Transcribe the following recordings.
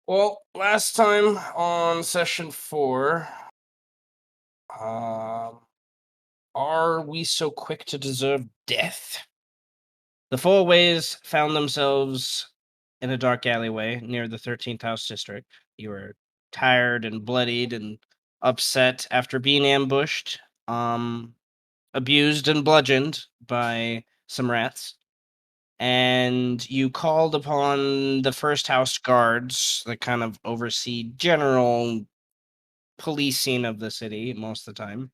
Well, last time on session 4, um, are we so quick to deserve death? The Fourways found themselves in a dark alleyway near the 13th House District. You were tired and bloodied and upset after being ambushed, abused and bludgeoned by some rats. And you called upon the first house guards that kind of oversee general policing of the city most of the time.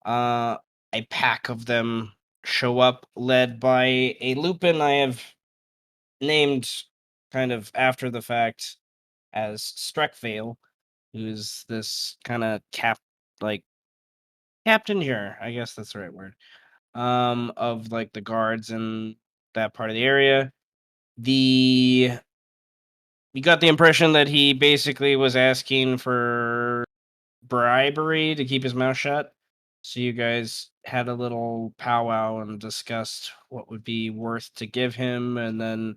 Uh, a pack of them show up, led by a Lupin I have named kind of after the fact as Streckvale, who's this kind of like captain here, I guess that's the right word. Of like the guards in that part of the area. The You got the impression that he basically was asking for bribery to keep his mouth shut. So you guys had a little powwow and discussed what would be worth to give him, and then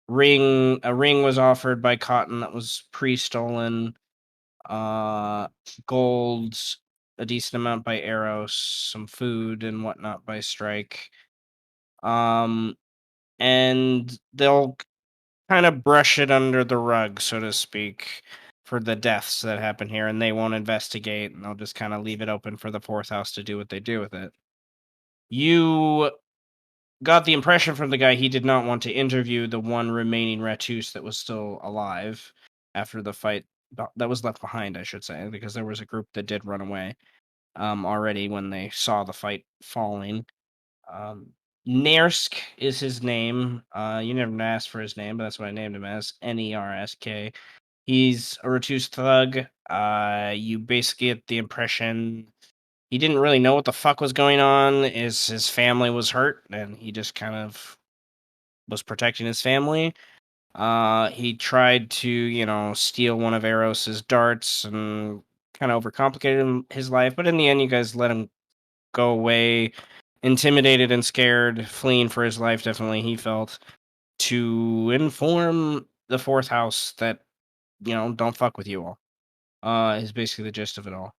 a ring was offered by Cotton that was pre-stolen, uh gold, a decent amount by Eros, some food and whatnot by Strike. Um and they'll kind of brush it under the rug, so to speak, for the deaths that happen here, and they won't investigate, and they'll just kind of leave it open for the fourth house to do what they do with it. You got the impression from the guy he did not want to interview the one remaining Ratus that was still alive after the fight that was left behind, I should say, because there was a group that did run away already when they saw the fight falling. Um, Nersk is his name. You never asked for his name, but that's what I named him as. Nersk. He's a Ratus thug. You basically get the impression he didn't really know what the fuck was going on. Is his family was hurt, and he just kind of was protecting his family. He tried to, steal one of Eros's darts and kind of overcomplicated his life, but in the end, you guys let him go away, intimidated and scared, fleeing for his life. Definitely, he felt to inform the fourth house that don't fuck with you all. Is basically the gist of it all.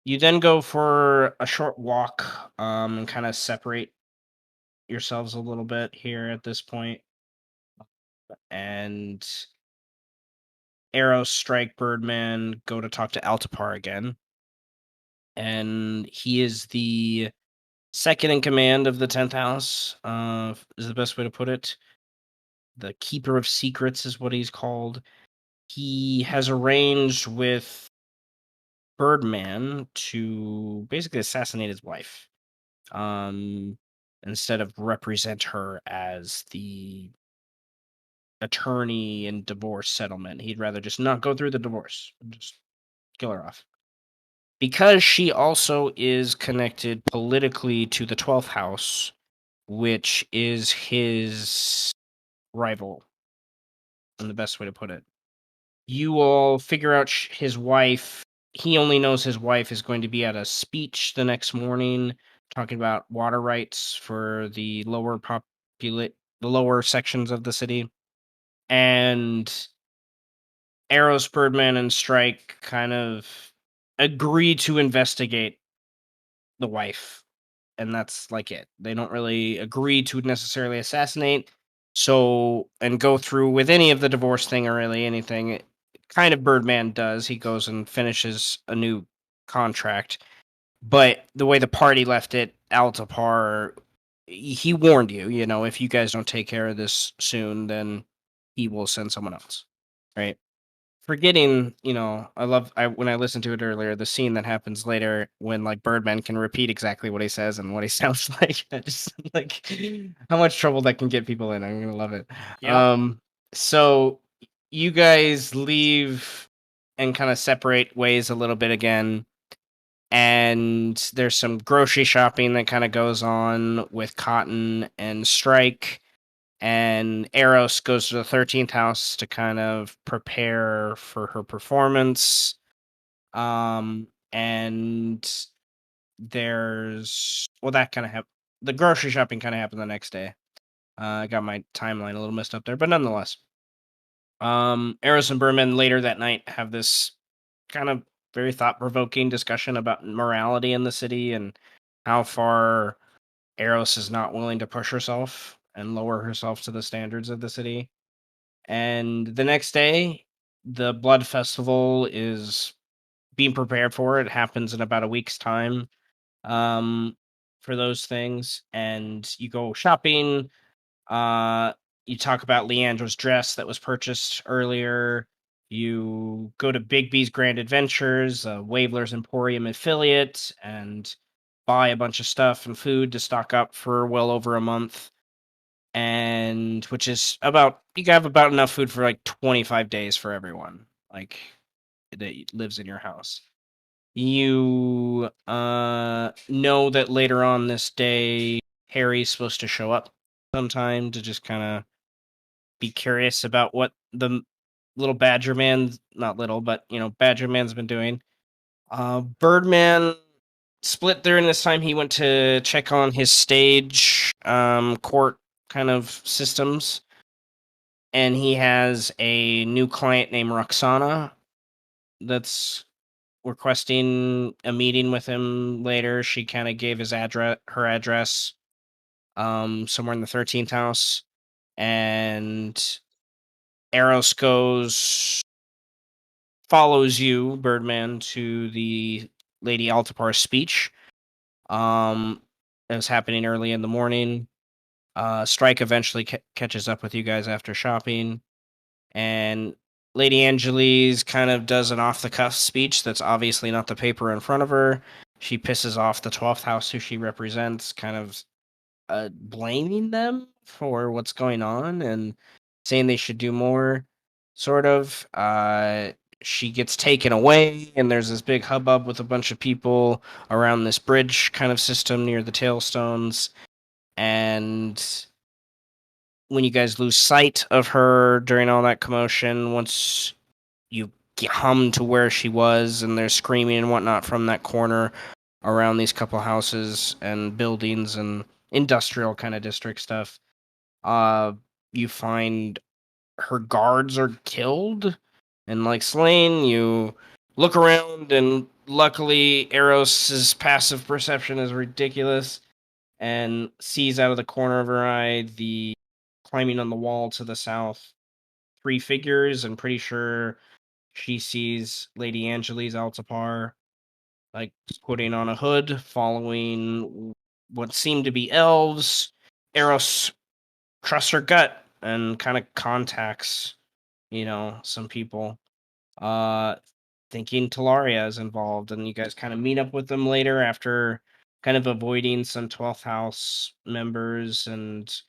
You then go for a short walk, and kind of separate yourselves a little bit here at this point. And Arrow, Strike, Birdman go to talk to Altapar again. And he is the second in command of the 10th house, is the best way to put it. The Keeper of Secrets is what he's called. He has arranged with Birdman to basically assassinate his wife. Instead of represent her as the attorney in divorce settlement. He'd rather just not go through the divorce, just kill her off. Because she also is connected politically to the 12th house, which is his rival, and the best way to put it. You all figure out his wife. He only knows his wife is going to be at a speech the next morning talking about water rights for the the lower sections of the city. And Arrow, Birdman, and Strike kind of agree to investigate the wife, and that's like it. They don't really agree to necessarily assassinate, and go through with any of the divorce thing or really anything. Kind of Birdman does. He goes and finishes a new contract, but the way the party left it, Altapar, he warned you. If you guys don't take care of this soon, then he will send someone else, right? Forgetting, when I listened to it earlier, the scene that happens later when like Birdman can repeat exactly what he says and what he sounds like. I just like how much trouble that can get people in. I'm gonna love it. Yep. So you guys leave and kind of separate ways a little bit again. And there's some grocery shopping that kind of goes on with Cotton and Strike, and Eros goes to the 13th house to kind of prepare for her performance. And that kind of happened. The grocery shopping kind of happened the next day. I got my timeline a little messed up there, but nonetheless. Eros and Berman later that night have this kind of very thought-provoking discussion about morality in the city and how far Eros is not willing to push herself and lower herself to the standards of the city. And the next day, the Blood Festival is being prepared for. It happens in about a week's time, um, for those things. And you go shopping. Uh, you talk about Leandra's dress that was purchased earlier. You go to Bigby's Grand Adventures, Waveler's Emporium affiliate, and buy a bunch of stuff and food to stock up for well over a month. And which is about, you have about enough food for like 25 days for everyone, like, that lives in your house. You know that later on this day, Harry's supposed to show up sometime to just kind of be curious about what the little Badger Man, not little, but Badger Man's been doing. Birdman split during this time. He went to check on his stage court kind of systems, and he has a new client named Roxana that's requesting a meeting with him later. She kind of gave her address, somewhere in the 13th house, and Eros follows you, Birdman, to the Lady Altapar speech. That was happening early in the morning. Strike eventually catches up with you guys after shopping, and Lady Aengiliiz kind of does an off-the-cuff speech that's obviously not the paper in front of her. She pisses off the 12th house, who she represents, kind of blaming them for what's going on and saying they should do more, sort of. She gets taken away, and there's this big hubbub with a bunch of people around this bridge kind of system near the Tailstones. And when you guys lose sight of her during all that commotion, once you hum to where she was, and they're screaming and whatnot from that corner around these couple houses and buildings and industrial kind of district stuff, you find her guards are killed and like slain. You look around, and luckily Eros's passive perception is ridiculous and sees out of the corner of her eye the climbing on the wall to the south three figures, and pretty sure she sees Lady Aengiliiz Altapar like putting on a hood, following what seemed to be elves. Eros trusts her gut and kind of contacts, some people, uh, thinking Talaria is involved, and you guys kind of meet up with them later after kind of avoiding some 12th house members and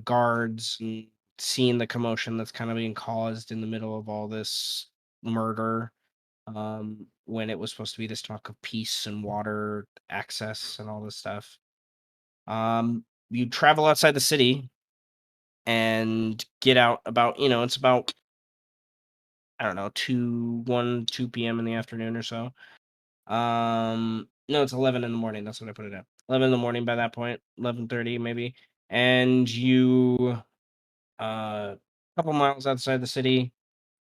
guards, and seeing the commotion that's kind of being caused in the middle of all this murder, when it was supposed to be this talk of peace and water access and all this stuff. You travel outside the city and get out about, it's about, I don't know, 2 p.m. in the afternoon or so. No, it's 11 in the morning. That's what I put it at. 11 in the morning by that point, 11:30 maybe. And you, a couple miles outside the city,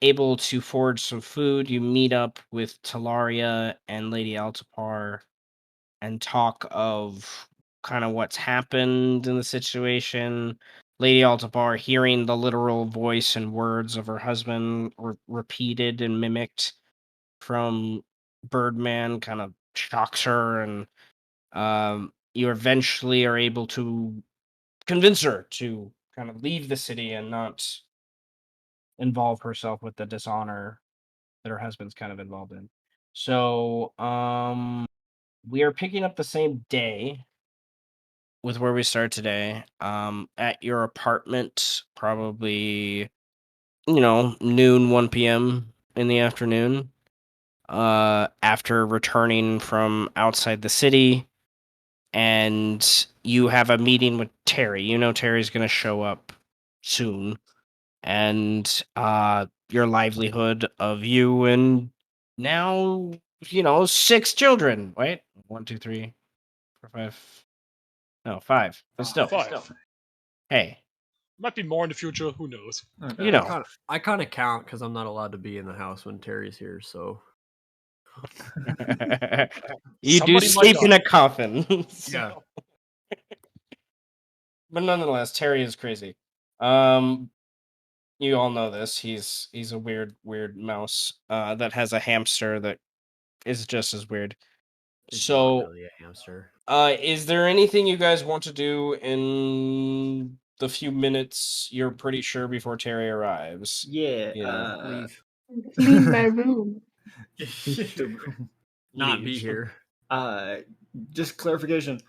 able to forage some food. You meet up with Talaria and Lady Altapar and talk of kind of what's happened in the situation. Lady Altapar hearing the literal voice and words of her husband repeated and mimicked from Birdman kind of shocks her, and you eventually are able to convince her to kind of leave the city and not involve herself with the dishonor that her husband's kind of involved in. So, we are picking up the same day with where we start today, at your apartment, probably, noon, 1 p.m. in the afternoon, after returning from outside the city, and you have a meeting with Terry. You know Terry's going to show up soon, and your livelihood of you and now, 6 children. Wait, 1, 2, 3, 4, 5. No, 5. But still, Five. hey, Might be more in the future. Who knows? Okay. You know. I kind of count because I'm not allowed to be in the house when Terry's here. So You Somebody do might sleep in die. a coffin. So- yeah, But nonetheless, Terry is crazy. You all know this. He's a weird mouse that has a hamster that is just as weird. it's not So, really a hamster. is there anything you guys want to do in the few minutes you're pretty sure before Terry arrives? Yeah. You know, Leave, Leave my room. not be leave. here. Just clarification.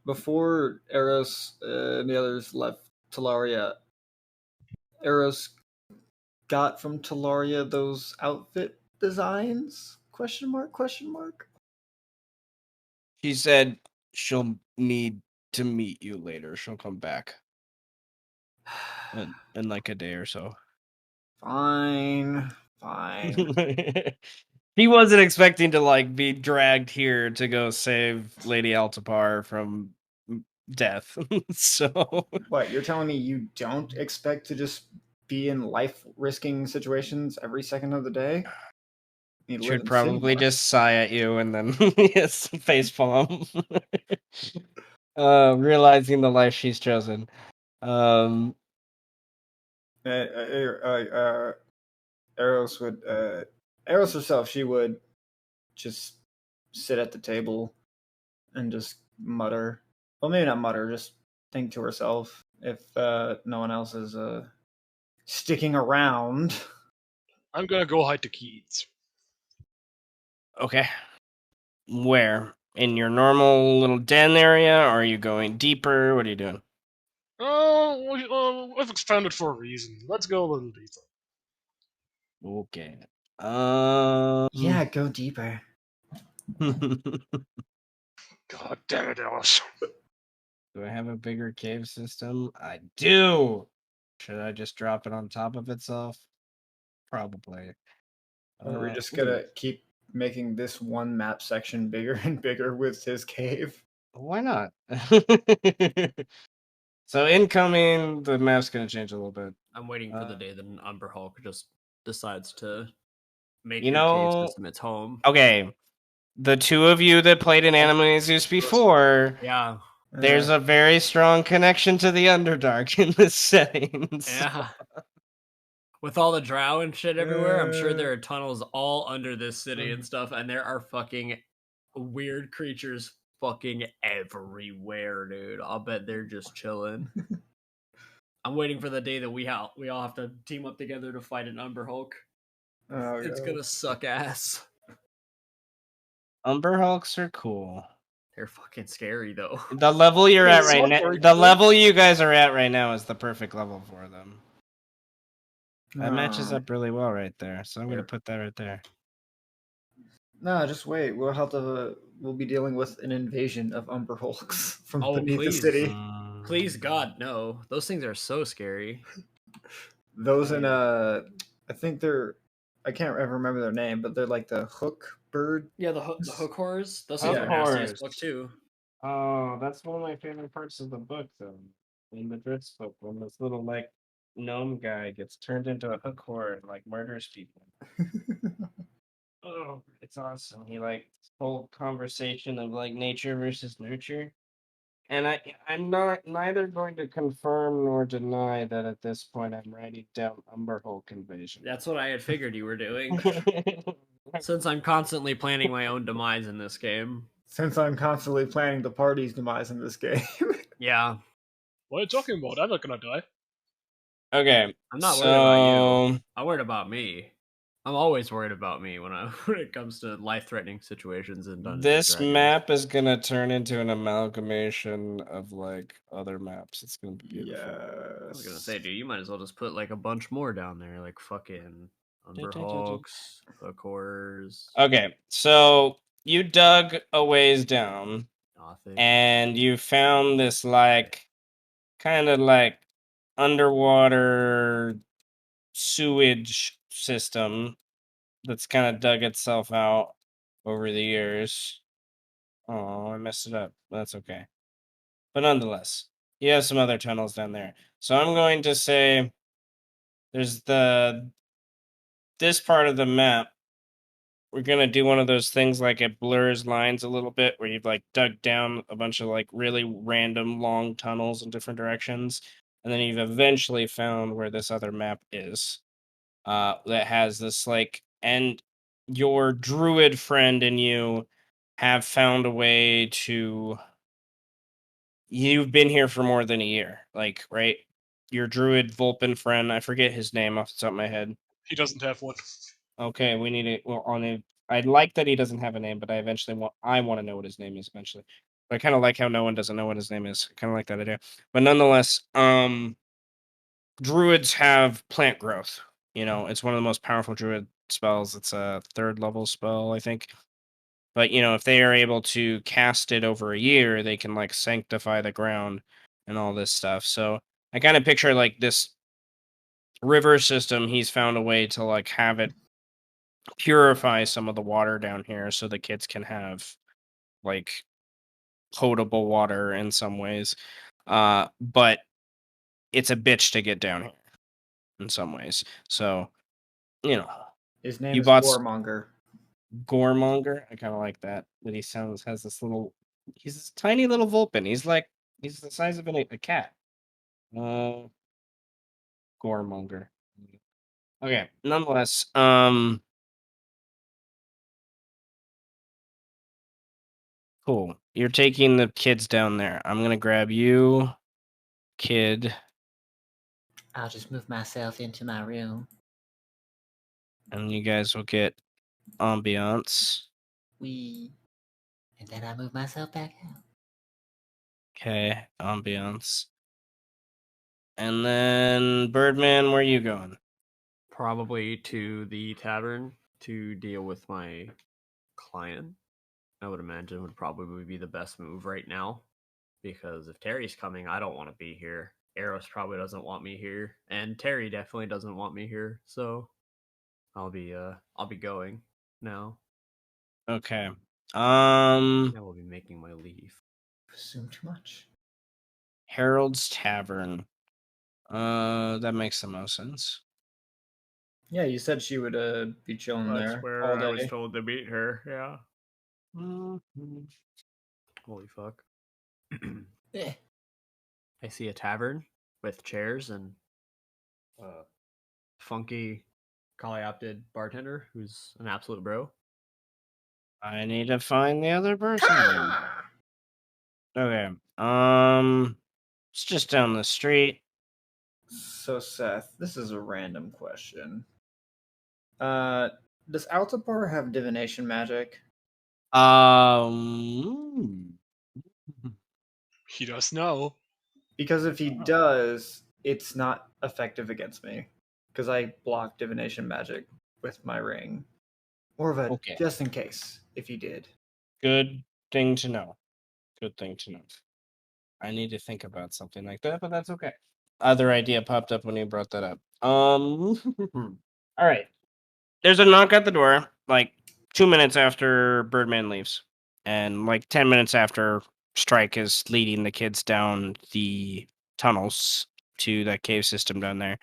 Before Eros and the others left Talaria, Eros got from Talaria those outfit designs? Question mark? Question mark? She said she'll need to meet you later. She'll come back in like a day or so. Fine. He wasn't expecting to like be dragged here to go save Lady Altapar from death. So What, you're telling me you don't expect to just be in life risking situations every second of the day? You she live would in city probably life. just sigh at you and then yes, face palm. Realizing the life she's chosen. Eros would Eros herself, she would just sit at the table and just mutter. Well, maybe not mutter, just think to herself if no one else is sticking around. I'm gonna go hide the keys. Okay. Where? In your normal little den area? Or are you going deeper? What are you doing? I've expanded for a reason. Let's go a little deeper. Okay. Yeah, go deeper. God damn it, Alice. Do I have a bigger cave system? I do. Should I just drop it on top of itself? Probably. Or we're just gonna keep making this one map section bigger and bigger with his cave. Why not? So incoming, the map's gonna change a little bit. I'm waiting for the day that an Umber Hulk just decides to make You your cave know, system its home. okay. The two of you that played in Animaeus before, Yeah, there's a very strong connection to the Underdark in this setting. so- yeah. With all the drow and shit everywhere, I'm sure there are tunnels all under this city and stuff, and there are fucking weird creatures fucking everywhere, dude. I'll bet they're just chilling. I'm waiting for the day that we all have to team up together to fight an Umber Hulk. Oh, It's God. gonna suck ass. Umber Hulks are cool. They're fucking scary though. The level you're They're at right so now, very the cool. level you guys are at right now is the perfect level for them. That matches Ah. up really well right there. So I'm gonna They're- put that right there. No, just wait. We'll be dealing with an invasion of Umber Hulks from Oh, beneath please. the city. Please God, no. Those things are so scary. Those in I think they're I can't ever remember their name, but they're like the hook bird. Yeah, the hook horrors. Those Hook things are nasty as horrors. fuck too. Oh, that's one of my favorite parts of the book, though. In the Dritz book, when this little like gnome guy gets turned into a hook horror and like murders people. Oh, it's awesome. He like whole conversation of like nature versus nurture. And I'm not neither going to confirm nor deny that at this point I'm writing down Umber Hulk invasion. That's what I had figured you were doing. Since I'm constantly planning my own demise in this game. Since I'm constantly planning the party's demise in this game. Yeah. What are you talking about? I'm not gonna die. Okay. I'm not worried about you. so I'm worried about me. I'm always worried about me when it comes to life-threatening situations in Dungeons this and Dragons. map is gonna turn into an amalgamation of like other maps. It's gonna be beautiful. I was gonna say, dude, you might as well just put like a bunch more down there, like fucking Umber Hulks, Hook Horrors. Okay, so you dug a ways down Nothing. and you found this like kind of like underwater sewage system that's kind of dug itself out over the years. Oh, I messed it up. That's okay. But nonetheless, you have some other tunnels down there. So I'm going to say there's this part of the map. We're gonna do one of those things like it blurs lines a little bit, where you've like dug down a bunch of like really random long tunnels in different directions, and then you've eventually found where this other map is. That has this like, and your druid friend and you have found a way to. You've been here for more than a year, like, right? Your druid Vulpin friend, I forget his name off the top of my head. He doesn't have one. Okay, we need it. Well, on a. I like that he doesn't have a name, but I eventually want. I want to know what his name is eventually. But I kind of like how no one doesn't know what his name is. I kind of like that idea. But nonetheless, druids have plant growth. You know, it's one of the most powerful druid spells. It's a 3rd level spell, I think. But you know, if they are able to cast it over a year, they can like sanctify the ground and all this stuff. So I kind of picture like this river system. He's found a way to like have it purify some of the water down here so the kids can have like potable water in some ways. But it's a bitch to get down here in some ways. So, you know, His name you is bought Warmonger. Goremonger. I kind of like that. That he has this little. He's this tiny little Vulpin. He's the size of a cat. Uh, Goremonger. Okay. Nonetheless, cool. You're taking the kids down there. I'm gonna grab you, kid, I'll just move myself into my room. and you guys will get ambiance. And then I move myself back out. Okay, ambiance. And then Birdman, where are you going? Probably to the tavern to deal with my client. I would imagine would probably be the best move right now. Because if Terry's coming, I don't want to be here. Eros probably doesn't want me here. And Terry definitely doesn't want me here. So I'll be going now. Okay. I will be making my leave. Assume too much. Harold's Tavern. That makes the most sense. Yeah, you said she would be chilling That's there where all I was day. told to meet her, yeah. Mhm. Holy fuck. Eh. I see a tavern with chairs and a funky polyopted bartender who's an absolute bro. I need to find the other person. Okay. It's just down the street. So Seth, this is a random question. Does Altapor have divination magic? Um. He does know. Because if he Oh. does, it's not effective against me. Because I block divination magic with my ring. More of a Okay. just in case, if he did. Good thing to know. Good thing to know. I need to think about something like that, but that's okay. Other idea popped up when you brought that up. All right. There's a knock at the door, like 2 minutes after Birdman leaves, and like 10 minutes after Strike is leading the kids down the tunnels to that cave system down there.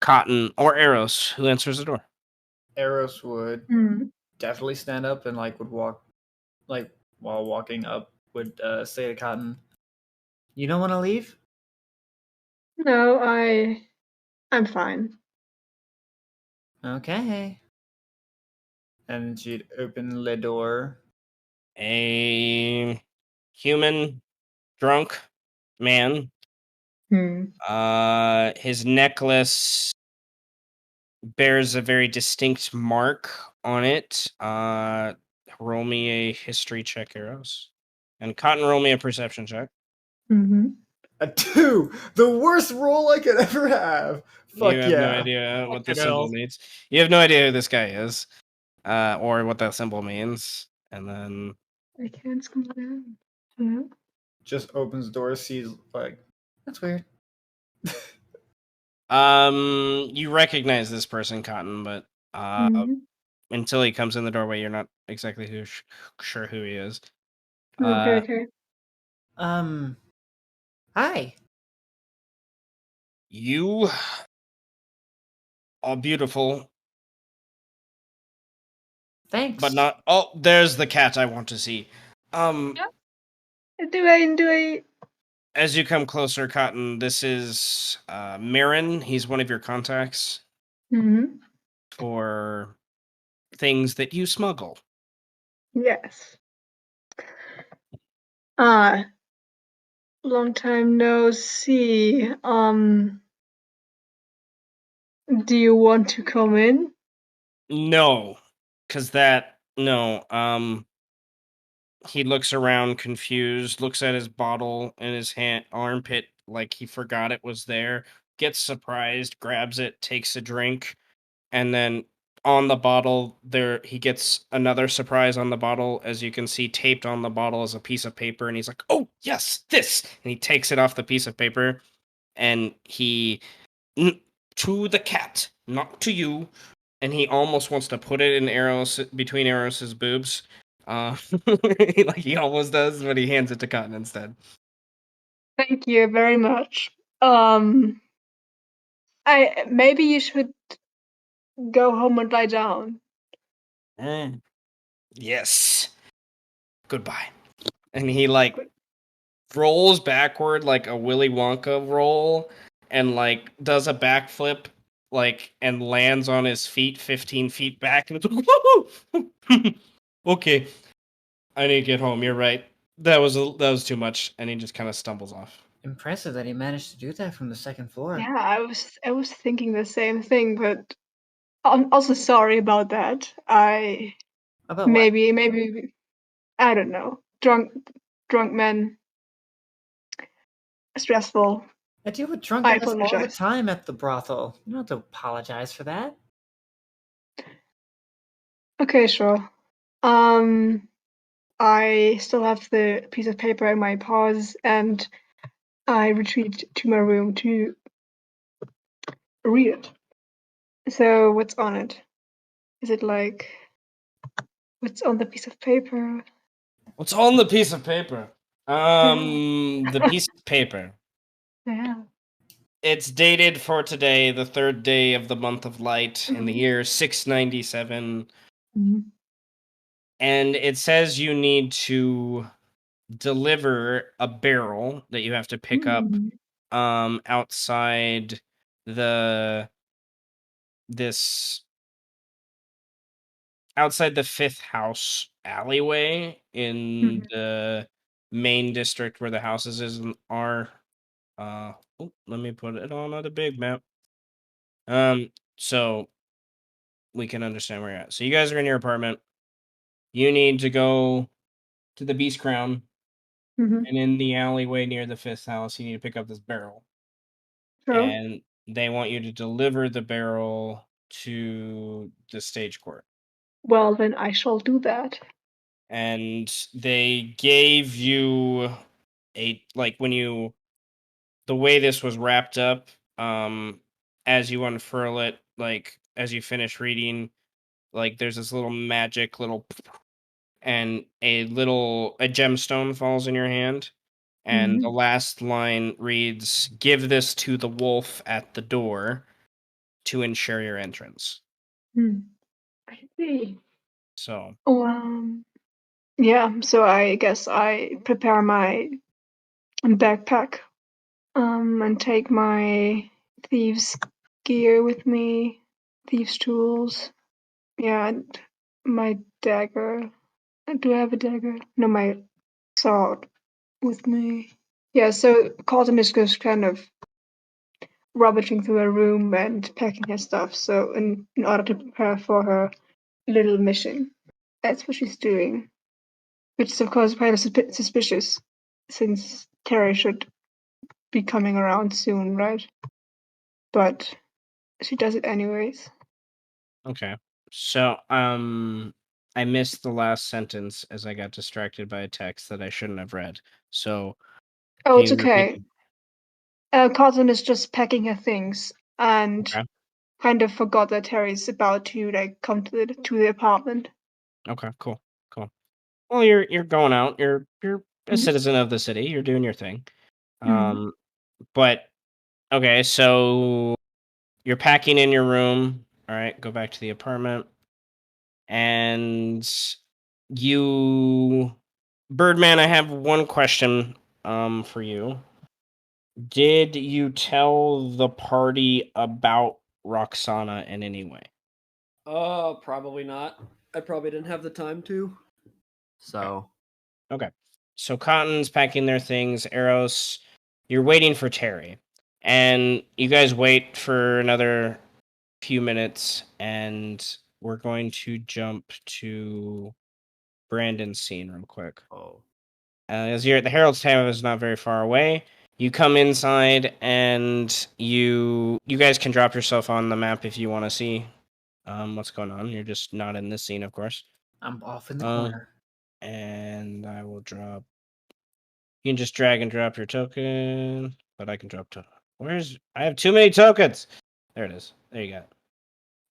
Cotton or Eros, who answers the door? Eros would Hmm. definitely stand up and like would walk, like while walking up, would say to Cotton, "You don't want to leave?" No, I'm fine. Okay. And she'd open the door. A human drunk man. Hmm. His necklace bears a very distinct mark on it. Roll me a history check, Eros. And Cotton, roll me a perception check. Mm-hmm. A 2! The worst roll I could ever have! Fuck You have no yeah. idea what the Fucking symbol hell. means. You have no idea who this guy is, or what that symbol means. And then I can't come down. Hello? Just opens the door, sees, like, that's weird. you recognize this person, Cotton, but Mhm. until he comes in the doorway, you're not exactly sure who he is. Okay, okay. Hi. You are beautiful, Thanks. but not. Oh, there's the cat I want to see. Um, Do I? as you come closer, Cotton, this is Marin. He's one of your contacts Mm-hmm. for things that you smuggle. Yes. Long time no see. Do you want to come in? No, no. He looks around confused, looks at his bottle in his hand armpit like he forgot it was there, gets surprised, grabs it, takes a drink, and then on the bottle there he gets another surprise on the bottle. As you can see, taped on the bottle is a piece of paper, and he's like, "Oh, yes, this." And he takes it off the piece of paper and he to the cat, not to you. And he almost wants to put it in between Eros's boobs. Like he almost does, but he hands it to Cotton instead. Thank you very much. I maybe you should go home and lie down. Yes. Goodbye. And he like rolls backward like a Willy Wonka roll and like does a backflip like and lands on his feet 15 feet back and it's like, woo! Okay. I need to get home. You're right. That was too much, and he just kind of stumbles off. Impressive that he managed to do that from the second floor. Yeah, I was thinking the same thing, but I'm also sorry about that. About what? Maybe I don't know. Drunk men, stressful. I deal with drunk I guys all the apologize. time at the brothel. You don't have to apologize for that. Okay, sure. I still have the piece of paper in my paws, and I retreat to my room to read it. So, what's on it? Is it like what's on the piece of paper? What's on the piece of paper? The piece of paper. Yeah. It's dated for today, the 3rd day of the month of light in the year 697, Mhm. and it says you need to deliver a barrel that you have to pick up Mhm. outside this outside the 5th house alleyway in Mhm. the main district where the houses are. Let me put it on the big map. So we can understand where you're at. So you guys are in your apartment. You need to go to the Beast Crown, Mhm. and in the alleyway near the 5th house, you need to pick up this barrel. So, And they want you to deliver the barrel to the stage court. well, then I shall do that. And they gave you the way this was wrapped up, as you unfurl it, like as you finish reading, like there's this little magic little and a gemstone falls in your hand, and the Mhm. last line reads, "Give this to the wolf at the door to ensure your entrance." Hmm. I see. So Oh, yeah. So I guess I prepare my backpack, and take my thieves' gear with me, thieves' tools. Yeah, and my dagger. Do I have a dagger? No, my sword with me. Yeah, so Cotton is just kind of rummaging through her room and packing her stuff. So, in order to prepare for her little mission, that's what she's doing. Which is, of course, kind of suspicious, since Terry should be coming around soon, right? But she does it anyways. okay. So I missed the last sentence as I got distracted by a text that I shouldn't have read. So Oh, can it's you repeat okay. Cotton is just packing her things and Okay. kind of forgot that Terry's about to like come to the apartment. Okay, cool. Cool. Well, you're going out. You're a Mhm. citizen of the city. You're doing your thing. Mhm. But Okay, so you're packing in your room. All right, go back to the apartment. And you, Birdman, I have one question for you. Did you tell the party about Roxana in any way? Probably not. I probably didn't have the time to. So, Okay. So Cotton's packing their things. Eros, you're waiting for Terry. And you guys wait for another few minutes, and we're going to jump to Brandon's scene real quick. oh, As you're at the Herald's Tavern, is not very far away. You come inside, and you guys can drop yourself on the map if you want to see what's going on. You're just not in this scene, of course. I'm off in the Uh, corner. And I will drop. You can just drag and drop your token, but I can drop Where's I have too many tokens. There it is. There you go.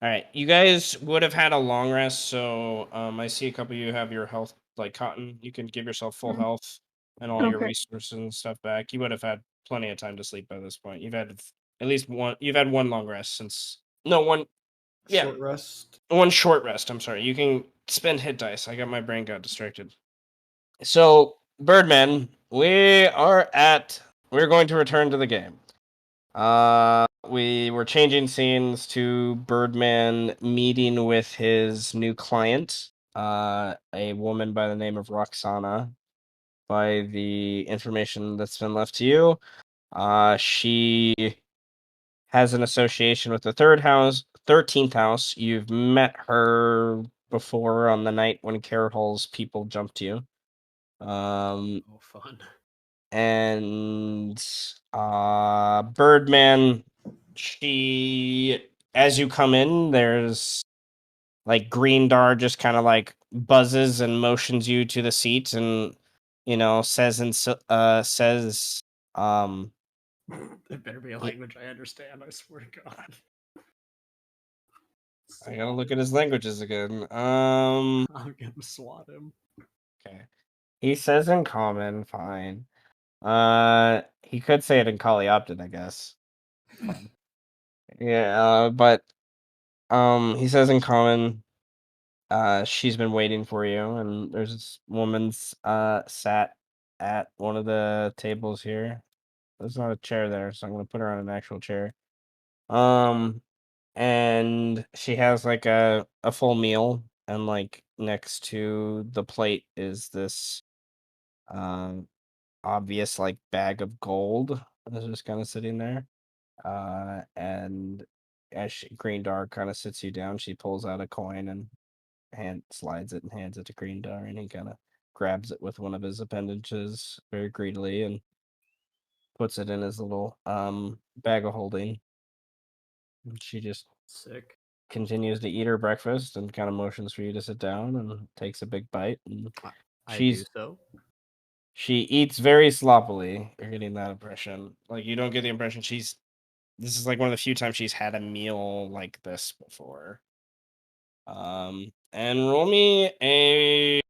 All right, you guys would have had a long rest, so I see a couple of you have your health like Cotton. You can give yourself full Mhm. health and all your Okay. resources and stuff back. You would have had plenty of time to sleep by this point. You've had at least one. You've had one long rest since no one. Yeah, Short rest. one short rest. I'm sorry. You can spend hit dice. I got my brain got distracted. So Birdman, we're going to return to the game. We were changing scenes to Birdman meeting with his new client, a woman by the name of Roxana. By the information that's been left to you, she has an association with the 13th house. You've met her before on the night when Carol's people jumped you. oh, fun. And Birdman, she, as you come in, there's like Greendar just kind of like buzzes and motions you to the seat, and says It better be a language I understand. I swear to God. I gotta look at his languages again. I'm gonna swat him. Okay, he says in common, fine. He could say it in Kalioptin, I guess. Fine. Yeah, but he says in common, she's been waiting for you, and there's this woman's sat at one of the tables here. There's not a chair there, so I'm gonna put her on an actual chair. And she has like a full meal, and like next to the plate is this um obvious like bag of gold that's just kind of sitting there. And as Green Dart kind of sits you down, she pulls out a coin and slides it and hands it to Green Dart, and he kind of grabs it with one of his appendages very greedily and puts it in his little bag of holding. And she just Sick. continues to eat her breakfast and kind of motions for you to sit down and takes a big bite. And I do she's so. she eats very sloppily. You're getting that impression. Like you don't get the impression this is like one of the few times she's had a meal like this before. And roll me a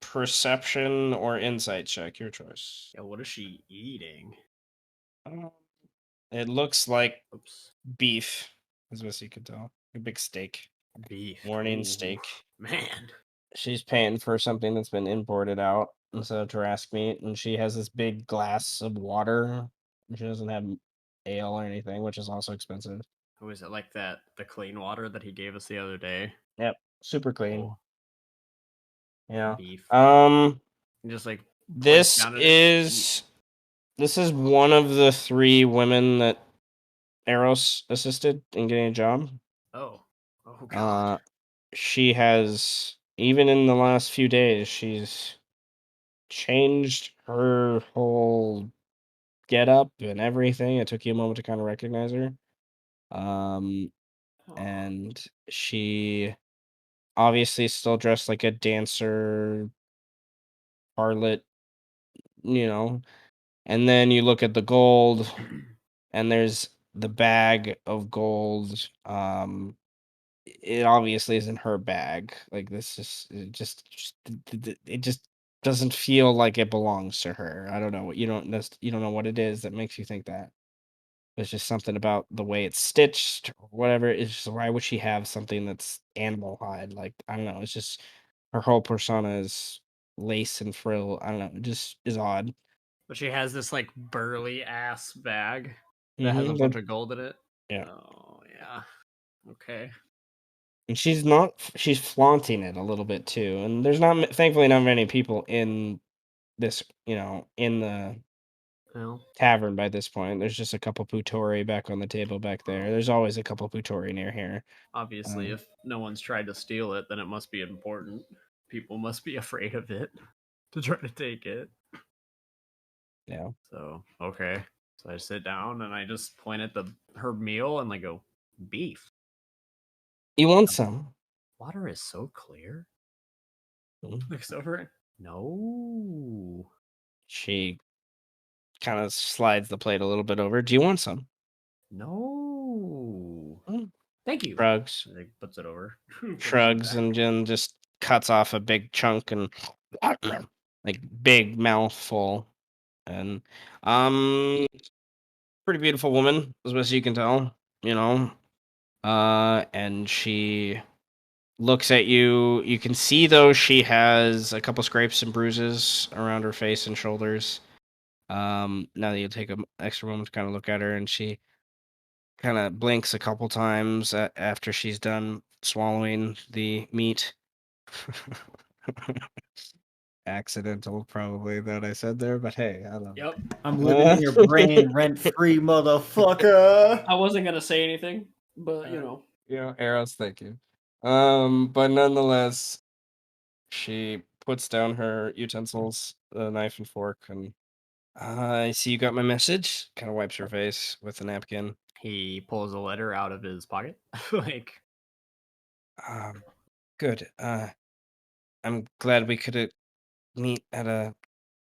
perception or insight check, your choice. Yeah, what is she eating? It looks like Oops. beef, as best you could tell. A big steak. Beef. Morning Ooh, steak. Man. She's paying for something that's been imported out instead of Jurassic meat, and she has this big glass of water. She doesn't have ale or anything, which is also expensive. Who is it like that? The clean water that he gave us the other day? Yep, super clean. Oh, Yeah. beef. Um, And just like this down at is one of the 3 women that Eros assisted in getting a job. oh god. She has, even in the last few days, she's changed her whole get up and everything. It took you a moment to kind of recognize her. Aw. And she obviously still dressed like a dancer, harlot, you know. And then you look at the gold, and there's the bag of gold. It obviously isn't her bag. Like this is it just doesn't feel like it belongs to her. I don't know what you don't know what it is that makes you think that. There's just something about the way it's stitched or whatever. It's just why would she have something that's animal hide? Like, I don't know. It's just her whole persona is lace and frill. I don't know. It just is odd. But she has this like burly ass bag that has a Mhm, bunch of gold in it. yeah. Oh yeah. Okay. And she's flaunting it a little bit too. And there's thankfully not many people in this, in the Well, tavern by this point. There's just a couple Putori back on the table back there. There's always a couple Putori near here. obviously, if no one's tried to steal it, then it must be important. People must be afraid of it to try to take it. Yeah. So okay. So I sit down and I just point at her meal and like go, beef. You want some? Water is so clear. Mm. Looks over. No. She kind of slides the plate a little bit over. Do you want some? No. Mm. Thank you. Shrugs, And he puts it over. Puts it shrugs, back. and then just cuts off a big chunk and like big mouthful. And pretty beautiful woman, as best you can tell. And she looks at you. You can see though she has a couple scrapes and bruises around her face and shoulders. Now that you take an extra moment to kind of look at her, and she kind of blinks a couple times after she's done swallowing the meat. Accidental, probably, that I said there, but hey, I love Yep. I'm living in your brain rent free, motherfucker. I wasn't gonna say anything, but you know. Arrows, thank you. But nonetheless, she puts down her utensils, the knife and fork, and I see you got my message. Kind of wipes her face with a napkin. He pulls a letter out of his pocket. Like, Good. I'm glad we could meet at a.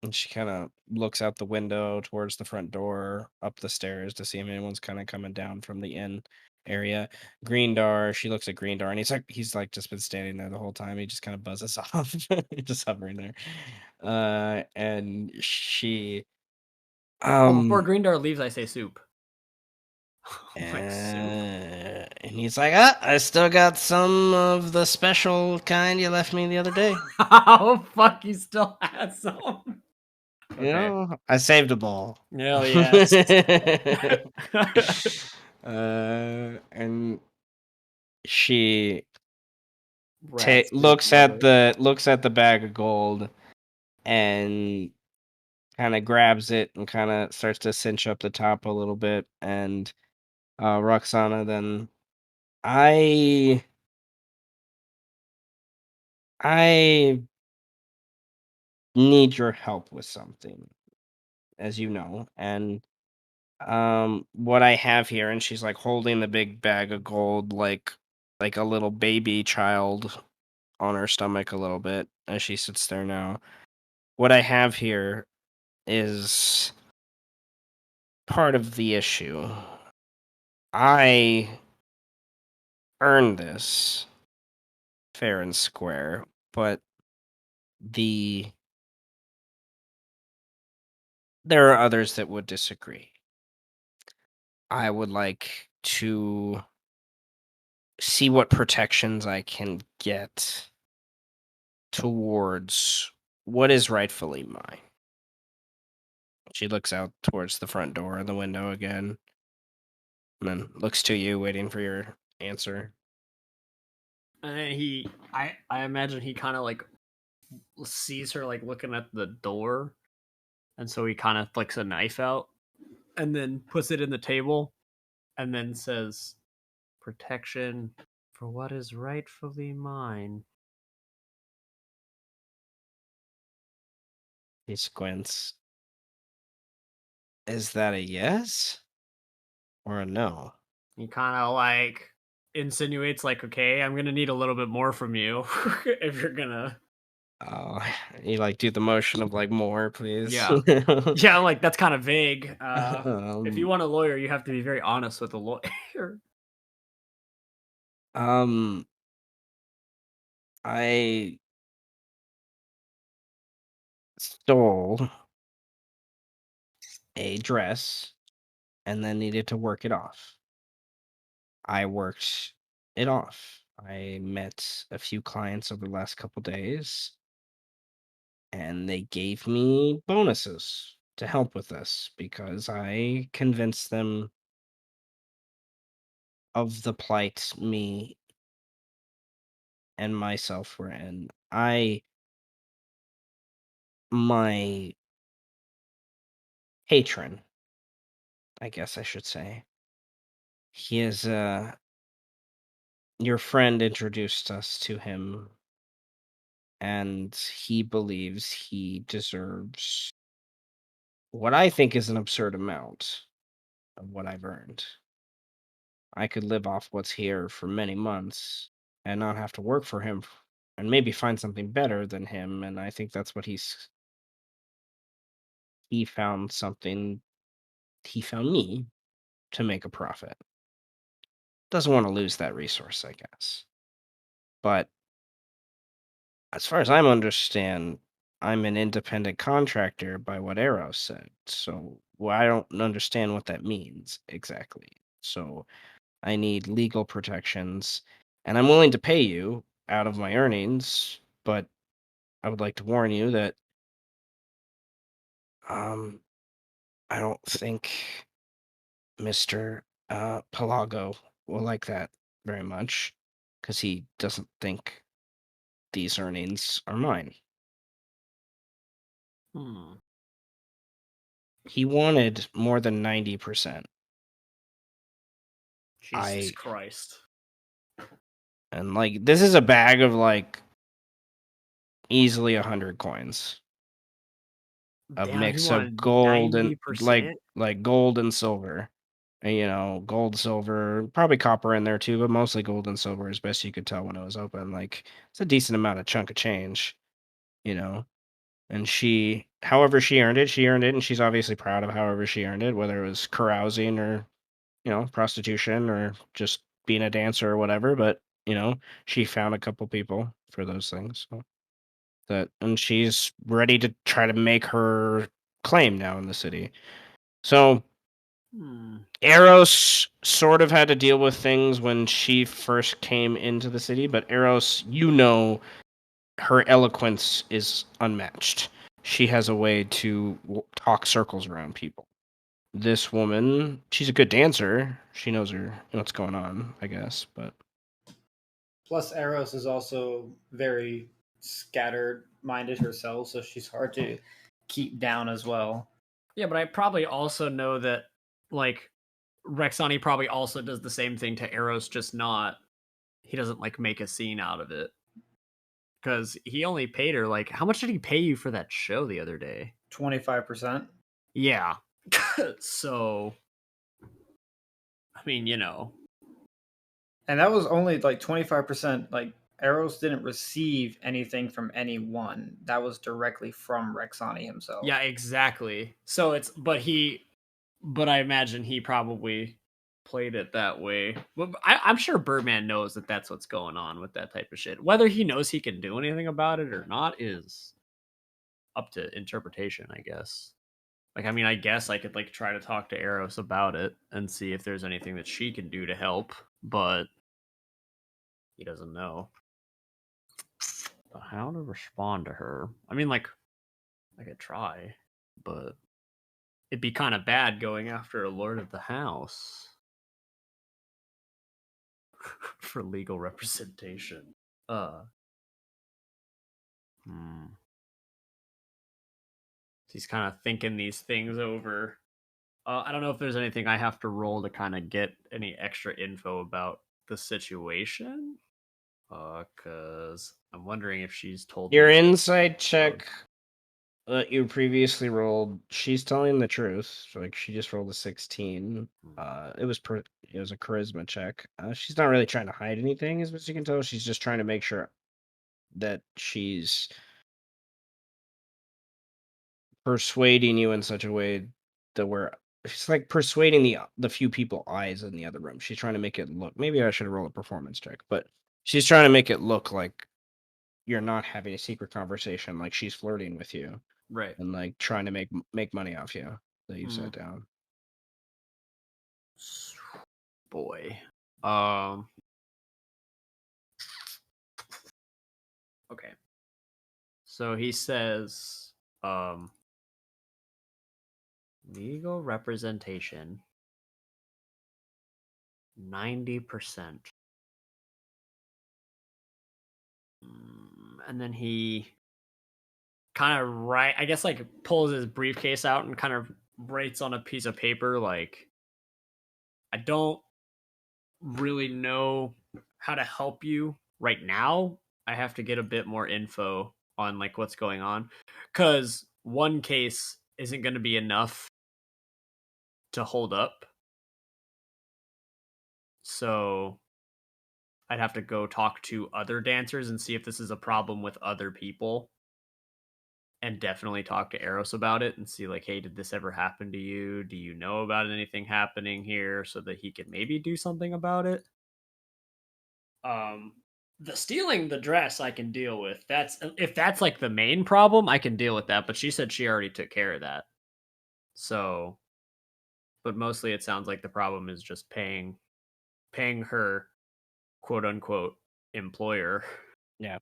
And she kind of looks out the window towards the front door, up the stairs to see if anyone's kind of coming down from the inn area. Greendar, she looks at Greendar, and he's like just been standing there the whole time. He just kind of buzzes off, just hovering there. And she, well, before um, Greendar leaves, I say soup. Like soup. and he's like, I still got some of the special kind you left me the other day. Oh fuck, you still have some. Okay. I saved a bowl. Hell yes. And she Rats big looks at brother. the bag of gold and kind of grabs it and kind of starts to cinch up the top a little bit. And Roxana, then I I need your help with something, as you know. And what I have here, and she's like holding the big bag of gold like a little baby child on her stomach a little bit as she sits there now. What I have here is part of the issue. I earned this fair and square, but the there are others that would disagree. I would like to see what protections I can get towards what is rightfully mine. She looks out towards the front door and the window again, and then looks to you, waiting for your answer. And then I imagine he kind of like sees her like looking at the door, and so he kind of flicks a knife out, and then puts it in the table, and then says, "Protection for what is rightfully mine." He squints. Is that a yes or a no? He kind of like insinuates, like, "Okay, I'm gonna need a little bit more from you if you're gonna." Oh, you like do the motion of like more, please. Yeah. Yeah, like that's kind of vague. If you um, want a lawyer, you have to be very honest with a lawyer. um, I stole a dress and then needed to work it off. I worked it off. I met a few clients over the last couple days, and they gave me bonuses to help with this because I convinced them of the plight me and myself were in. My patron, I guess I should say, he is, your friend introduced us to him, and he believes he deserves what I think is an absurd amount of what I've earned. I could live off what's here for many months and not have to work for him and maybe find something better than him. And I think that's what he found something, he found me to make a profit. Doesn't want to lose that resource, I guess. But as far as I understand, I'm an independent contractor by what Arrow said. So I don't understand what that means exactly. So I need legal protections, and I'm willing to pay you out of my earnings, but I would like to warn you that I don't think Mr. Pelago will like that very much because he doesn't think these earnings are mine. He wanted more than 90%. Jesus Christ. And like this is a bag of like easily 100 coins. A Damn, mix he of wanted gold and 90%? like gold and silver. And, gold, silver, probably copper in there too, but mostly gold and silver as best you could tell when it was open. Like it's a decent amount of chunk of change, you know. And however she earned it, and she's obviously proud of however she earned it, whether it was carousing or, prostitution or just being a dancer or whatever. But, she found a couple people for those things. So and she's ready to try to make her claim now in the city. So Eros sort of had to deal with things when she first came into the city, but Eros, her eloquence is unmatched. She has a way to talk circles around people. This woman, she's a good dancer. She knows what's going on, I guess, but Plus, Eros is also very scattered minded herself, so she's hard to keep down as well. Yeah, but I probably also know that, like, Rexani probably also does the same thing to Eros, just not. He doesn't, like, make a scene out of it. Because he only paid her, like, how much did he pay you for that show the other day? 25%. Yeah. So, I mean, And that was only like 25%. Like, Eros didn't receive anything from anyone. That was directly from Rexani himself. Yeah, exactly. So but I imagine he probably played it that way. But I'm sure Birdman knows that that's what's going on with that type of shit. Whether he knows he can do anything about it or not is up to interpretation, I guess. Like, I mean, I guess I could, like, try to talk to Eros about it and see if there's anything that she can do to help, but he doesn't know. But how to respond to her? I mean, like, I could try, but it'd be kind of bad going after a lord of the house for legal representation. He's kind of thinking these things over. I don't know if there's anything I have to roll to kind of get any extra info about the situation. Because I'm wondering if she's told your me. insight check that you previously rolled, she's telling the truth. Like she just rolled a 16. It was a charisma check. She's not really trying to hide anything, as you can tell. She's just trying to make sure that she's persuading you in such a way that she's like persuading the few people eyes in the other room. She's trying to make it look. Maybe I should roll a performance check, but she's trying to make it look like you're not having a secret conversation, like she's flirting with you. Right. And like trying to make money off you that you sat down. Boy. Okay. So he says, legal representation 90%. And then he kind of pulls his briefcase out and kind of writes on a piece of paper like, I don't really know how to help you right now. I have to get a bit more info on like what's going on, because one case isn't going to be enough to hold up. So I'd have to go talk to other dancers and see if this is a problem with other people, and definitely talk to Eros about it and see like, hey, did this ever happen to you? Do you know about anything happening here, so that he could maybe do something about it? The stealing the dress I can deal with. If that's like the main problem, I can deal with that, but she said she already took care of that. So, but mostly it sounds like the problem is just paying her quote unquote employer. Yeah.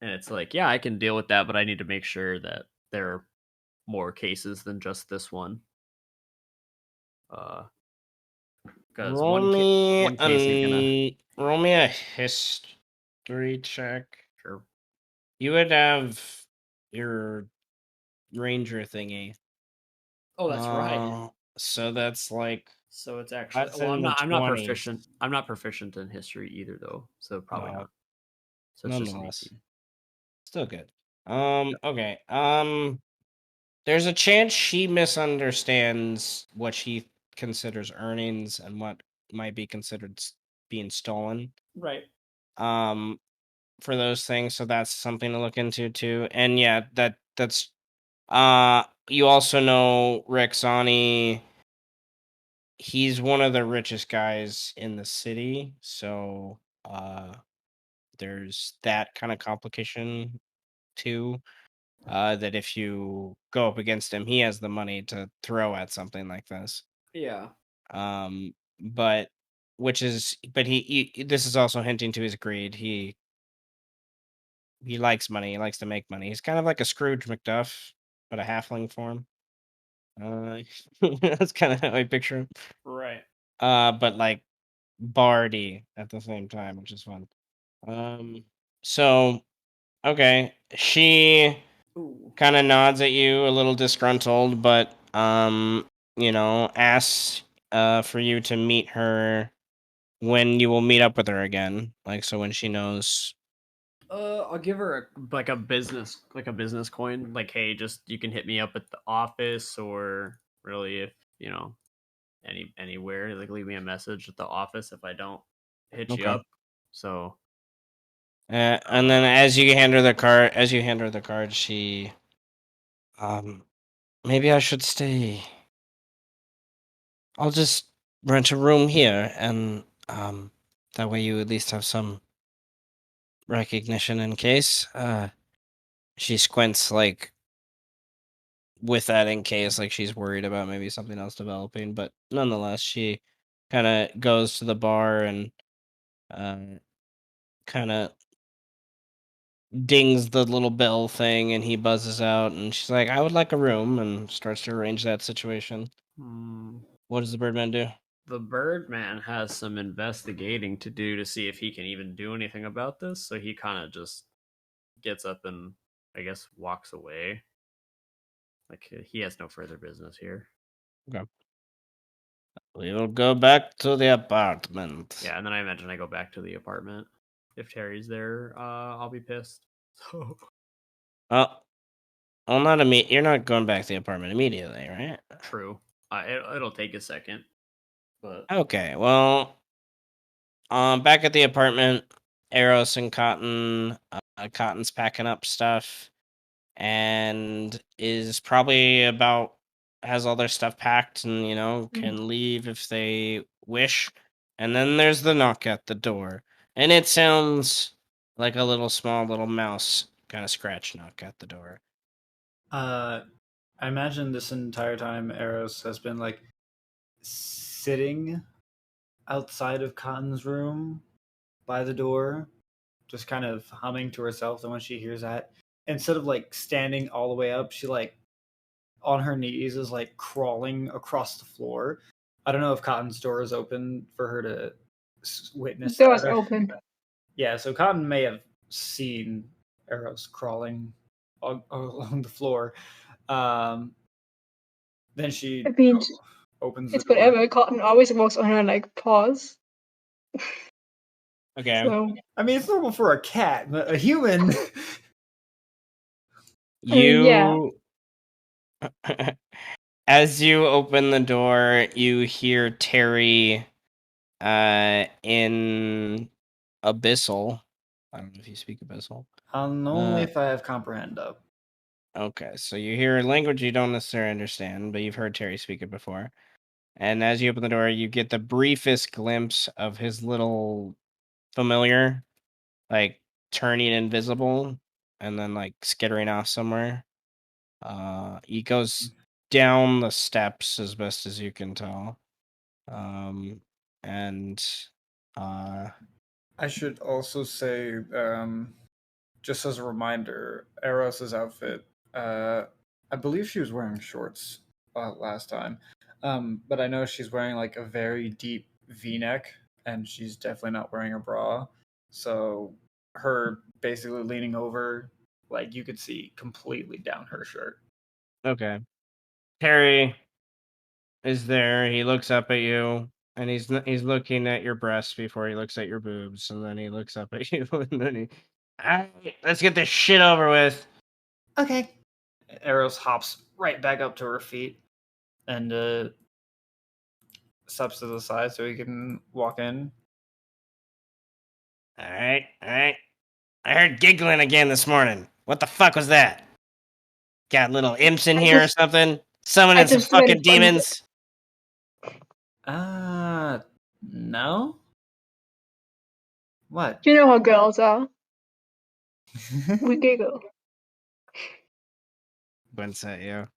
And it's like, yeah, I can deal with that, but I need to make sure that there are more cases than just this one. Because Roll one case ain't gonna. roll me a history check. Sure. You would have your ranger thingy. Oh, that's right. So that's like So it's actually that's well, in the I'm not 20s. proficient. I'm not proficient in history either, though. So probably No, not. So it's just an nonetheless, 18. still good. Okay. There's a chance she misunderstands what she considers earnings and what might be considered being stolen. Right. For those things, so that's something to look into too. And yeah, that's you also know Rexani, he's one of the richest guys in the city, so there's that kind of complication too. That if you go up against him, he has the money to throw at something like this. Yeah. But he this is also hinting to his greed. He likes money. He likes to make money. He's kind of like a Scrooge McDuck, but a halfling form. That's kind of how I picture him. Right. But like bardy at the same time, which is fun. So okay, she kind of nods at you, a little disgruntled, but asks for you to meet her when you will meet up with her again. Like, so when she knows. I'll give her a business coin. Like, hey, just you can hit me up at the office, or really if anywhere. Like, leave me a message at the office if I don't hit you Okay. up. So, And then as you hand her the card, she, maybe I should stay. I'll just rent a room here, and that way you at least have some recognition in case. She squints like with that in case, like she's worried about maybe something else developing, but nonetheless, she kind of goes to the bar and kind of dings the little bell thing, and he buzzes out, and she's like, I would like a room, and starts to arrange that situation. What does the Birdman do? The Birdman has some investigating to do to see if he can even do anything about this. So he kind of just gets up and, I guess, walks away. Like, he has no further business here. Okay. We will go back to the apartment. Yeah, and then I imagine I go back to the apartment. If Terry's there, I'll be pissed. So, Not immediately. You're not going back to the apartment immediately, right? true. It'll take a second, but Okay. Well, back at the apartment, Eros and Cotton. Cotton's packing up stuff, and is probably has all their stuff packed, and can leave if they wish. And then there's the knock at the door, and it sounds like a little mouse kind of scratch knock at the door. I imagine this entire time Eros has been like, sitting outside of Cotton's room by the door, just kind of humming to herself. And when she hears that, instead of like standing all the way up, she like on her knees is like crawling across the floor. I don't know if Cotton's door is open for her to witness Door's that. open. Yeah, so Cotton may have seen Eros crawling along the floor. Then she I mean, opens the it's door. whatever. Cotton always walks on her like paws. Okay. So I mean, it's normal for a cat, but a human. mean, yeah. You as you open the door, you hear Terry in Abyssal. I don't know if you speak Abyssal. Only if I have comprehend up. Okay, so you hear a language you don't necessarily understand, but you've heard Terry speak it before. And as you open the door, you get the briefest glimpse of his little familiar, like turning invisible and then like skittering off somewhere. He goes down the steps as best as you can tell. And I should also say, just as a reminder, Eros's outfit. I believe she was wearing shorts last time, but I know she's wearing like a very deep V-neck, and she's definitely not wearing a bra. So her basically leaning over, like you could see completely down her shirt. okay. Terry is there. He looks up at you, and he's looking at your breasts before he looks at your boobs, and then he looks up at you, and then he, all right, let's get this shit over with. Okay. Eros hops right back up to her feet and steps to the side so he can walk in. All right. I heard giggling again this morning. What the fuck was that? Got little imps in here or something? Summoning some just went fucking demons? No. What? You know how girls are. We giggle. Wince at you.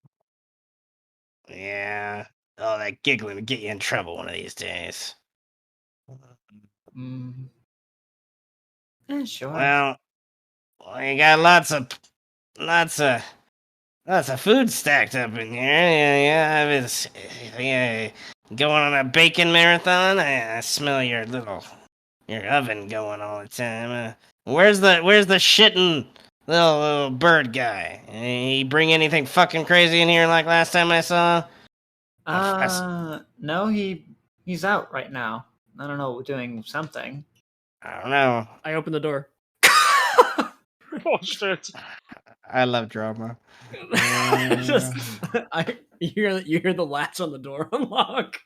Yeah. Oh, that giggling will get you in trouble one of these days. Sure. Well, you got lots of food stacked up in here. Yeah, going on a bacon marathon. I smell your oven going all the time. Where's the shitting little bird guy? He bring anything fucking crazy in here like last time I saw? No, he's out right now. I don't know, doing something. I don't know. I open the door. Oh shit! I love drama. You hear the latch on the door unlock.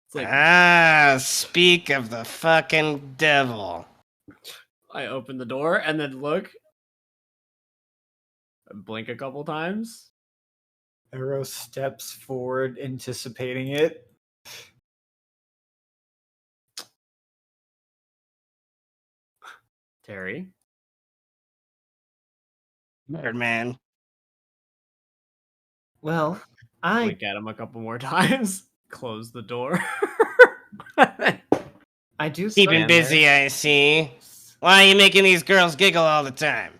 It's like Speak of the fucking devil. I open the door and then look, blink a couple times. Eros steps forward, anticipating it. Terry. Birdman. Well, I Blink at him a couple more times. Close the door. do Keep him stand busy, there. I see. Why are you making these girls giggle all the time?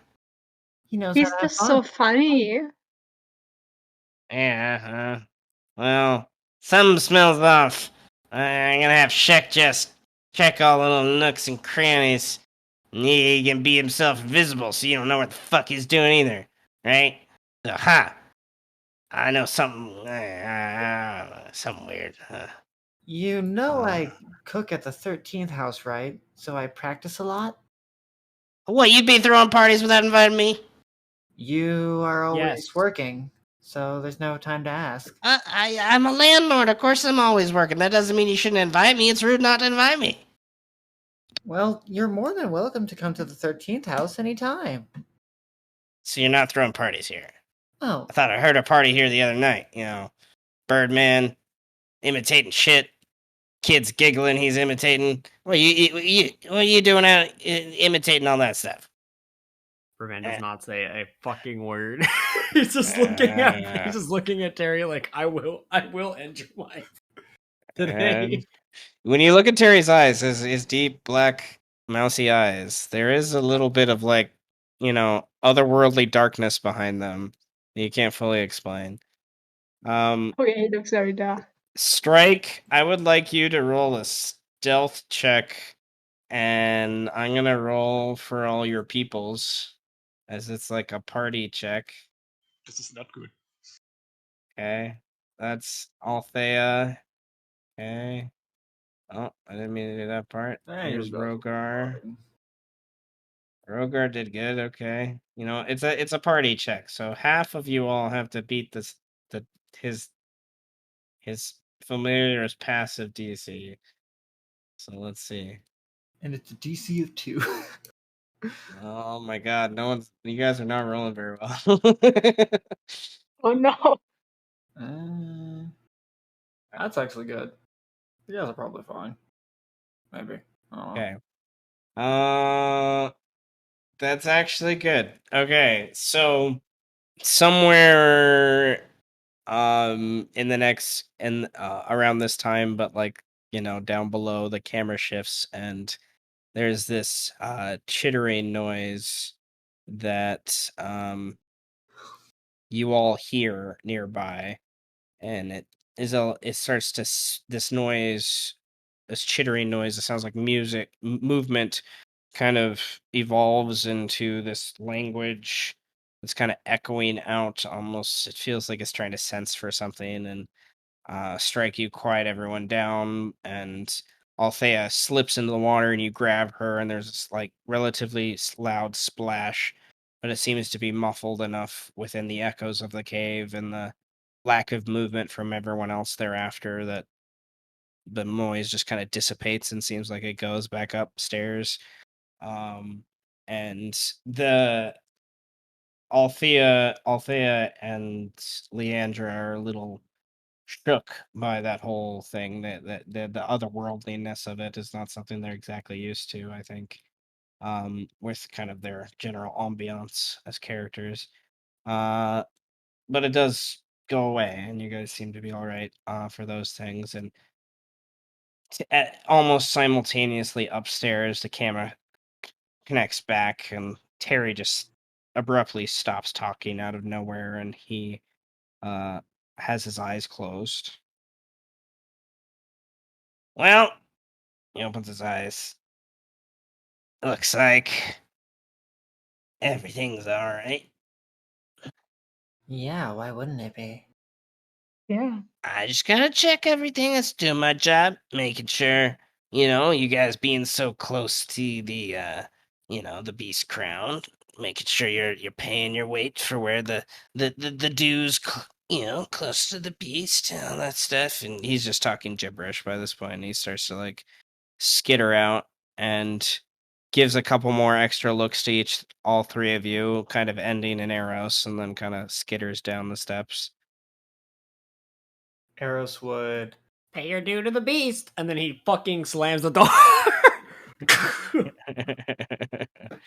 He knows He's how to have just fun. so funny. Yeah, well, something smells off. I'm gonna have Shek just check all the little nooks and crannies. He can be himself invisible, so you don't know what the fuck he's doing either, right? Ha! I know something. I don't know, something weird. You know I cook at the 13th house, right? So I practice a lot. What? You'd be throwing parties without inviting me? You are always Yes. working, so there's no time to ask. I'm a landlord. Of course, I'm always working. That doesn't mean you shouldn't invite me. It's rude not to invite me. Well, you're more than welcome to come to the 13th house anytime. So you're not throwing parties here? Oh, I thought I heard a party here the other night. You know, Birdman imitating shit, kids giggling. He's imitating. What are you doing out imitating all that stuff? Birdman does not say a fucking word. He's just looking at Terry like I will end your life. today. When you look at Terry's eyes, his deep black mousy eyes, there is a little bit of like, otherworldly darkness behind them that you can't fully explain. Okay, he looks very dark. Strike, I would like you to roll a stealth check, and I'm gonna roll for all your peoples, as it's like a party check. This is not good. Okay, that's Althea. Okay. Oh, I didn't mean to do that part. There Here's you go. Rogar. Rogar did good. Okay, it's a party check, so half of you all have to beat his familiar's passive DC. So let's see. And it's a DC of 2. Oh my god, you guys are not rolling very well. Oh no. That's actually good. You guys are probably fine. Maybe. I don't know. Okay. That's actually good. Okay, so somewhere in the next and around this time, but like, down below, the camera shifts and there's this chittering noise that you all hear nearby, and it starts to this noise, this chittering noise that sounds like music movement, kind of evolves into this language that's kind of echoing out. Almost, it feels like it's trying to sense for something, and Strike, you quiet everyone down, and Althea slips into the water, and you grab her, and there's this like relatively loud splash, but it seems to be muffled enough within the echoes of the cave and the lack of movement from everyone else thereafter that the noise just kind of dissipates and seems like it goes back upstairs. And the Althea and Leandra are a little shook by that whole thing. That the otherworldliness of it is not something they're exactly used to, I think. With kind of their general ambiance as characters. But it does go away, and you guys seem to be all right for those things. And almost simultaneously upstairs, the camera connects back, and Terry just abruptly stops talking out of nowhere, and he has his eyes closed. Well, he opens his eyes. Looks like everything's all right. Yeah, why wouldn't it be? Yeah. I just gotta check everything that's doing my job, making sure, you guys being so close to the beast crown, making sure you're paying your weight for where the dues, close to the beast and all that stuff. And he's just talking gibberish by this point, and he starts to like skitter out and gives a couple more extra looks to all three of you, kind of ending in Eros, and then kind of skitters down the steps. Eros would. Pay your due to the beast, and then he fucking slams the door.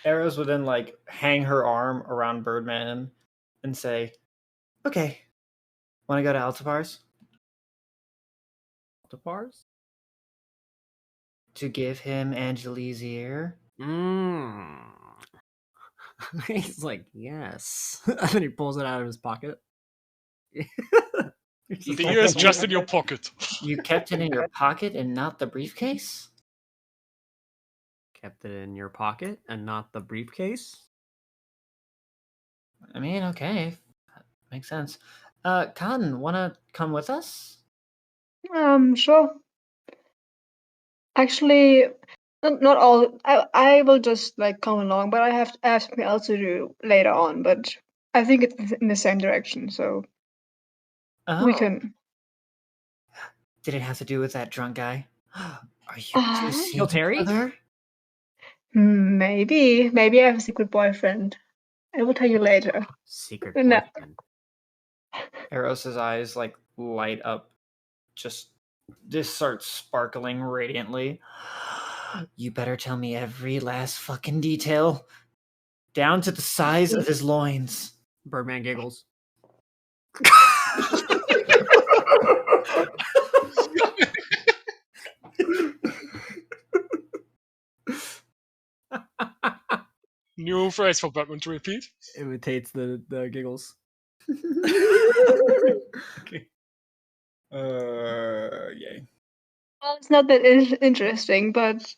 Eros would then like hang her arm around Birdman and say, "Okay, want to go to Altapar's The bars? to give him Aengiliiz ear?" He's like, yes. And then he pulls it out of his pocket. The ear is just in your pocket. You kept it in your pocket and not the briefcase? Kept it in your pocket and not the briefcase? I mean, okay. Makes sense. Khan, wanna come with us? Sure. Actually, not all. I will just like come along, but I have something else to do later on. But I think it's in the same direction, so we can. Did it have to do with that drunk guy? Are you Uh, two Kill Terry? together? Maybe I have a secret boyfriend. I will tell you later. Secret No. boyfriend. Eros's eyes like light up. Just starts sparkling radiantly. You better tell me every last fucking detail. Down to the size of his loins. Birdman giggles. New phrase for Batman to repeat. Imitates the giggles. Okay. Yay. Well, it's not that interesting, but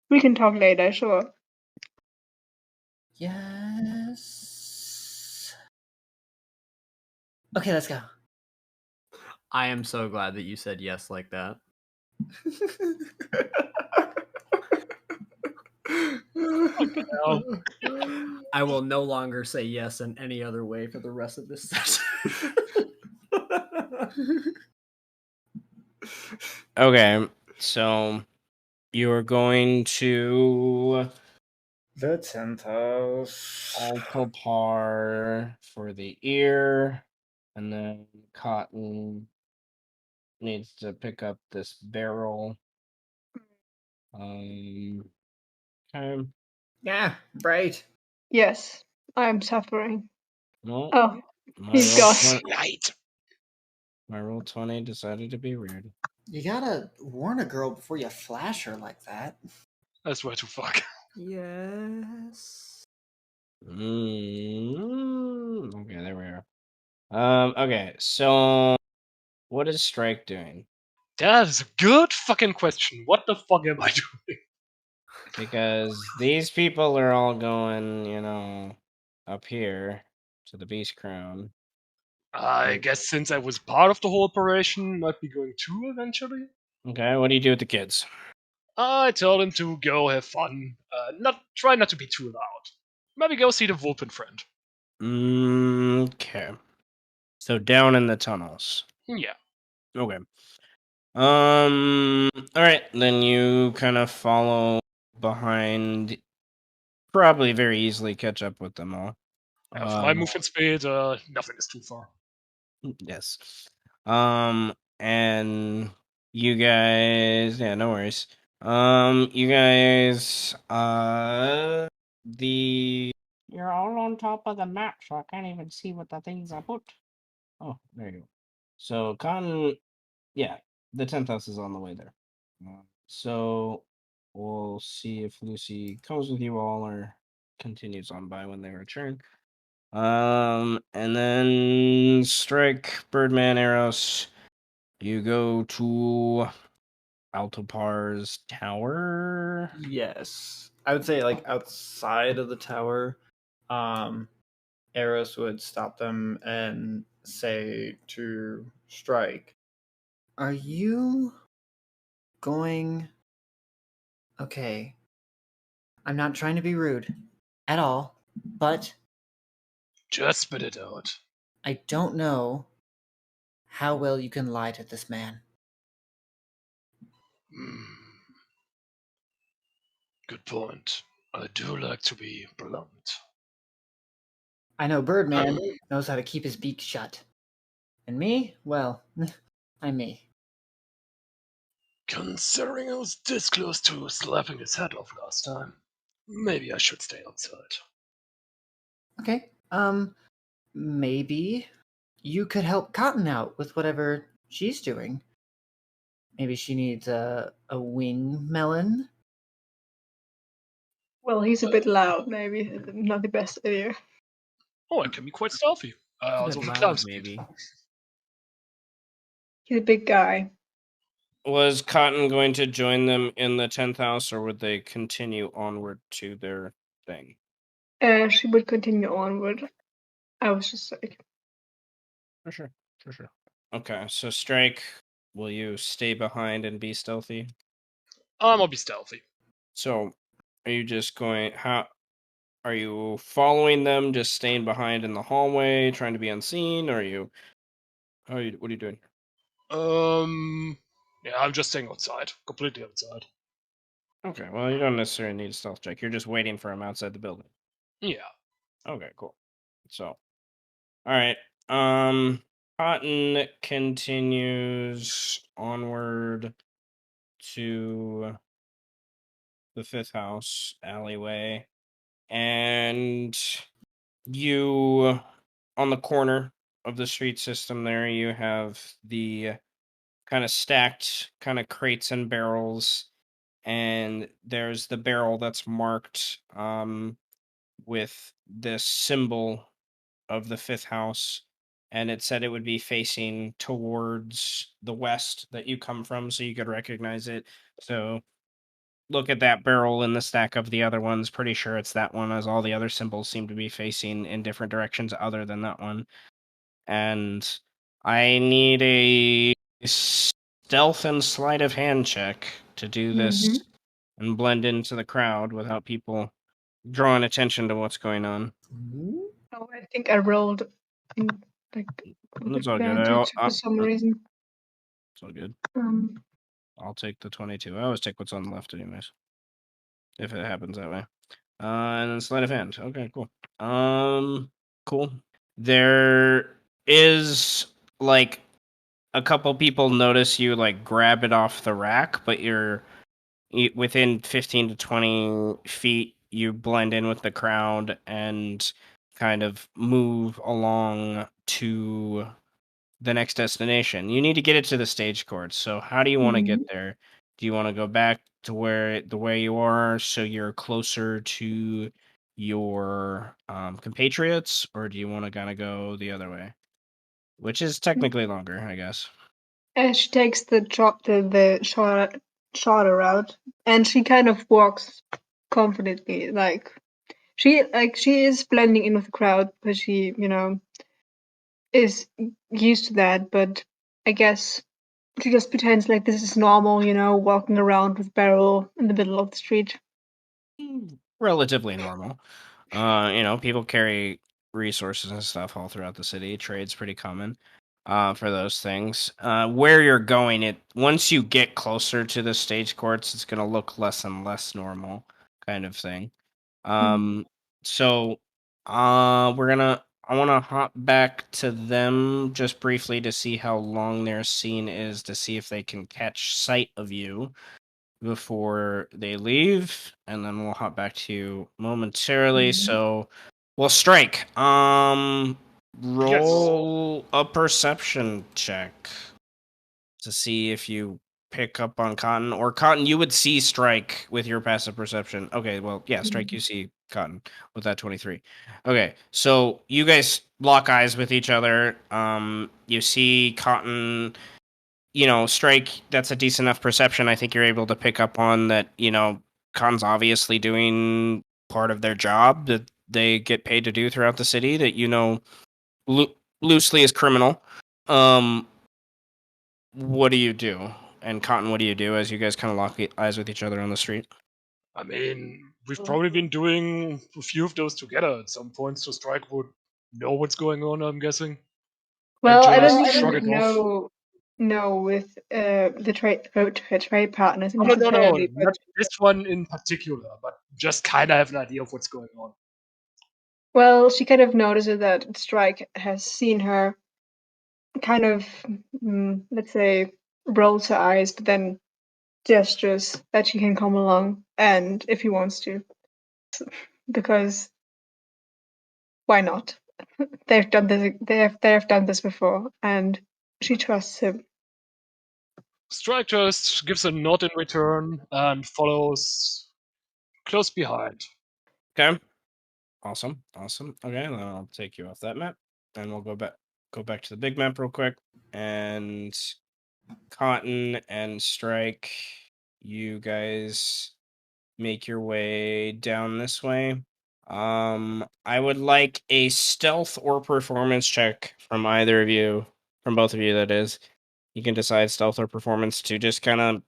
we can talk later, sure. Yes. Okay, let's go. I am so glad that you said yes like that. hell. I will no longer say yes in any other way for the rest of this session. Okay, so you're going to The 10th house. Altopar for the ear, and then Cotton needs to pick up this barrel. Okay. Yeah, right. Yes, I'm suffering. Well, Oh, my he's roll gone. 20 Right. my roll 20 decided to be weird. You gotta warn a girl before you flash her like that. I swear to fuck. Yes. Okay, there we are. Okay, so what is Strike doing? That is a good fucking question. What the fuck am I doing? Because these people are all going, up here to the Beast Crown. I Mm. guess since I was part of the whole operation, might be going too eventually. Okay, what do you do with the kids? I tell them to go have fun. Try not to be too loud. Maybe go see the Vulpin friend. Okay. So down in the tunnels. Yeah. Okay. All right, then you kind of follow behind. Probably very easily catch up with them all. For my movement speed, nothing is too far. Yes. And you guys, yeah, no worries. You guys, you're all on top of the map, so I can't even see what the things I put. Oh, there you go. So, yeah, the 10th house is on the way there. So, we'll see if Lucy comes with you all or continues on by when they return. And then Strike, Birdman, Eros. You go to Altopar's tower. Yes. I would say like outside of the tower, Eros would stop them and say to Strike, "Are you going Okay. I'm not trying to be rude at all, but Just spit it out. I don't know how well you can lie to this man. Hmm. Good point. I do like to be blunt. I know Birdman knows how to keep his beak shut. And me? Well, I'm me." Considering I was this close to slapping his head off last time, maybe I should stay outside. Okay. Maybe you could help Cotton out with whatever she's doing. Maybe she needs a wing melon. Well, he's a bit loud, maybe. Not the best idea. Oh, I can be quite stealthy. It's Also a bit the loud, climb speed. maybe. He's a big guy. Was Cotton going to join them in the 10th house, or would they continue onward to their thing? She would continue onward. I was just like, For sure. For sure. Okay, so Strike, will you stay behind and be stealthy? I'll be stealthy. So, are you just going? How are you following them? Just staying behind in the hallway, trying to be unseen? Or are you? What are you doing? Yeah, I'm just staying outside. Completely outside. Okay, well, you don't necessarily need a stealth check. You're just waiting for him outside the building. Yeah. Okay, cool. So, all right. Cotton continues onward to the 5th house alleyway, and you, on the corner of the street system there, you have the kind of stacked kind of crates and barrels, and there's the barrel that's marked with this symbol of the fifth house, and it said it would be facing towards the west that you come from, so you could recognize it. So look at that barrel in the stack of the other ones. Pretty sure it's that one, as all the other symbols seem to be facing in different directions other than that one. And I need a stealth and sleight of hand check to do this and blend into the crowd without people drawing attention to what's going on. Oh, I think I rolled in, like with That's all good. advantage for some reason. It's all good. Um, I'll take the 22. I always take what's on the left, anyways. If it happens that way. And then sleight of hand. Okay, cool. Cool. There is like a couple people notice you like grab it off the rack, but you're within 15 to 20 feet. You blend in with the crowd and kind of move along to the next destination. You need to get it to the stage court. So how do you want to get there? Do you want to go back to where the way you are so you're closer to your compatriots, or do you want to kind of go the other way? Which is technically longer, I guess. she takes the shorter route, and she kind of walks confidently, like she is blending in with the crowd, but she, is used to that. But I guess she just pretends like this is normal, walking around with barrel in the middle of the street. Relatively normal. People carry resources and stuff all throughout the city. Trade's pretty common for those things. Where you're going, once you get closer to the stage courts, it's going to look less and less normal kind of thing. So I want to hop back to them just briefly to see how long their scene is, to see if they can catch sight of you before they leave, and then we'll hop back to you momentarily. So we'll strike. Roll a perception check to see if you pick up on Cotton. Or Cotton, you would see Strike with your passive perception. Okay, well, yeah, Strike, you see Cotton with that 23. Okay, so you guys lock eyes with each other. You see Cotton, Strike, that's a decent enough perception. I think you're able to pick up on that, Cotton's obviously doing part of their job that they get paid to do throughout the city that, loosely is criminal. What do you do? And Cotton, what do you do as you guys kind of lock eyes with each other on the street? I mean, we've probably been doing a few of those together at some point, so Strike would know what's going on, I'm guessing. Well, I don't just think shrug we it would off. know with the trade partners No, necessarily. not this one in particular, but just kind of have an idea of what's going on. Well, she kind of notices that Strike has seen her, kind of, let's say, rolls her eyes, but then gestures that she can come along, and if he wants to, because why not? They've done this. They have done this before, and she trusts him. Strike just gives a nod in return and follows close behind. Okay. Awesome. Okay, then I'll take you off that map, and we'll go back to the big map real quick. And Cotton and Strike, you guys make your way down this way. I would like a stealth or performance check from either of you, from both of you, that is. You can decide stealth or performance to just kind of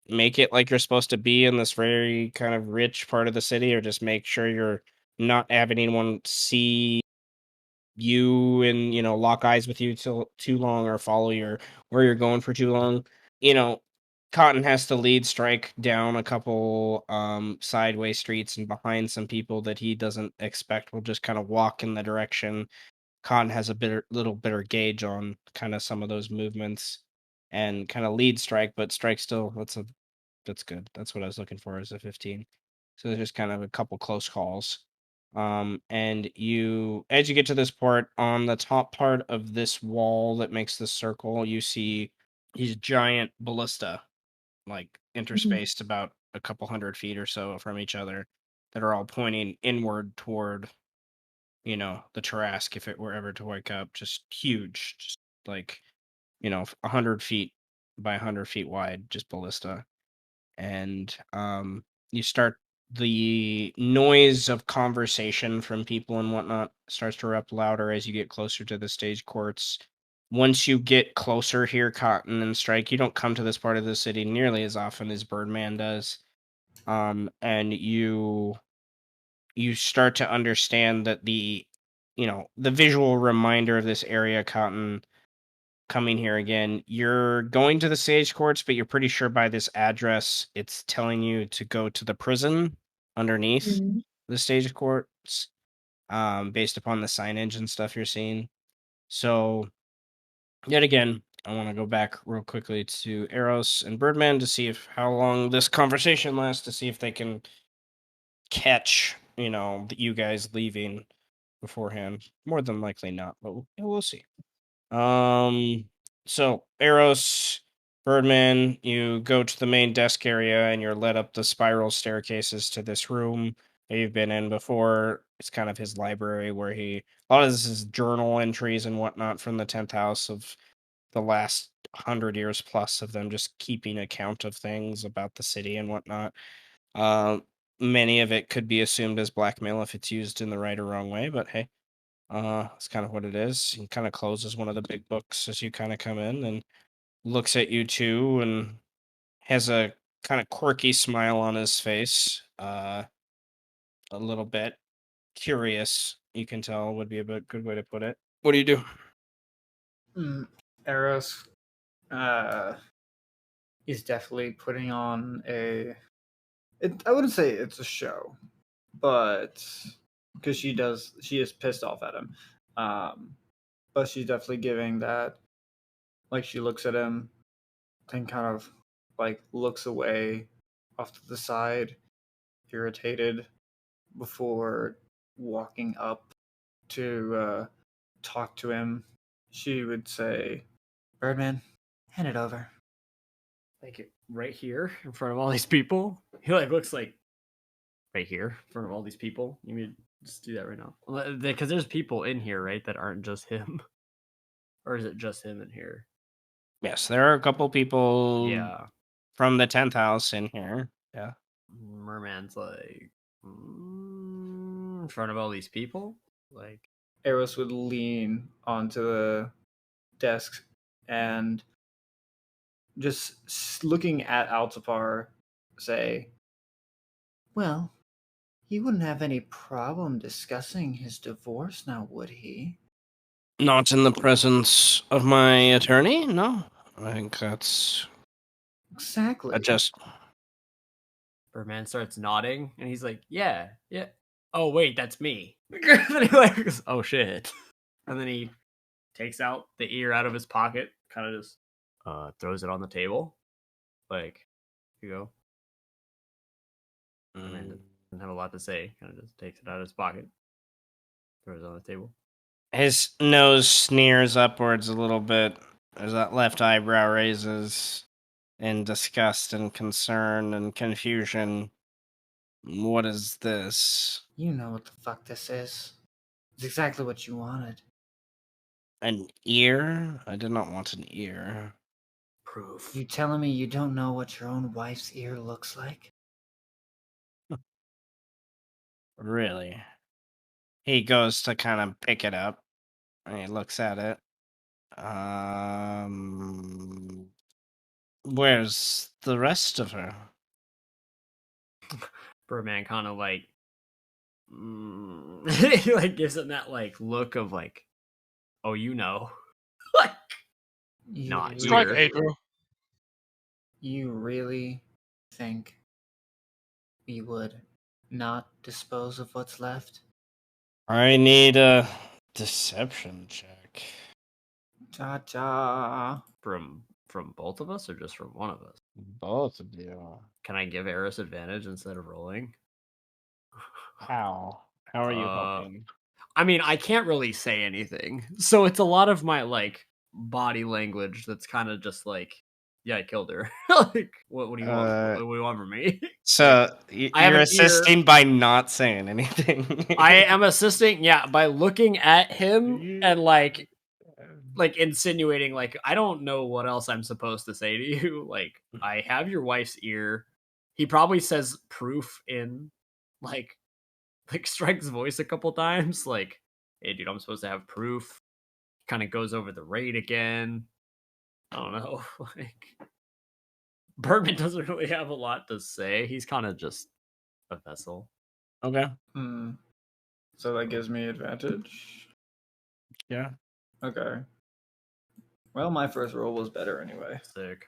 make it like you're supposed to be in this very kind of rich part of the city, or just make sure you're not having anyone see you and lock eyes with you too long, or follow where you're going for too long. Cotton has to lead Strike down a couple sideway streets and behind some people that he doesn't expect will just kind of walk in the direction. Cotton has a little better gauge on kind of some of those movements and kind of lead Strike, but Strike still, that's good. That's what I was looking for, as a 15. So there's just kind of a couple close calls. And as you get to this part, on the top part of this wall that makes the circle, you see these giant ballista, like interspaced about a couple 100 feet or so from each other that are all pointing inward toward, the Tarrasque if it were ever to wake up. Just huge, just like, 100 feet by 100 feet wide, just ballista. And you start the noise of conversation from people and whatnot starts to erupt louder as you get closer to the stage courts. Once you get closer here, Cotton and Strike, you don't come to this part of the city nearly as often as Birdman does. And you start to understand that the visual reminder of this area, Cotton, coming here again, you're going to the stage courts, but you're pretty sure by this address it's telling you to go to the prison underneath Mhm. the stage courts, based upon the signage and stuff you're seeing. So yet again, I want to go back real quickly to Eros and Birdman to see if how long this conversation lasts, to see if they can catch you guys leaving beforehand. More than likely not, but we'll see. So Eros, Birdman, you go to the main desk area and you're led up the spiral staircases to this room that you've been in before. It's kind of his library where a lot of this is journal entries and whatnot from the 10th house of the last 100 years plus of them just keeping account of things about the city and whatnot. Many of it could be assumed as blackmail if it's used in the right or wrong way, but hey, it's kind of what it is. He kind of closes one of the big books as you kind of come in and looks at you two and has a kind of quirky smile on his face. A little bit curious, you can tell, would be a good way to put it. What do you do? Eros is definitely putting on I wouldn't say it's a show, but because she is pissed off at him. But she's definitely giving that, like, she looks at him, then kind of like looks away off to the side, irritated, before walking up to talk to him. She would say, Birdman, hand it over. Like right here in front of all these people. He like looks like right here in front of all these people. You mean just do that right now? Because there's people in here, right, that aren't just him. Or is it just him in here? Yes, there are a couple people Yeah. from the 10th house in here. Yeah. Merman's like in front of all these people? Like Eros would lean onto the desk and just looking at Altapar say, Well, he wouldn't have any problem discussing his divorce now, would he? Not in the presence of my attorney? No. I think that's exactly. just Birdman starts nodding and he's like, yeah. Oh wait, that's me. Then he like goes, oh shit. And then he takes out the ear out of his pocket, kind of just throws it on the table. Like, here you go. Birdman doesn't have a lot to say, kind of just takes it out of his pocket, throws it on the table. His nose sneers upwards a little bit as that left eyebrow raises in disgust and concern and confusion. What is this? You know what the fuck this is. It's exactly what you wanted. An ear? I did not want an ear. Proof. You telling me you don't know what your own wife's ear looks like? Really? He goes to kind of pick it up and he looks at it. Where's the rest of her? Birdman kind of like he like gives him that like look of like, oh, you know. Like not Strike here. Adro. You really think we would not dispose of what's left? I need a deception check. Cha-cha. From both of us or just from one of us? Both of you. Can I give Eris advantage instead of rolling? How? How are you hoping? I mean, I can't really say anything. So it's a lot of my like body language that's kind of just like Yeah, I killed her. Like, what do you want? Uh, What do you want from me? So I have you're an ear. assisting by not saying anything. I am assisting, yeah, by looking at him and like insinuating, like, I don't know what else I'm supposed to say to you. Like, I have your wife's ear. He probably says proof in like Strike's voice a couple times. Like, hey, dude, I'm supposed to have proof. Kind of goes over the raid again. I don't know. Like, Birdman doesn't really have a lot to say. He's kind of just a vessel. Okay. So that gives me advantage. Yeah. Okay. Well, my first roll was better anyway. Sick.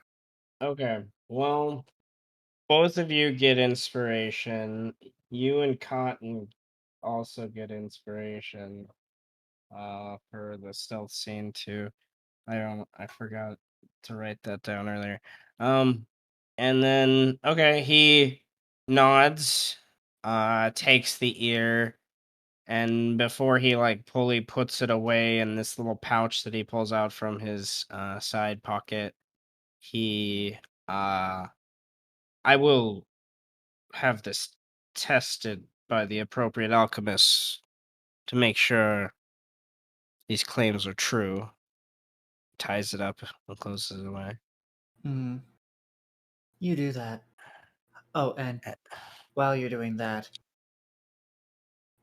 Okay. Well, both of you get inspiration. You and Cotton also get inspiration. For the stealth scene too. I forgot to write that down earlier. And then he nods, takes the ear, and before he like fully puts it away in this little pouch that he pulls out from his side pocket, he I will have this tested by the appropriate alchemists to make sure these claims are true. Ties it up and closes it away. You do that. Oh, and while you're doing that,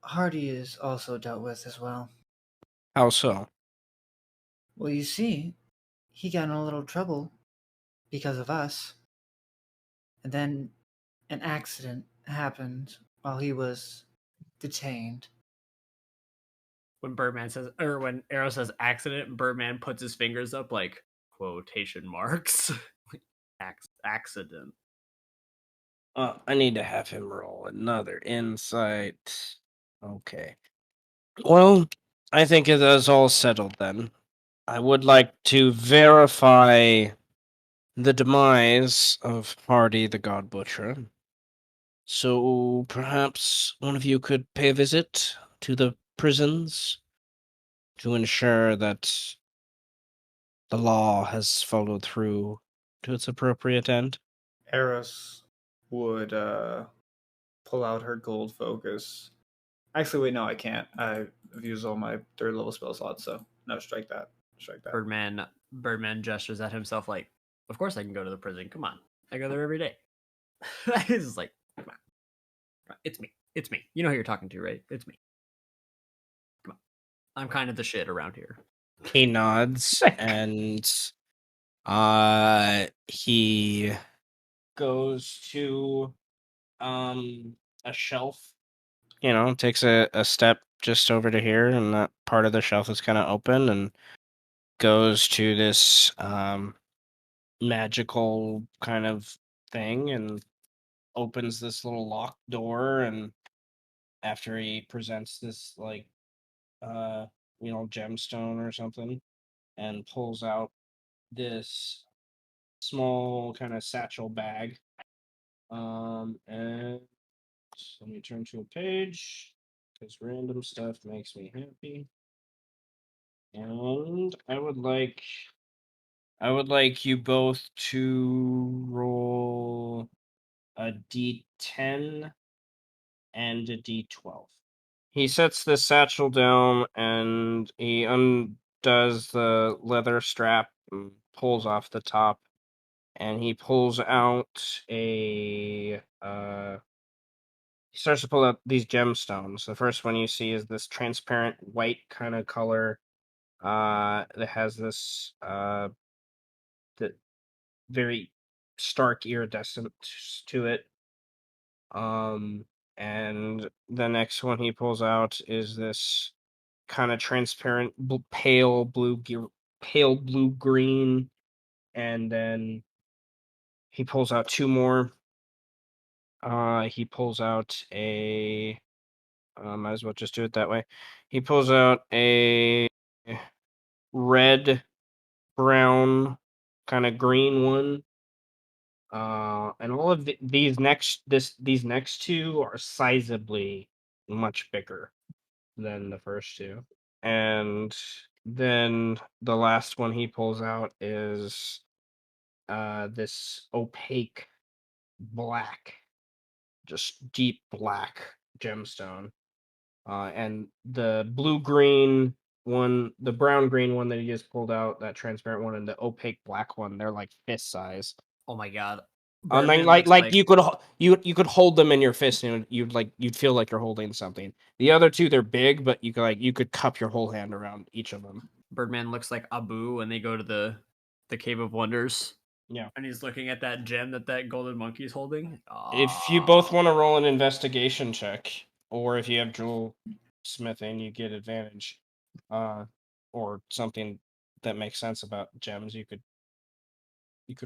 Hardy is also dealt with as well. How so? Well, you see, he got in a little trouble because of us. And then an accident happened while he was detained. When Birdman says, or when Arrow says accident, Birdman puts his fingers up like quotation marks. Accident. I need to have him roll another insight. Okay. Well, I think it is all settled then. I would like to verify the demise of Hardy the God Butcher. So perhaps one of you could pay a visit to the prisons to ensure that the law has followed through to its appropriate end. Eris would pull out her gold focus. Actually, wait, no, I can't. I've used all my third level spell slots, so no, strike that. Strike that. Birdman gestures at himself like, of course I can go to the prison. Come on. I go there every day. He's just like, come on. It's me. It's me. You know who you're talking to, right? It's me. Come on. I'm kind of the shit around here. He nods and he goes to a shelf. Takes a step just over to here, and that part of the shelf is kind of open, and goes to this magical kind of thing and opens this little locked door. And after he presents this like gemstone or something, and pulls out this small kind of satchel bag, and let me turn to a page because random stuff makes me happy. And I would like you both to roll a d10 and a d12. He sets the satchel down and he undoes the leather strap and pulls off the top, and he pulls out he starts to pull out these gemstones. The first one you see is this transparent white kind of color that has this the very stark iridescent to it. And the next one he pulls out is this kind of transparent pale blue green, and then he pulls out two more. He pulls out a might as well just do it that way. He pulls out a red, brown, kind of green one. And all of these next two are sizably much bigger than the first two. And then the last one he pulls out is this opaque black, just deep black gemstone. And the blue-green one, the brown-green one that he just pulled out, that transparent one, and the opaque black one, they're like fist size. Oh my god. And then, Birdman looks you could hold them in your fist, and you'd feel like you're holding something. The other two, they're big, but you could cup your whole hand around each of them. Birdman looks like Abu when they go to the Cave of Wonders. Yeah. And he's looking at that gem that golden monkey's holding. If you both want to roll an investigation check, or if you have jewel smithing, you get advantage, or something that makes sense about gems, you could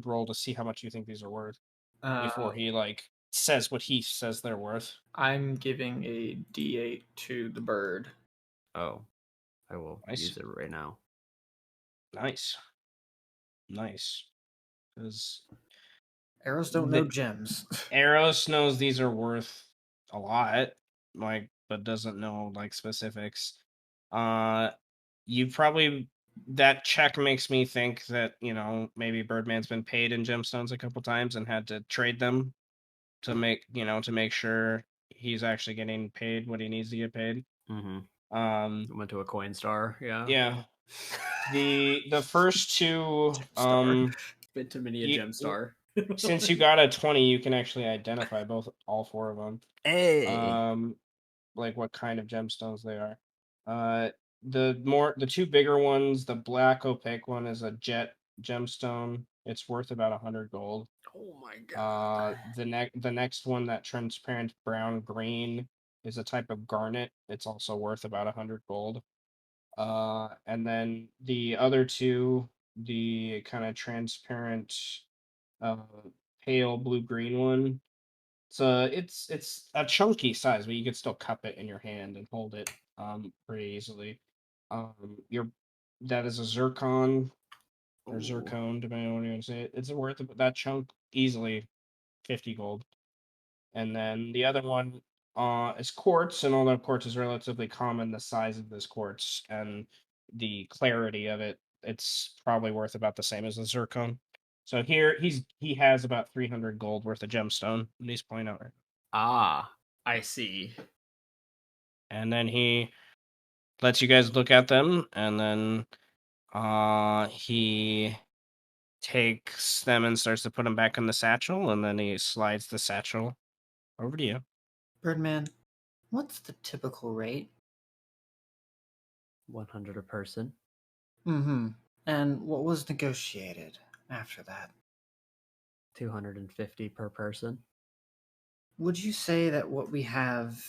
roll to see how much you think these are worth before he says what he says they're worth. I'm giving a D8 to the bird. Oh, I will Nice. use it right now. Nice. Because Arrows don't know gems. Eros knows these are worth a lot, but doesn't know specifics. You probably, that check makes me think that maybe Birdman's been paid in gemstones a couple times and had to trade them to make sure he's actually getting paid what he needs to get paid. Mm-hmm. Went to a coin star. Yeah. Yeah. The first two bit too many a gem star. Since you got a 20, you can actually identify all four of them. Hey. What kind of gemstones they are. The two bigger ones, the black opaque one is a jet gemstone. It's worth about 100 gold. Oh my god. The next one, that transparent brown green, is a type of garnet. It's also worth about 100 gold. And then the other two, the kind of transparent pale blue-green one. So it's a chunky size, but you can still cup it in your hand and hold it pretty easily. That is a zircon or zircon, depending on what you want to say. It's worth that chunk easily 50 gold. And then the other one is quartz, and although quartz is relatively common, the size of this quartz and the clarity of it, it's probably worth about the same as the zircon. So here he has about 300 gold worth of gemstone, and he's pointing out. Ah, I see. And then he lets you guys look at them, and then he takes them and starts to put them back in the satchel, and then he slides the satchel over to you. Birdman, what's the typical rate? 100 a person. Mm-hmm. And what was negotiated after that? 250 per person. Would you say that what we have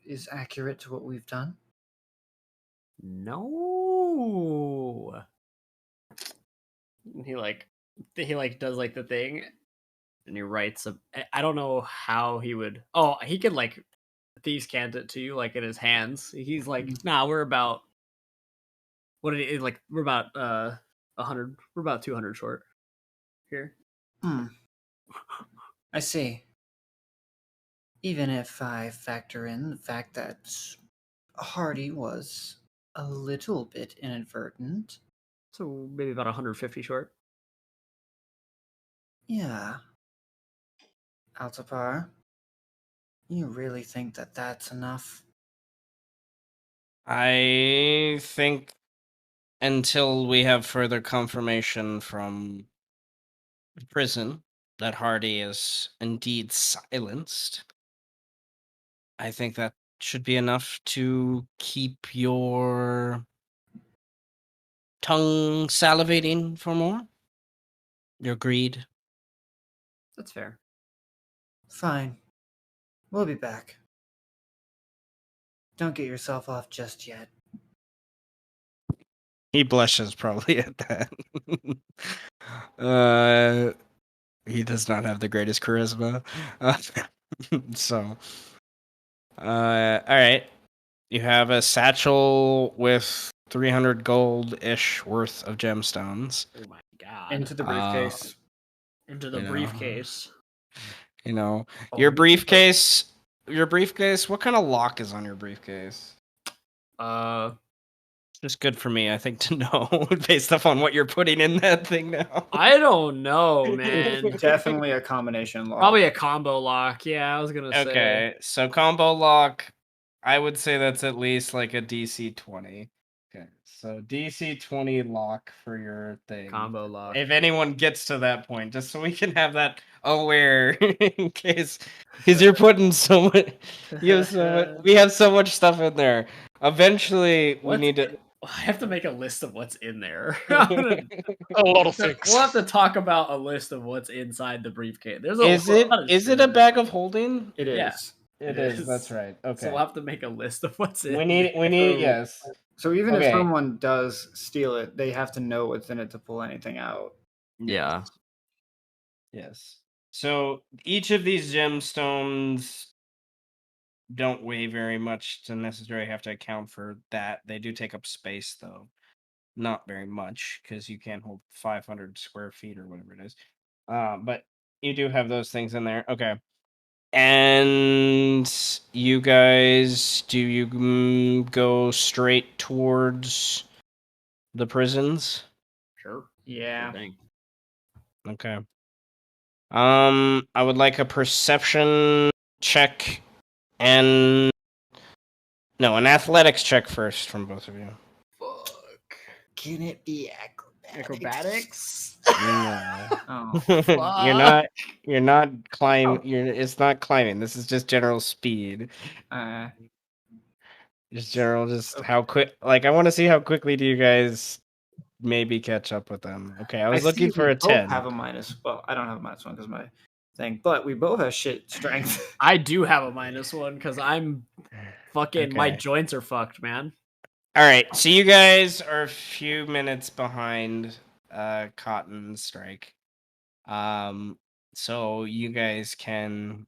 is accurate to what we've done? No. He does the thing, and he writes I don't know how he would. Oh, he could thieves cant it to you in his hands. He's nah, we're about we're about 100. We're about 200 short here. I see. Even if I factor in the fact that Hardy was a little bit inadvertent. So maybe about 150 short. Yeah. Altapar, you really think that that's enough? I think until we have further confirmation from the prison that Hardy is indeed silenced, I think that should be enough to keep your tongue salivating for more. Your greed. That's fair. Fine. We'll be back. Don't get yourself off just yet. He blushes probably at that. He does not have the greatest charisma. So, all right. You have a satchel with 300 gold-ish worth of gemstones. Oh my god. Into the briefcase. Into the briefcase. Your briefcase. Your briefcase. What kind of lock is on your briefcase? Just good for me, I think, to know based off on what you're putting in that thing now. I don't know, man. Definitely a combination lock. Probably a combo lock. Yeah, I was gonna say. Okay, so combo lock, I would say that's at least like a DC 20. Okay, so DC 20 lock for your thing. Combo lock. If anyone gets to that point, just so we can have that aware in case, because you're putting so much, you have so much, we have so much stuff in there. Eventually, we What's need to. in- I have to make a list of what's in there. I'm gonna- A lot of things. We'll have to talk about a list of what's inside the briefcase. There's a Is it lot of is shit it a in bag of holding? It Yeah. is. It It is. That's is. right. So Okay. we'll have to make a list of what's in. We need So- yes. So even if Okay. someone does steal it, they have to know what's in it to pull anything out. Yeah. Yes. So each of these gemstones don't weigh very much to necessarily have to account for that. They do take up space though. Not very much, because you can't hold 500 square feet or whatever it is. But you do have those things in there. Okay. And you guys, do you go straight towards the prisons? Sure. Yeah. Sure thing. Okay. I would like a perception check and an athletics check first from both of you. Fuck. Can it be Acrobatics? No. Oh. You're not climb. It's not climbing. This is just general speed. Just general. Just how quick. Like I want to see how quickly do you guys maybe catch up with them. Okay, I was looking see for we a both 10. have a minus. Well, I don't have a -1 because my thing, but we both have shit strength. I do have a -1 because I'm fucking. My Okay. joints are fucked, man. All right, so you guys are a few minutes behind Cotton Strike. So you guys can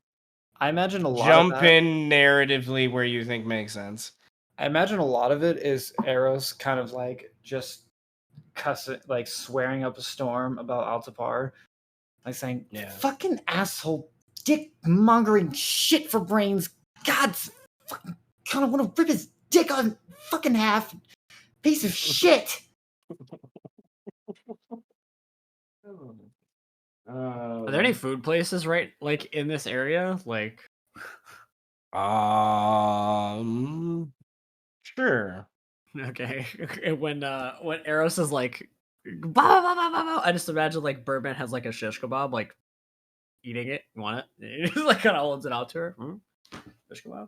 I imagine a lot jump of that, in narratively where you think makes sense. I imagine a lot of it is Eros kind of like just cussing, like swearing up a storm about Altapar, like saying, Yeah. fucking asshole, dick mongering shit for brains. God's fucking kind of want to rip his dick on fucking half. Piece of shit. Are there any food places right like in this area? Like Sure. okay. when Eros is like bah, bah, bah, bah, bah, I just imagine like Birdman has like a shish kebab, like eating it. You want it? He just kind of holds it out to her. Shish kebab.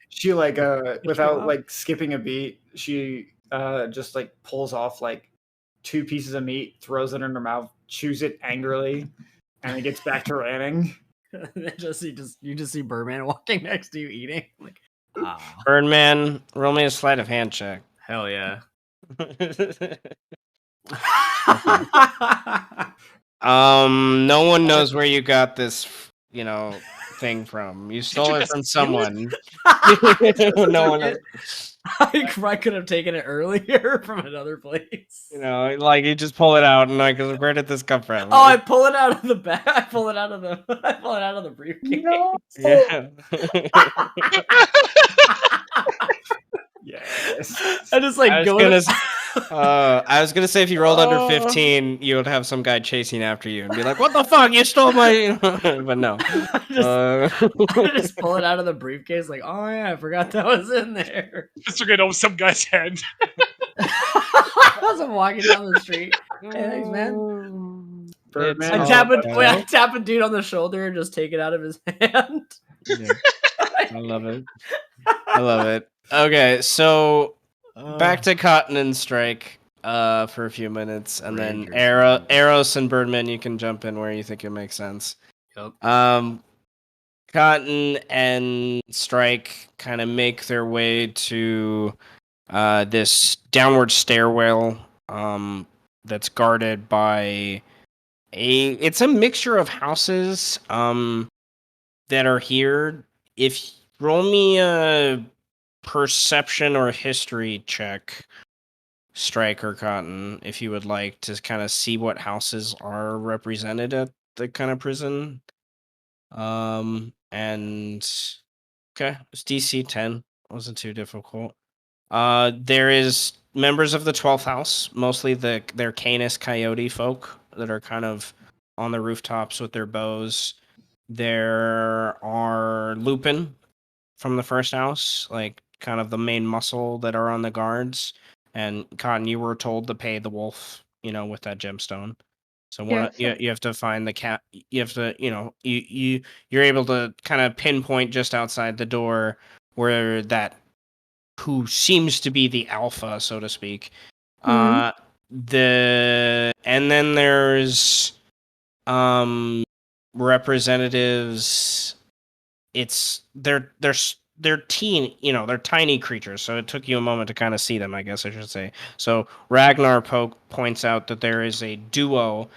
she without like skipping a beat, she just like pulls off like 2 pieces of meat, throws it in her mouth, chews it angrily, and then gets back to ranting. You just see Birdman walking next to you eating. Like Birdman, roll me a sleight of hand check. hell yeah. No one knows where you got this, thing from. You stole it from someone. No one knows. I could have taken it earlier from another place. Like you just pull it out and like, where did this come from? Oh, I pull it out of the bag. I pull it out of the briefcase. Yeah. Yes. I just like I was gonna say if you rolled under 15, you would have some guy chasing after you and be like, "What the fuck? You stole my!" But no. I just pull it out of the briefcase. Like, oh yeah, I forgot that was in there. Just took it over some guy's hand. As I'm walking down the street. Hey, thanks, man. Birdman I also- tap a dude on the shoulder and just take it out of his hand. Yeah. I love it. I love it. Okay, so back to Cotton and Strike for a few minutes, and then Eros and Birdman, you can jump in where you think it makes sense. Yep. Cotton and Strike kind of make their way to this downward stairwell that's guarded by it's a mixture of houses that are here. If roll me a perception or history check, Strike or Cotton, if you would like to kind of see what houses are represented at the kind of prison. And okay, it's DC 10. Wasn't too difficult. There is members of the 12th house, mostly their Canis coyote folk that are kind of on the rooftops with their bows. There are Lupin from the first house, like kind of the main muscle that are on the guards. And Cotton, you were told to pay the wolf, with that gemstone. So you have to find the cat. You have to, you're able to kind of pinpoint just outside the door where that who seems to be the alpha, so to speak. And then there's representatives. They're they're tiny creatures, so it took you a moment to kind of see them, I guess I should say. So Ragnar points out that there is a duo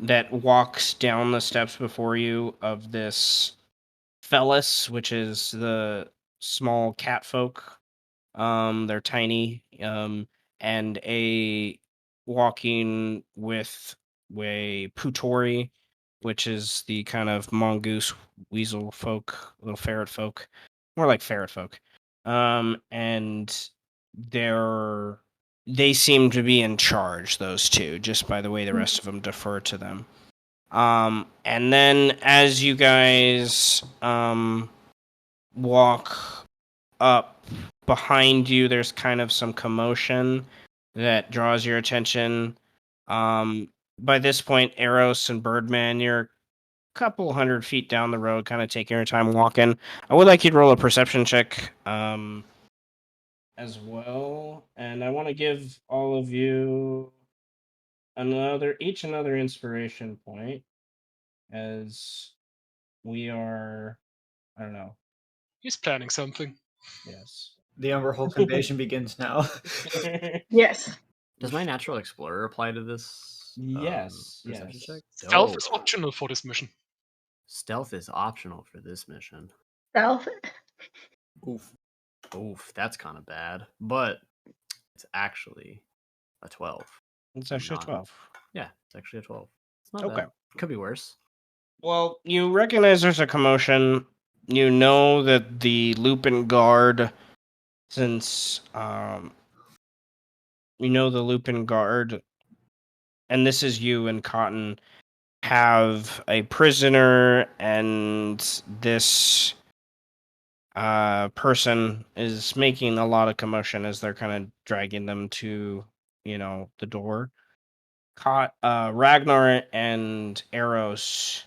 that walks down the steps before you of this Fellis, which is the small cat folk. They're tiny. And a walking with a Putori, which is the kind of mongoose weasel folk, little ferret folk, more like ferret folk. And they seem to be in charge, those two, just by the way the rest of them defer to them. And then as you guys walk up behind you, there's kind of some commotion that draws your attention. By this point, Eros and Birdman, you're a couple 100 feet down the road, kind of taking your time walking. I would like you to roll a perception check as well. And I want to give all of you each another inspiration point, as we are, I don't know. He's planning something. Yes. The Umber Hulk invasion begins now. Yes. Does my natural explorer apply to this? Yes. Perception check? Stealth Dope. is optional for this mission. Stealth is optional for this mission. Stealth. Oof, that's kind of bad. But it's actually a 12. It's actually 12. Yeah, it's actually a 12. It's not Okay. bad. Could be worse. Well, you recognize there's a commotion. You know that the Lupin Guard, since the Lupin Guard, and this is you and Cotton, have a prisoner, and this person is making a lot of commotion as they're kind of dragging them to, the door. Ragnar and Eros,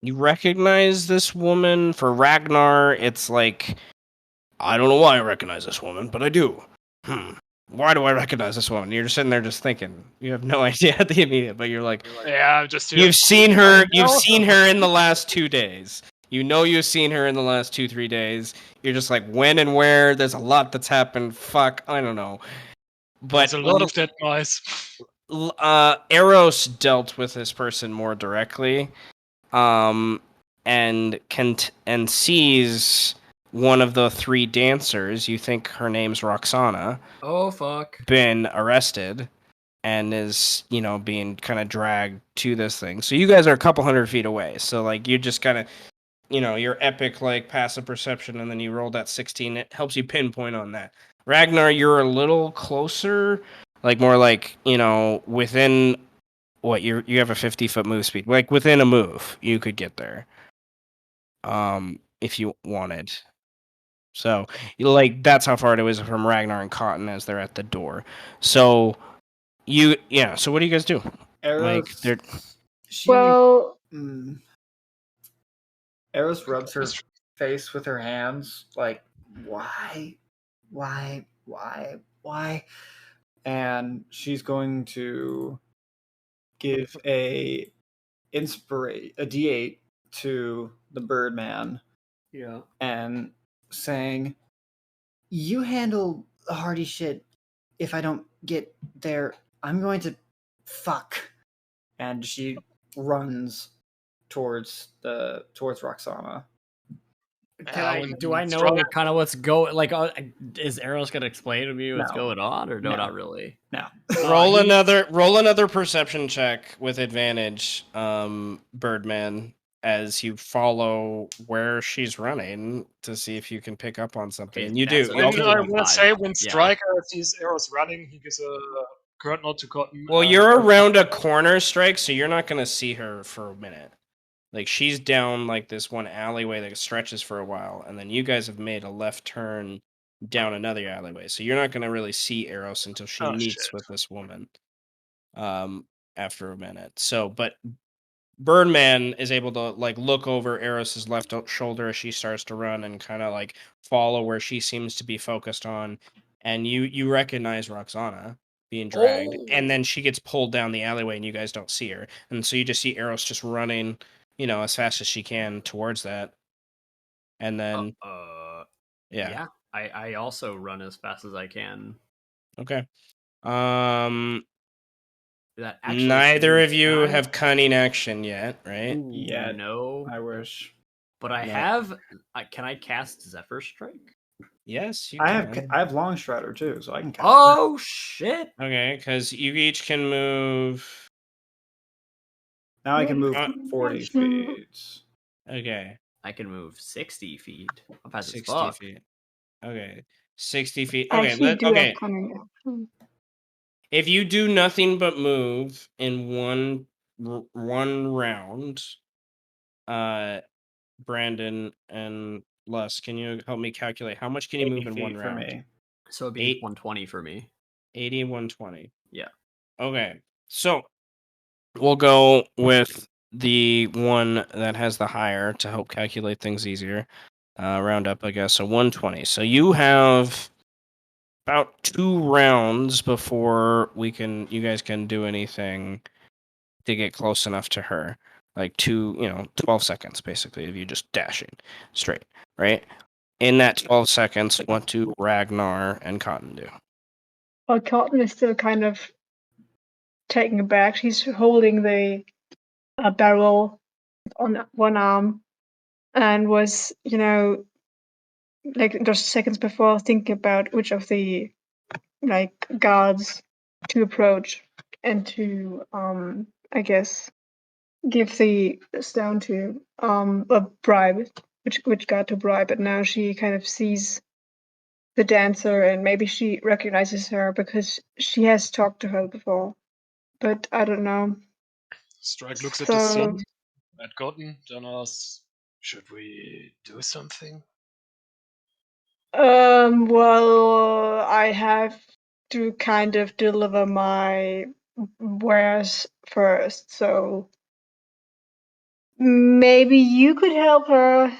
you recognize this woman. For Ragnar, it's like, I don't know why I recognize this woman, but I do. Why do I recognize this woman? You're just sitting there just thinking. You have no idea at the immediate, but you're like, Yeah, just you've seen her in the last 2 days. You've seen her in the last 2-3 days. You're just like, when and where? There's a lot that's happened. Fuck, I don't know. But there's a lot of dead mice. Eros dealt with this person more directly, and sees one of the 3 dancers. You think her name's Roxana. Oh fuck! Been arrested and is being kind of dragged to this thing. So you guys are a couple 100 feet away. So like you just kind of your epic like passive perception, and then you roll that 16. It helps you pinpoint on that. Ragnar, you're a little closer, like more like within what you have a 50-foot move speed, like within a move you could get there, if you wanted. So like that's how far it is from Ragnar and Cotton as they're at the door. So so what do you guys do? Eros, Like Eros rubs her face with her hands, like, why? And she's going to give a D8 to the Birdman. Yeah. And saying, you handle the hardy shit. If I don't get there, I'm going to fuck. And she runs towards Roxana. Do I know kind of what's going? Like, is Eros gonna explain to me what's No. going on, or no, No. not really? No. Roll another perception check with advantage, Birdman. as you follow where she's running to see if you can pick up on something. Okay, And you that's do. a You When also, I 25. will say when Yeah. Striker sees Eros running, he gives a current nod to Cotton. well, and you're goes, around a corner, Strike, so you're not going to see her for a minute. Like, she's down, like, this one alleyway that stretches for a while, and then you guys have made a left turn down another alleyway, so you're not going to really see Eros until she Oh, meets shit. with this woman after a minute. So, but Birdman is able to, like, look over Eros's left shoulder as she starts to run and kind of, like, follow where she seems to be focused on, and you recognize Roxana being dragged, and then she gets pulled down the alleyway and you guys don't see her, and so you just see Eros just running, as fast as she can towards that, and then Yeah. I also run as fast as I can. okay. That actually Neither can of you I- have cunning action yet, right? Ooh, Yet. no. I wish. But I No. have. Can I cast Zephyr Strike? Yes, you I can. have Long Strider too, so I can cast. Oh shit! Okay, because you each can move. Now I can move Uh, 40 feet. Okay, I can move 60 feet. I'm fast as 60 fuck. feet. Okay, 60 feet. I Okay, actually do okay. have cunning action. If you do nothing but move in one round, Brandon and Les, can you help me calculate how much can you 80 move in one feet for round? me. So it'd be 120 for me. 80, 120. Yeah. Okay, so we'll go with the one that has the higher to help calculate things easier. Round up, I guess. So 120. So you have about 2 rounds before you guys can do anything to get close enough to her. Like 12 seconds basically of you just dashing straight, right? In that 12 seconds, what do Ragnar and Cotton do? Well, Cotton is still kind of taken aback. She's holding the barrel on one arm and was, like just seconds before thinking about which of the like guards to approach and to I guess give the stone to a bribe, which guard to bribe. But now she kind of sees the dancer and maybe she recognizes her because she has talked to her before. But I don't know. Strike looks at the So scene, at Cotton, then asks, should we do something? well, I have to kind of deliver my wares first, so maybe you could help her.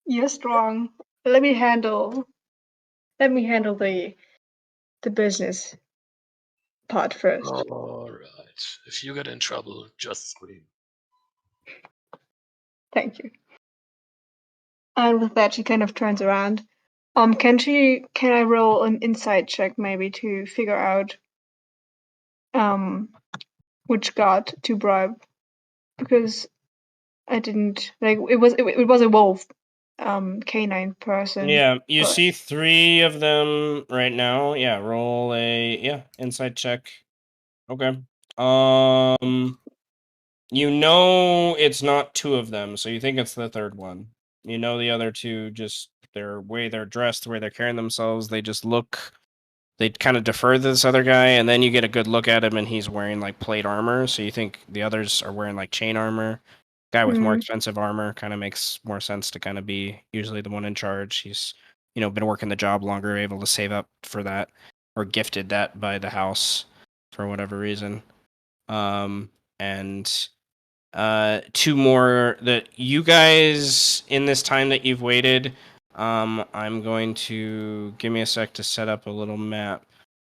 You're strong. Let me handle the business part first. Alright. If you get in trouble, just scream. Thank you. And with that, she kind of turns around. Can I roll an insight check maybe to figure out which guard to bribe? Because I didn't like it was a wolf canine person. Yeah, you but- see 3 of them right now. Yeah, roll a insight check. Okay. It's not 2 of them, so you think it's the third one. You know the other 2 just their way they're dressed, the way they're carrying themselves, they kind of defer to this other guy, and then you get a good look at him and he's wearing like plate armor, so you think the others are wearing like chain armor. Guy with more expensive armor kind of makes more sense to kind of be usually the one in charge. He's been working the job longer, able to save up for that, or gifted that by the house for whatever reason. And 2 more that you guys in this time that you've waited. I'm going to give me a sec to set up a little map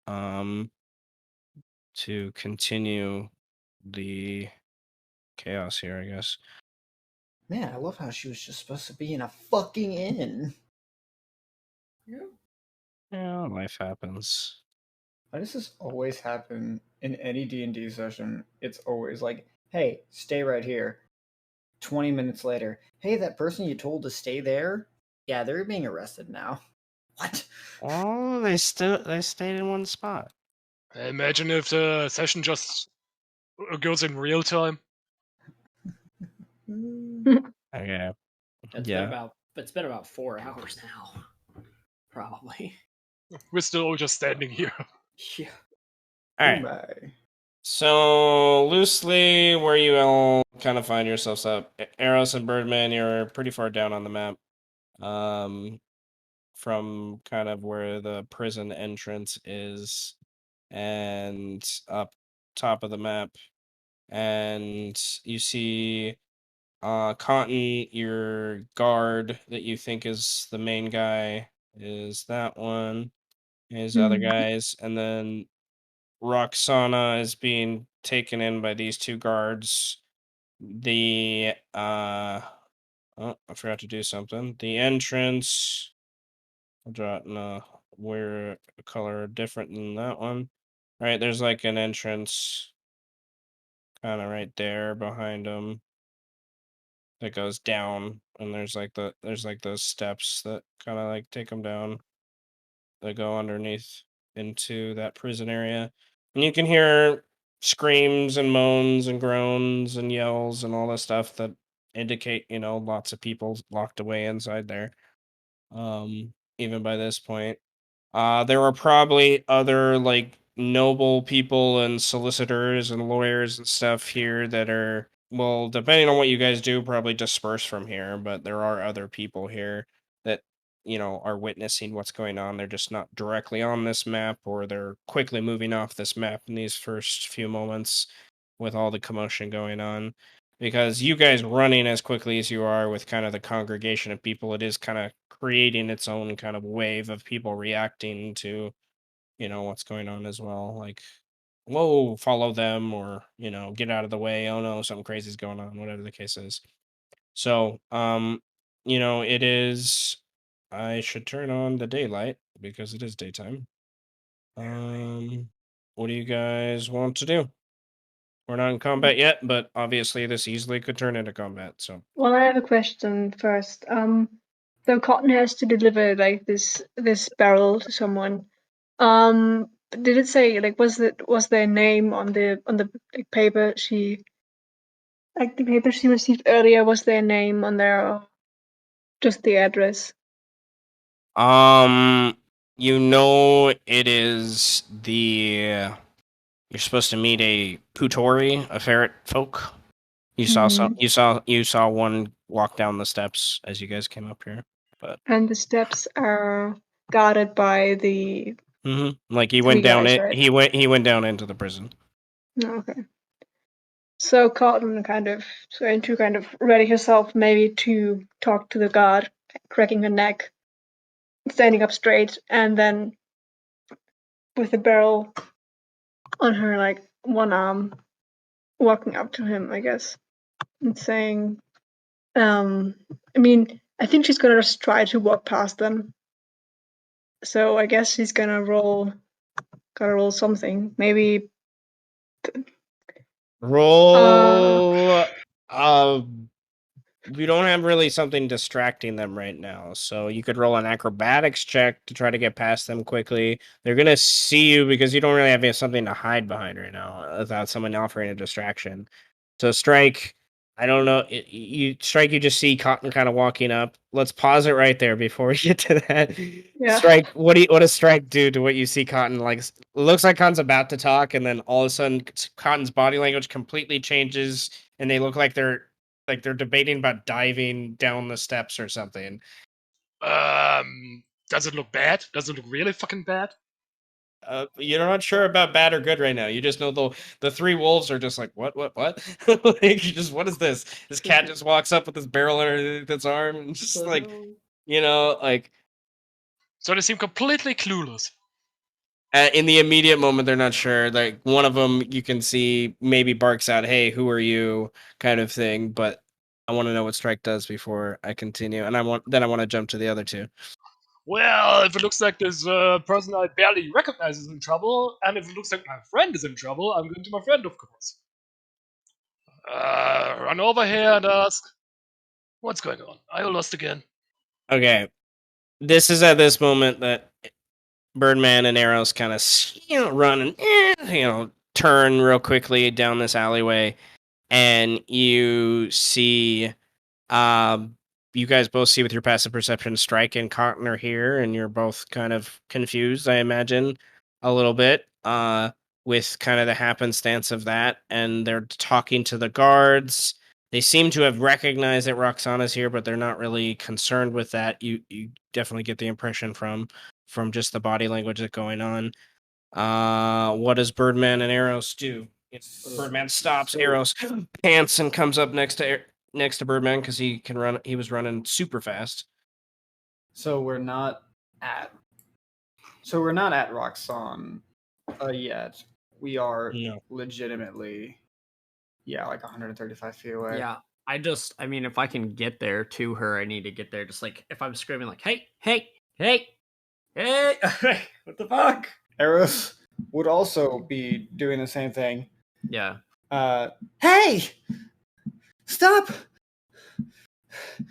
to continue the chaos here, I guess. Man, I love how she was just supposed to be in a fucking inn. Yeah, life happens. Why does this always happen in any D&D session? It's always like, hey, stay right here. 20 minutes later, hey, that person you told to stay there? Yeah, they're being arrested now. What? Oh, they stayed in one spot. Imagine if the session just goes in real time. Okay. It's been about 4 hours now. Probably. We're still just standing here. Yeah. All right. Bye. So loosely, where you all kind of find yourselves up, Eros and Birdman, you're pretty far down on the map, from kind of where the prison entrance is, and up top of the map, and you see, Cotton, your guard that you think is the main guy, is that one. His other guys, and then Roxana is being taken in by these two guards. The oh, I forgot to do something. The entrance, I'll draw it in a weird color different than that one. All right, there's like an entrance kind of right there behind them that goes down, and there's like those steps that kind of like take them down. That go underneath into that prison area. And you can hear screams and moans and groans and yells and all this stuff that indicate, lots of people locked away inside there. Even by this point. There were probably other like noble people and solicitors and lawyers and stuff here that are, well, depending on what you guys do, probably dispersed from here, but there are other people here that, are witnessing what's going on. They're just not directly on this map, or they're quickly moving off this map in these first few moments with all the commotion going on. Because you guys running as quickly as you are with kind of the congregation of people, it is kind of creating its own kind of wave of people reacting to, what's going on as well. Like, whoa, follow them, or, get out of the way. Oh no, something crazy is going on, whatever the case is. So, it is, I should turn on the daylight because it is daytime. What do you guys want to do? We're not in combat yet, but obviously this easily could turn into combat. So, Well, I have a question first. So Cotton has to deliver like this barrel to someone. Did it say like was their name on the like, paper she the paper she received earlier, was their name on there, or just the address? it is the, you're supposed to meet a Putori, a ferret folk. You saw some. You saw one walk down the steps as you guys came up here. But And the steps are guarded by the like he three went down guys, it. right? He went down into the prison. Oh, okay. So Cotton kind of going to kind of ready herself maybe to talk to the guard, cracking her neck, standing up straight, and then with the barrel on her like one arm, walking up to him, I guess, and saying, I think she's gonna just try to walk past them. So I guess she's gotta roll something. Maybe Roll. We don't have really something distracting them right now, so you could roll an acrobatics check to try to get past them quickly. They're gonna see you because you don't really have something to hide behind right now without someone offering a distraction. So strike. I don't know. You strike. You just see Cotton kind of walking up. Let's pause it right there before we get to that. Yeah. Strike. What does Strike do to what you see Cotton like? Looks like Cotton's about to talk, and then all of a sudden, Cotton's body language completely changes, and they look like they're debating about diving down the steps or something. Does it look bad? Does it look really fucking bad? You're not sure about bad or good right now. You just know the three wolves are just like, what? Like, just, what is this? This cat just walks up with this barrel underneath its arm, and just like, like. So they seem completely clueless. In the immediate moment, they're not sure. Like, one of them, you can see maybe barks out, "Hey, who are you?" kind of thing. But I want to know what Strike does before I continue, and I want to jump to the other two. Well, if it looks like this person I barely recognize is in trouble, and if it looks like my friend is in trouble, I'm going to my friend, of course. Run over here and ask, what's going on? Are you lost again? Okay, this is at this moment that Birdman and Arrows kind of run and turn real quickly down this alleyway, and you see, you guys both see with your passive perception, Strike and Cotton are here, and you're both kind of confused, I imagine, a little bit, with kind of the happenstance of that, and they're talking to the guards. They seem to have recognized that Roxana's here, but they're not really concerned with that. You definitely get the impression from just the body language that's going on. What does Birdman and Eros do? Birdman stops, Eros pants and comes up next to Birdman because he can run. He was running super fast. So we're not at Roxanne yet. We are No. legitimately, like 135 feet away. Yeah, I mean, if I can get there to her, I need to get there. Just like if I'm screaming like, "Hey, hey, hey, hey!" What the fuck? Eros would also be doing the same thing. Yeah. Hey! Stop!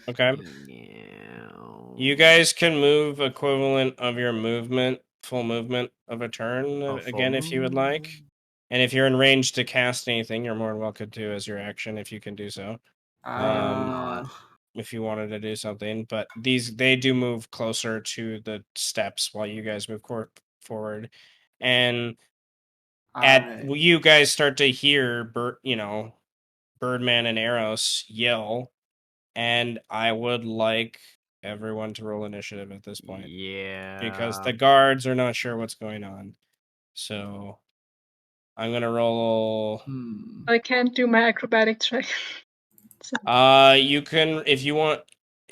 Okay. Yeah. You guys can move equivalent of your full movement of a turn again if you would like. And if you're in range to cast anything, you're more than welcome to as your action if you can do so. If you wanted to do something, but they do move closer to the steps while you guys move forward, and you guys start to hear Birdman and Eros yell, and I would like everyone to roll initiative at this point. Yeah. Because the guards are not sure what's going on. So I'm gonna roll. I can't do my acrobatic check. You can if you want.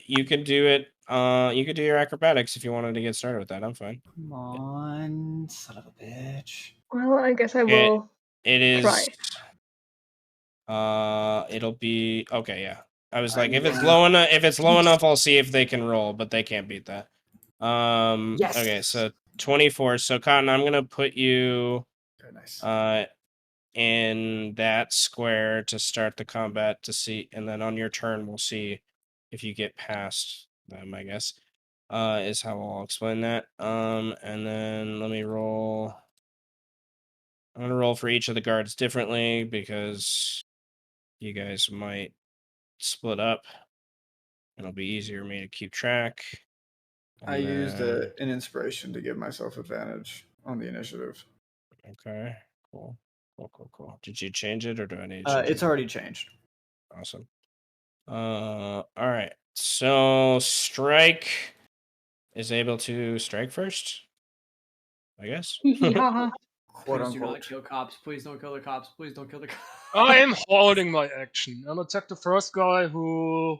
You can do it. You could do your acrobatics if you wanted to get started with that. I'm fine. Come on, son of a bitch. Well, I guess I will It is. try. It'll be okay. Yeah, I was like, I'm if it's gonna- low enough, I'll see if they can roll, but they can't beat that. Yes. Okay, so 24. So Cotton, I'm gonna put you Very nice. in that square to start the combat to see, and then on your turn we'll see if you get past them, I guess. Is how I'll explain that. And then let me roll. I'm gonna roll for each of the guards differently because you guys might split up. It'll be easier for me to keep track. I And used then- an inspiration to give myself advantage on the initiative. Okay, cool. Did you change it or do I need to change It's it? already changed. Awesome. All right. So Strike is able to strike first, I guess. Yeah. Quote Please do not unquote. kill cops. Please don't kill the cops. Please don't kill the cops. I am holding my action and attack the first guy who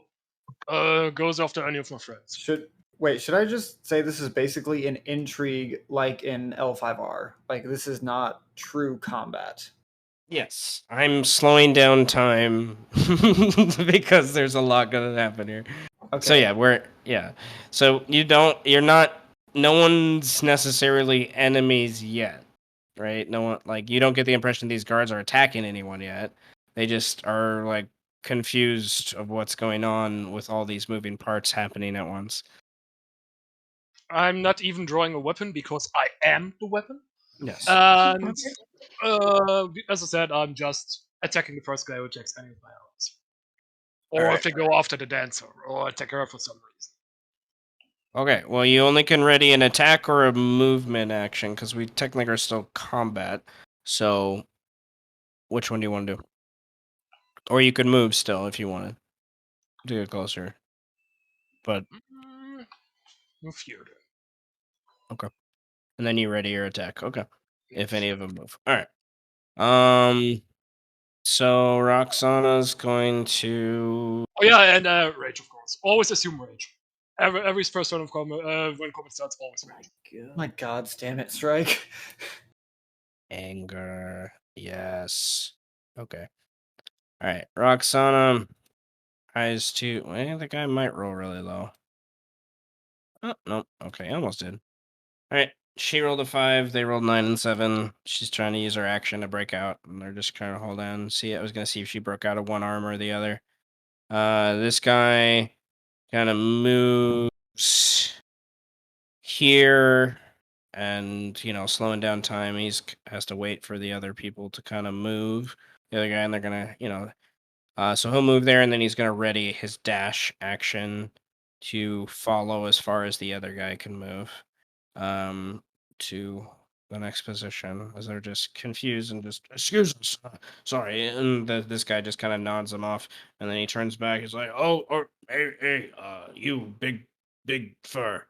goes after any of my friends. Should I just say this is basically an intrigue like in L5R? Like this is not true combat. Yes, I'm slowing down time because there's a lot gonna happen here. Okay. So So you're not. No one's necessarily enemies yet, right? No one you don't get the impression these guards are attacking anyone yet. They just are like confused of what's going on with all these moving parts happening at once. I'm not even drawing a weapon because I am the weapon. Yes. And as I said, I'm just attacking the first guy who attacks any of my allies. Or Alright. if they go after the dancer, or attack her for some reason. Okay, well, you only can ready an attack or a movement action because we technically are still combat. So, which one do you want to do? Or you could move still if you wanted to get closer. But Move here. and then you ready your attack. Okay, if any of them move. All right. So Roxana's going to. Oh yeah, and rage, of course. Always assume rage. Every first turn of combat, when combat starts, always rage. My God, damn it, Strike. Anger. Yes. Okay. All right. Roxana tries to. Well, the guy might roll really low. Oh, no. Okay, almost did. All right. She rolled a 5. They rolled 9 and 7. She's trying to use her action to break out, and they're just trying to hold on. See, I was going to see if she broke out of one arm or the other. This guy kind of moves here and, slowing down time. He's has to wait for the other people to kind of move. The other guy, and they're going to, So he'll move there, and then he's going to ready his dash action to follow as far as the other guy can move to the next position, as they're just confused and just, excuse us, sorry. And this guy just kind of nods them off, and then he turns back. He's like, oh, hey, you big fur.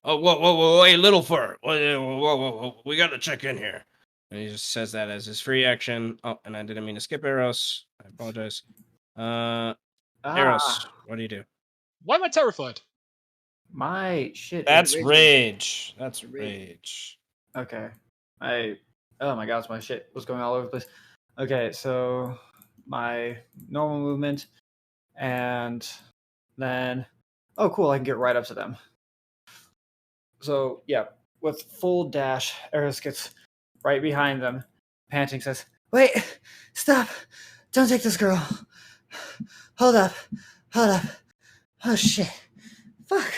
Oh, whoa, hey, little fur. Whoa, we got to check in here. And he just says that as his free action. Oh, and I didn't mean to skip Eros. I apologize. Eros, Ah, what do you do? Why am I terrified? my shit. That's is rage. That's Rage. rage. Okay. Oh my gosh, my shit was going all over the place. Okay, so my normal movement, and then oh cool, I can get right up to them. So yeah, with full dash, Eris gets right behind them, panting, says, "Wait, stop! Don't take this girl. Hold up. Oh shit. Fuck."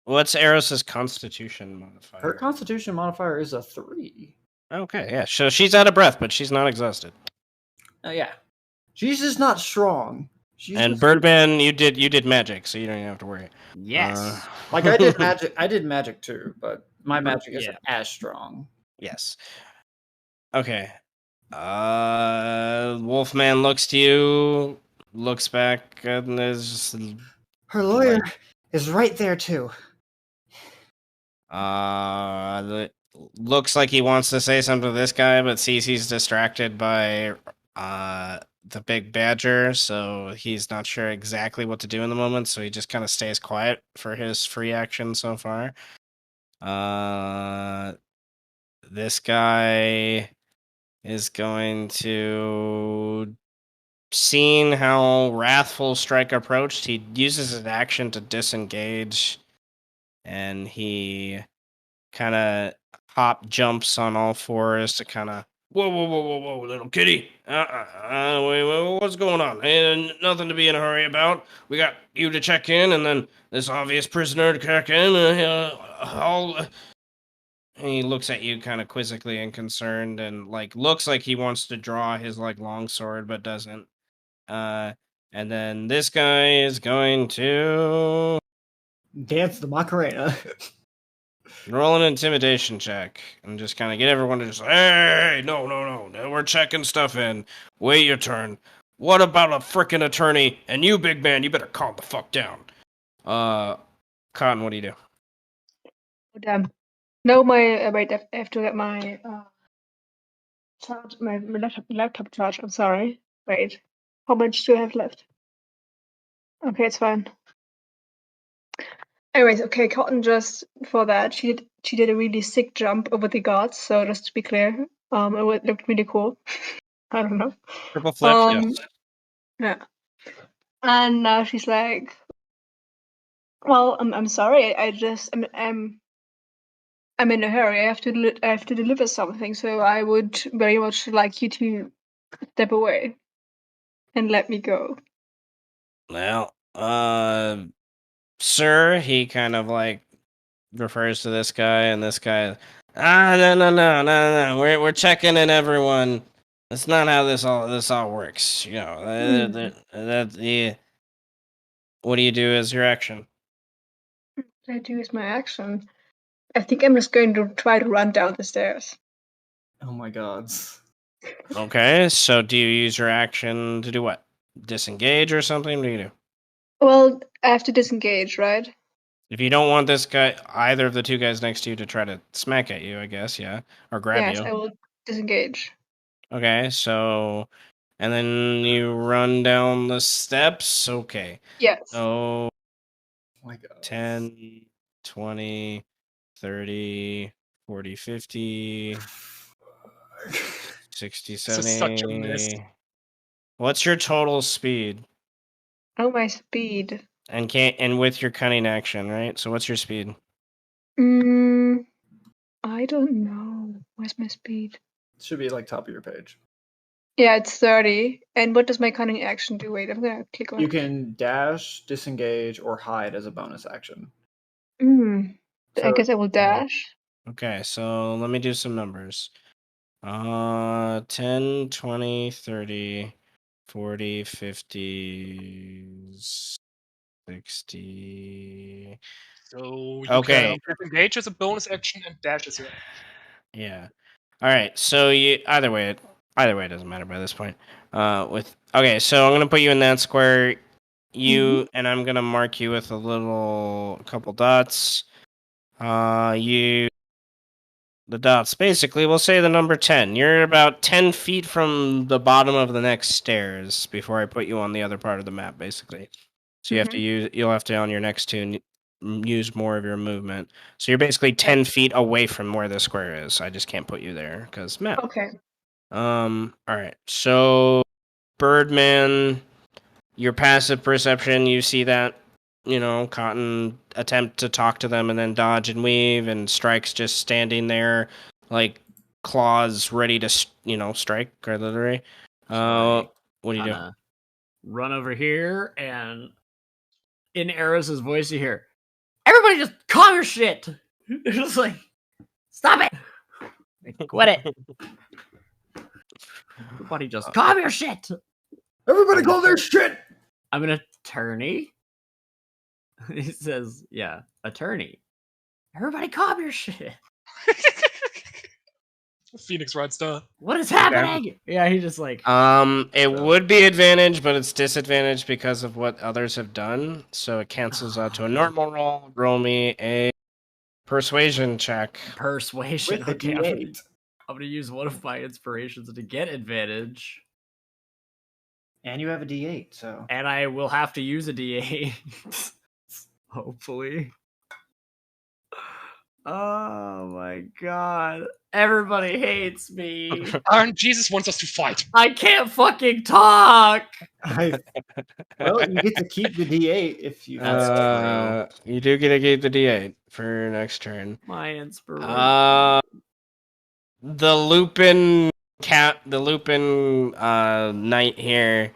What's Eros's constitution modifier? Her constitution modifier is a 3. Okay, yeah. So she's out of breath, but she's not exhausted. Oh yeah. She's just not strong. And Birdman, you did magic, so you don't even have to worry. Yes. Like I did magic. I did magic too, but my magic isn't Yeah. as strong. Yes. Okay. Wolfman looks to you, looks back, and is Her lawyer is right there too. looks like he wants to say something to this guy, but sees he's distracted by the big badger, so he's not sure exactly what to do in the moment, so he just kind of stays quiet for his free action so far. This guy is going to, seeing how wrathful Strike approached, he uses his action to disengage, and he kind of jumps on all fours to kind of, whoa, little kitty. Wait, what's going on? Nothing to be in a hurry about. We got you to check in, and then this obvious prisoner to check in. And he looks at you kind of quizzically and concerned, and like looks like he wants to draw his like long sword, but doesn't. And then this guy is going to Dance the Macarena. roll an intimidation check and just kind of get everyone to just, hey, no, we're checking stuff in. Wait your turn. What about a frickin' attorney? And you, big man, you better calm the fuck down. Cotton, what do you do? Oh, damn. No, my wait. I have to get my charge. My laptop charge. I'm sorry. Wait. How much do I have left? Okay, it's fine. Anyways, okay. Cotton just for that she did a really sick jump over the guards. So just to be clear, it looked really cool. I don't know. Triple flip, yes. Yeah. And now she's like, "Well, I'm sorry. I'm in a hurry. I have to deliver something. So I would very much like you to step away and let me go." Well, sir, he kind of like refers to this guy, and this guy, no. We're checking in everyone. That's not how this all works. You know, what do you do as your action? What I do is my action. I think I'm just going to try to run down the stairs. Oh my god. Okay, so do you use your action to do what? Disengage or something? What do you do? Well, I have to disengage, right? If you don't want this guy, either of the two guys next to you to try to smack at you, I guess, yeah, or grab Yes, you. I will disengage. Okay, so, and then you run down the steps. Okay. Yes. So, Oh my god. 10, 20, 30, 40, 50, 60, This is such a mess. 70. What's your total speed? Oh, my speed. And with your cunning action, right? So what's your speed? I don't know. Where's my speed? It should be like top of your page. Yeah, it's 30. And what does my cunning action do? Wait, I'm gonna click on You it. can dash, disengage, or hide as a bonus action. I So- guess I will dash. Okay, so let me do some numbers. 10, 20, 30, 40, 50, 60. So you Okay. can disengage as a bonus action and dash as your action. Yeah. All right. So you either way it doesn't matter by this point. Okay, so I'm gonna put you in that square. And I'm gonna mark you with a couple dots. The dots basically will say the number 10. You're about 10 feet from the bottom of the next stairs before I put you on the other part of the map, basically. So you'll have to on your next turn use more of your movement. So you're basically 10 feet away from where the square is. I just can't put you there because map. Okay. All right. So Birdman, your passive perception, you see that, Cotton attempt to talk to them and then dodge and weave, and Strike's just standing there, like claws ready to, strike, literally. What do you do? Run over here, and in Eros' voice, you hear, "Everybody just calm your shit!" It's just like, stop it! Quit it! Everybody just calm your shit! Everybody call their shit. I'm an attorney. He says, "Yeah, attorney. Everybody calm your shit. Phoenix Red Star. What is happening?" Yeah, he just like, It would be advantage, but it's disadvantage because of what others have done. So it cancels out to a normal roll. Roll me a persuasion check. persuasion. With a Okay, D8. I'm gonna use one of my inspirations to get advantage, And you have a D8, so. and I will have to use a D8. Hopefully. Oh my god. Everybody hates me. And Jesus wants us to fight. I can't fucking talk. Well, you get to keep the D8 if you. That's You do get to keep the D8 for your next turn. my inspiration. The Lupin knight here,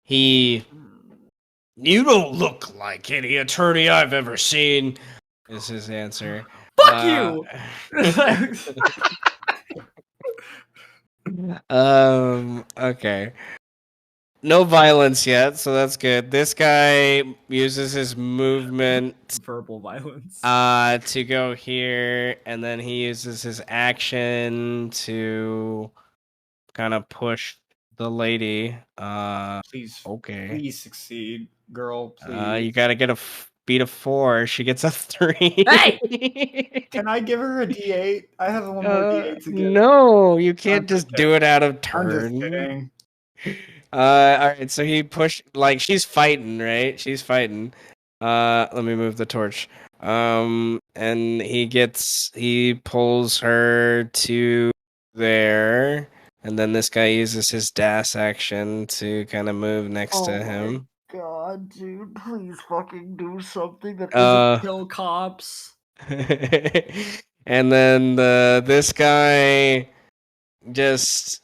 you don't look like any attorney I've ever seen, is his answer. Fuck you! Okay. No violence yet, so that's good. This guy uses his movement Verbal violence. to go here, and then he uses his action to kind of push the lady. Please, Okay. please succeed, girl. Please. You gotta get beat a 4. She gets a 3. Hey! Can I give her a D8? I have one more D8 to give. No, you can't I'm just just do it out of I'm just turn. kidding. All right, so he pushed, like, she's fighting, right? She's fighting. Let me move the torch. And he pulls her to there, and then this guy uses his dash action to kind of move next to him. God, dude, please fucking do something that Uh, isn't kill cops. And then this guy just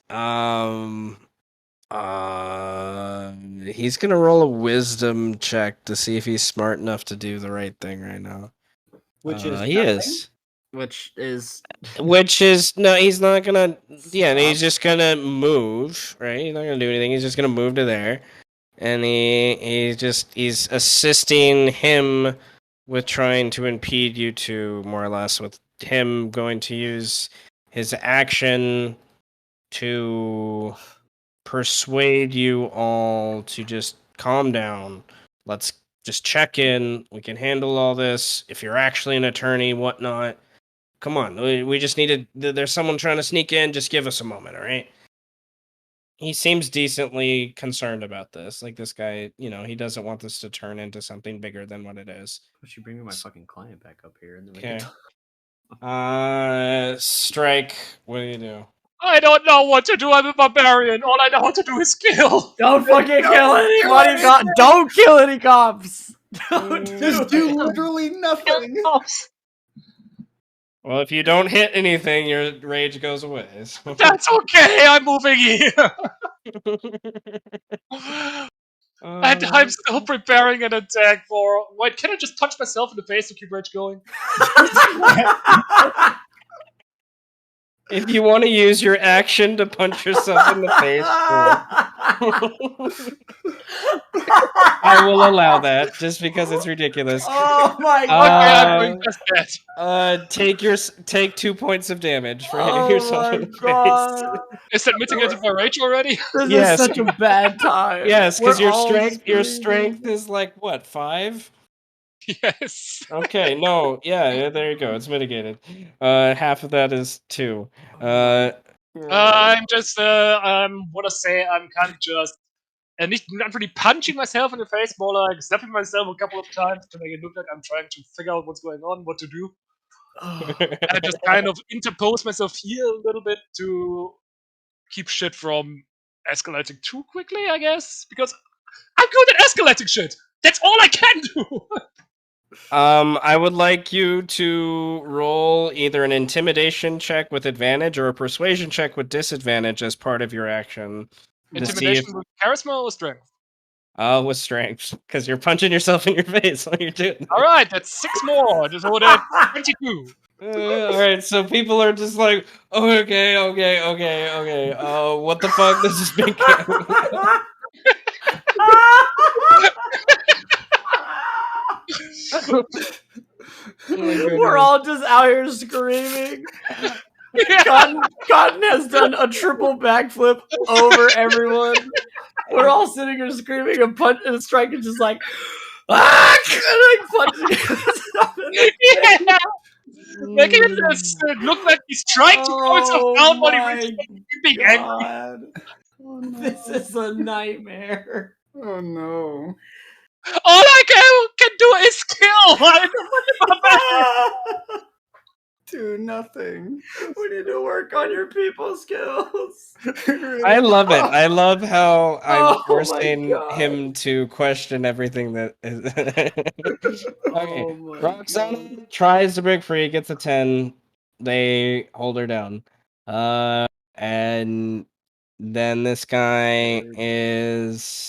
he's gonna roll a wisdom check to see if he's smart enough to do the right thing right now. Which is he nothing? is. Which is No, he's not gonna. Yeah, he's just gonna move. Right, he's not gonna do anything. He's just gonna move to there, and he's assisting him with trying to impede you two, more or less, with him going to use his action to persuade you all to just calm down. Let's just check in. We can handle all this. If you're actually an attorney, whatnot. Come on. We just need to. There's someone trying to sneak in. Just give us a moment, all right? He seems decently concerned about this. Like, this guy, he doesn't want this to turn into something bigger than what it is. Why should you bring my fucking client back up here and then we Okay. can Strike. What do you do? I don't know what to do. I'm a barbarian. All I know how to do is kill. Don't fucking kill anybody! Don't kill any cops! Don't Just do literally nothing. Well, if you don't hit anything, your rage goes away. So. That's okay. I'm moving here. And I'm still preparing an attack for. Wait, can I just punch myself in the face to keep rage going? If you want to use your action to punch yourself in the face, I will allow that just because it's ridiculous. Oh my Okay, I'm god! doing just that. Take 2 points of damage for hitting Oh yourself my in the god! face. Is that mitigated by rage already? This Yes. is such a bad time. Yes, because We're all your screaming. strength is like what, 5? Yes. Okay, no, yeah, there you go. It's mitigated. Half of that is 2. I'm just, wanna say I'm kind of just, not really punching myself in the face, more like slapping myself a couple of times to make it look like I'm trying to figure out what's going on, what to do. I just kind of interpose myself here a little bit to keep shit from escalating too quickly, I guess, because I'm good at escalating shit. That's all I can do. I would like you to roll either an intimidation check with advantage or a persuasion check with disadvantage as part of your action. To see if, Intimidation with charisma or strength? with strength, because you're punching yourself in your face while you're doing it. All right, that's 6 more. So that's 22. All right, so people are just like, oh, okay. What the fuck? This is big. We're all just out here screaming. Cotton has done a triple backflip over everyone. We're all sitting here screaming and Strike is just like, ah! And like punching. Yeah. Making it look like he's trying to calm himself down while he really being angry. Oh, no. This is a nightmare. Oh no. All I can do is kill. I don't Do nothing. We need to work on your people skills. I love it. I love how I'm Oh my forcing God. him to question everything that is. Okay, Oh my Roxana tries to break free, gets a 10. They hold her down. And then this guy is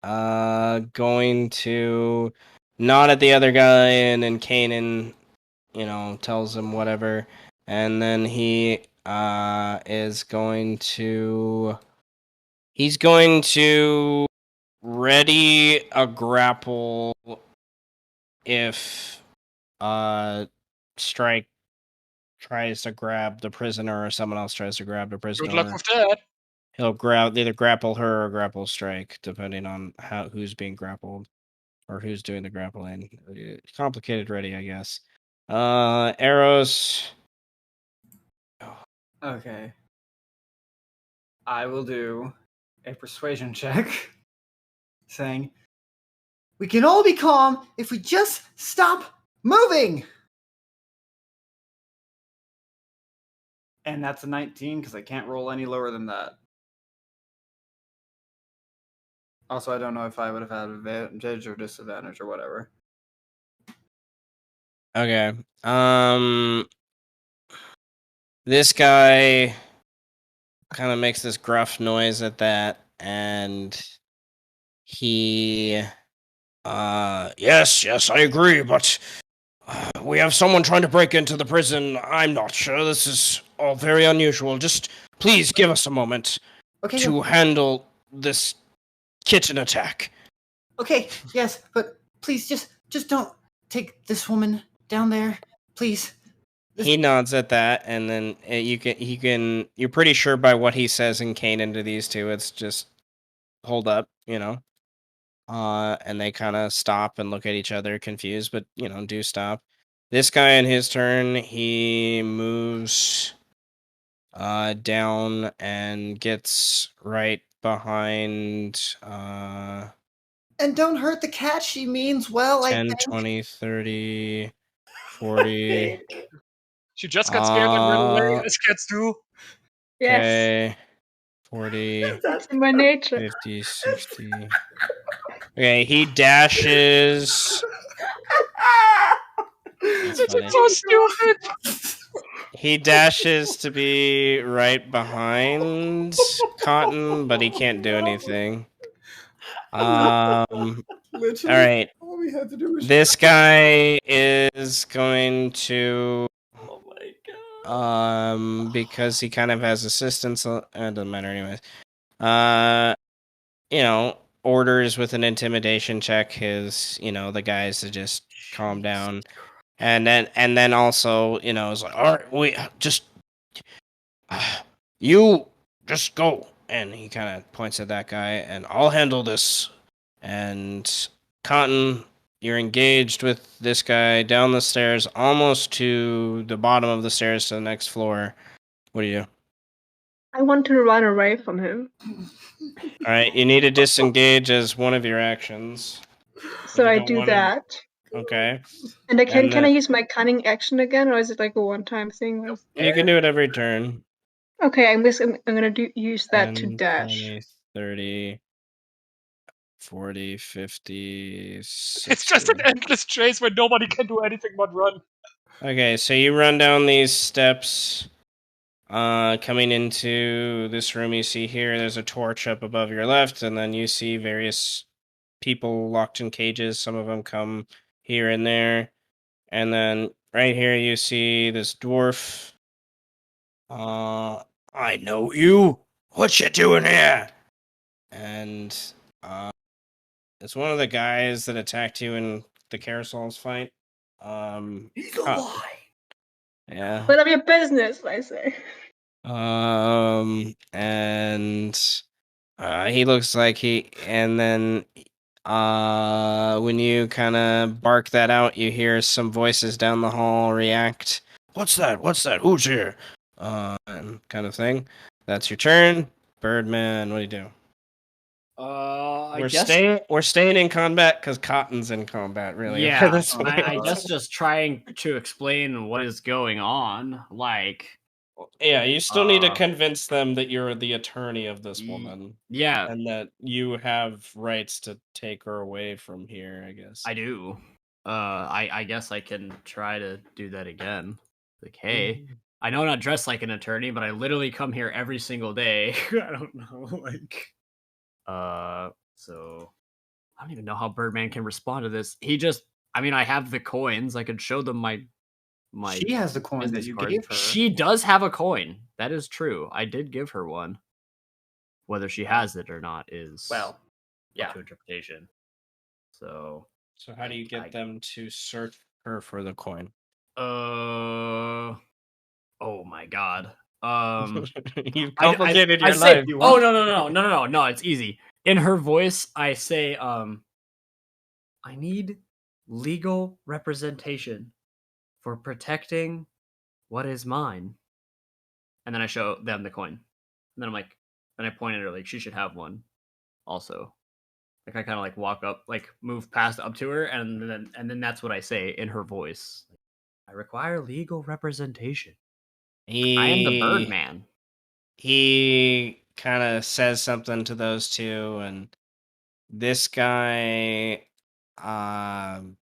going to nod at the other guy, and then Kanan, tells him whatever, and then he is going to ready a grapple if Strike tries to grab the prisoner or someone else tries to grab the prisoner. Good luck with that. He'll either grapple her or grapple Strike, depending on who's being grappled or who's doing the grappling. Complicated ready, I guess. Arrows. Okay. I will do a persuasion check saying, we can all be calm if we just stop moving. And that's a 19 because I can't roll any lower than that. Also, I don't know if I would have had advantage or disadvantage or whatever. Okay. This guy kind of makes this gruff noise at that, and he yes, I agree, but we have someone trying to break into the prison. I'm not sure. This is all very unusual. Just please give us a moment to handle this kitchen attack. Okay, yes, but please just don't take this woman down there, please. He nods at that, and then you're pretty sure by what he says in Kanan to these two, it's just hold up, and they kind of stop and look at each other confused, but do stop. This guy in his turn, he moves down and gets right behind And don't hurt the cat, she means well, 10, I think. 20, 30, 40. She just got scared and ran away, as cats do. Yes, Okay, 40, that's in my nature. 50, 60. Okay, he dashes. That's funny. So stupid. He dashes to be right behind Cotton, but he can't do anything. Literally, all right. all we had to do was This guy is going to Oh my Because he kind of has assistance. It doesn't matter anyways. Orders with an intimidation check his, the guys to just calm down. And then also, it's like, all right, wait, just you just go. And he kind of points at that guy, and I'll handle this. And Cotton, you're engaged with this guy down the stairs, almost to the bottom of the stairs to the next floor. What do you do? I want to run away from him. All right, you need to disengage as one of your actions. So you I don't do wanna- that. Okay. And I can And I use my cunning action again, or is it like a one-time thing? You can do it every turn. Okay, I'm gonna use that to 10, dash. 20, 30, 40, 50, 60. It's just an endless chase where nobody can do anything but run. Okay, so you run down these steps. Coming into this room, you see here, there's a torch up above your left, and then you see various people locked in cages. Some of them come here and there. And then right here, you see this dwarf. I know you. What you doing here? And it's one of the guys that attacked you in the carousels fight. He's a lie. Yeah. None of your business, I say. And he looks like and then when you kind of bark that out, you hear some voices down the hall react. What's that? Who's here? And kind of thing. That's your turn. Birdman, what do you do? I guess We're staying in combat because Cotton's in combat, really. Yeah, This I guess just trying to explain what is going on. Like, yeah, you still need to convince them that you're the attorney of this woman. Yeah, And that you have rights to take her away from here, I guess. I do. I guess I can try to do that again. Like, hey, I know I'm not dressed like an attorney, but I literally come here every single day. I don't know, so I don't even know how Birdman can respond to this. I have the coins. I could show them my. She has the coin that business you card. gave her. She does have a coin. That is true. I did give her one. Whether she has it or not is up to interpretation. So how do you get them to search her for the coin? Oh my god. You've complicated your say, life. Oh no, it's easy. In her voice, I say, I need legal representation for protecting what is mine. And then I show them the coin. And then I'm like, then I point at her like she should have one also. Like I kind of like walk up, like move past up to her, and then that's what I say in her voice. I require legal representation. I am the Birdman. He kind of says something to those two, and this guy kind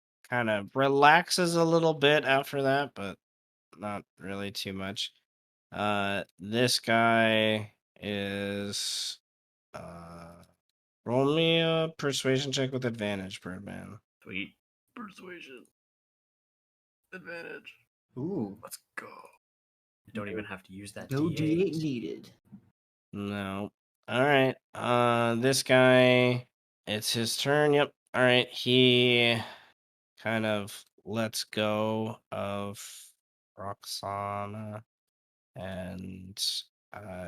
of relaxes a little bit after that, but not really too much. This guy is roll me a persuasion check with advantage, Birdman. Sweet. Persuasion. Advantage. Ooh. Let's go. I don't even have to use that No D8. D8 needed. No. All right. This guy, it's his turn. Yep. All right. He kind of lets go of Roxana, and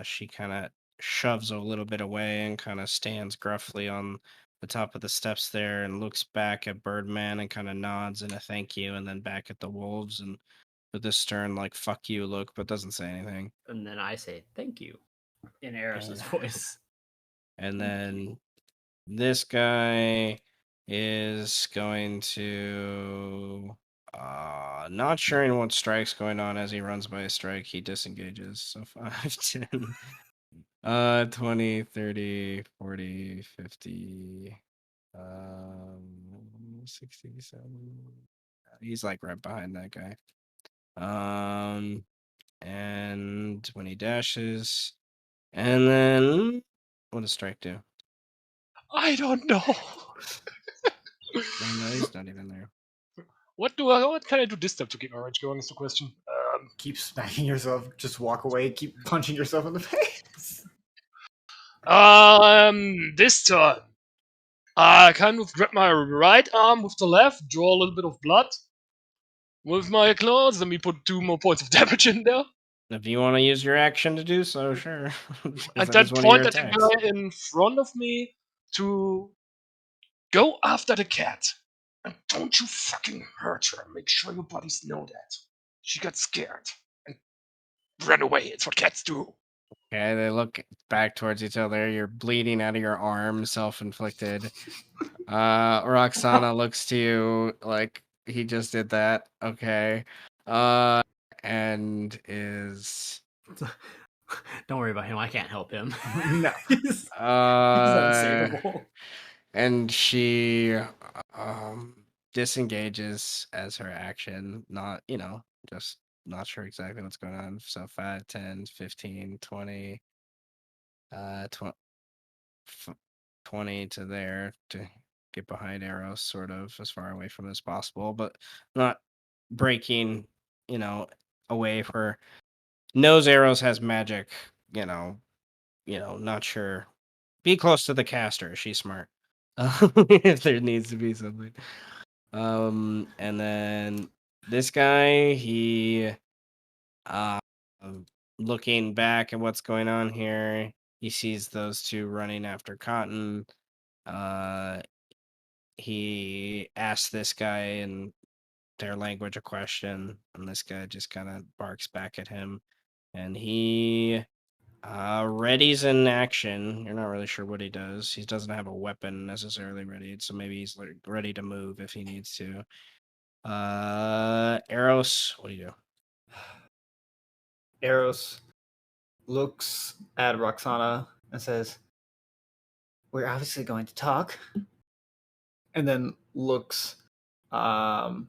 she kind of shoves a little bit away and kind of stands gruffly on the top of the steps there and looks back at Birdman and kind of nods in a thank you, and then back at the wolves and with this stern like "fuck you" look, but doesn't say anything. And then I say thank you in Eris's voice. And then this guy is going to not sure what strike's going on. As he runs by a strike, he disengages. So 5, 10, 20, 30, 40, 50, 67. He's like right behind that guy. And when he dashes, and then what does strike do? I don't know. No, he's not even there. What can I do this time to keep my range going is the question. Keep smacking yourself. Just walk away. Keep punching yourself in the face. This time, I kind of grab my right arm with the left, draw a little bit of blood with my claws. Let me put 2 more points of damage in there. If you want to use your action to do so, sure. Because And that then is one of your point at the attacks. guy in front of me to go after the cat. And don't you fucking hurt her. Make sure your buddies know that. She got scared and ran away. It's what cats do. Okay, they look back towards each other. You're bleeding out of your arm, self-inflicted. Roxana looks to you like he just did that. Okay. And is Don't worry about him. I can't help him. No. he's unsavable. and she disengages as her action, not, just not sure exactly what's going on. So 5, 10, 15, 20, 20 to there to get behind Eros, sort of as far away from as possible, but not breaking, away for knows Eros has magic, not sure. Be close to the caster. She's smart. If there needs to be something. And then this guy, he looking back at what's going on here, he sees those two running after Cotton. He asks this guy in their language a question, and this guy just kind of barks back at him. And he readies in action. You're not really sure what he does. He doesn't have a weapon necessarily readied, so maybe he's ready to move if he needs to. Eros, what do you do? Eros looks at Roxana and says, "We're obviously going to talk." And then looks, like,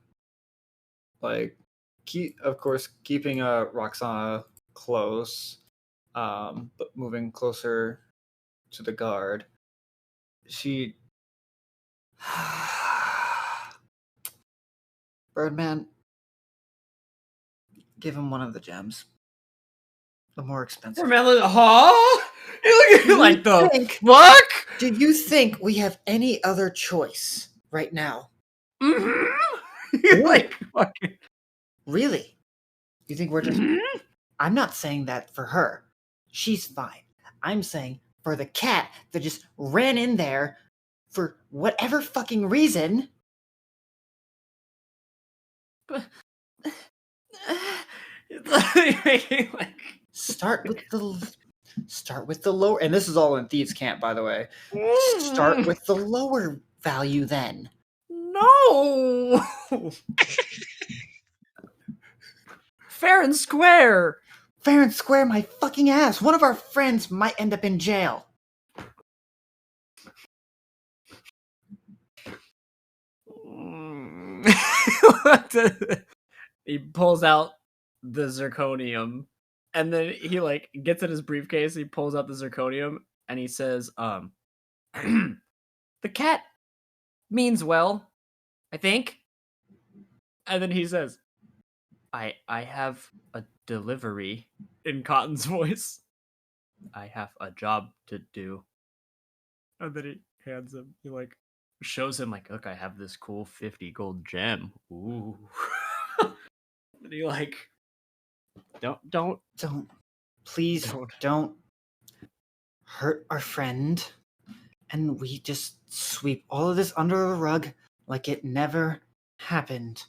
of course, keeping Roxana close, but moving closer to the guard. She, Birdman, give him one of the gems. The more expensive. Huh? You like the think- fuck? Do you think we have any other choice right now? Mm-hmm. Like fucking. Really? You think we're just... Mhm. I'm not saying that for her. She's fine. I'm saying for the cat that just ran in there for whatever fucking reason. It's like, Start with the lower, and this is all in Thieves' Camp, by the way. Start with the lower value then. no. Fair and square. Fair and square, my fucking ass. One of our friends might end up in jail. He pulls out the zirconium, and then he like gets in his briefcase. He pulls out the zirconium, and he says, "The cat means well, I think." And then he says, "I have a delivery," in Cotton's voice. "I have a job to do." And then he hands him. He like shows him like, "Look, I have this cool 50 gold gem." Ooh. And he like, don't Please Don't. don't hurt our friend. And we just sweep all of this under the rug like it never happened.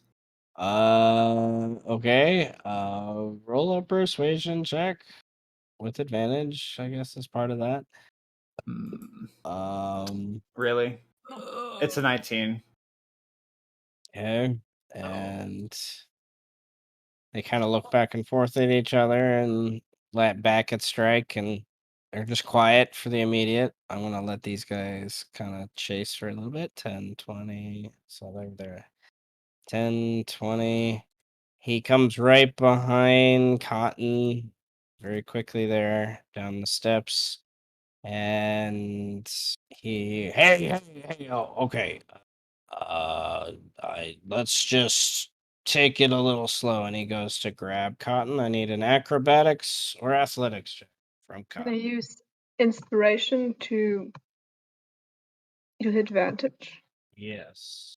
Okay. Roll a persuasion check with advantage, I guess, is part of that. Really? It's a 19. Okay. And they kind of look back and forth at each other and let back at strike, and they're just quiet for the immediate. I want to let these guys kind of chase for a little bit. 10, 20. So they're there. 10, 20. He comes right behind Cotton very quickly there down the steps. And hey, oh, okay. Let's just take it a little slow, and he goes to grab Cotton. I need an acrobatics or athletics check from Can I Cotton. use inspiration to advantage? Yes.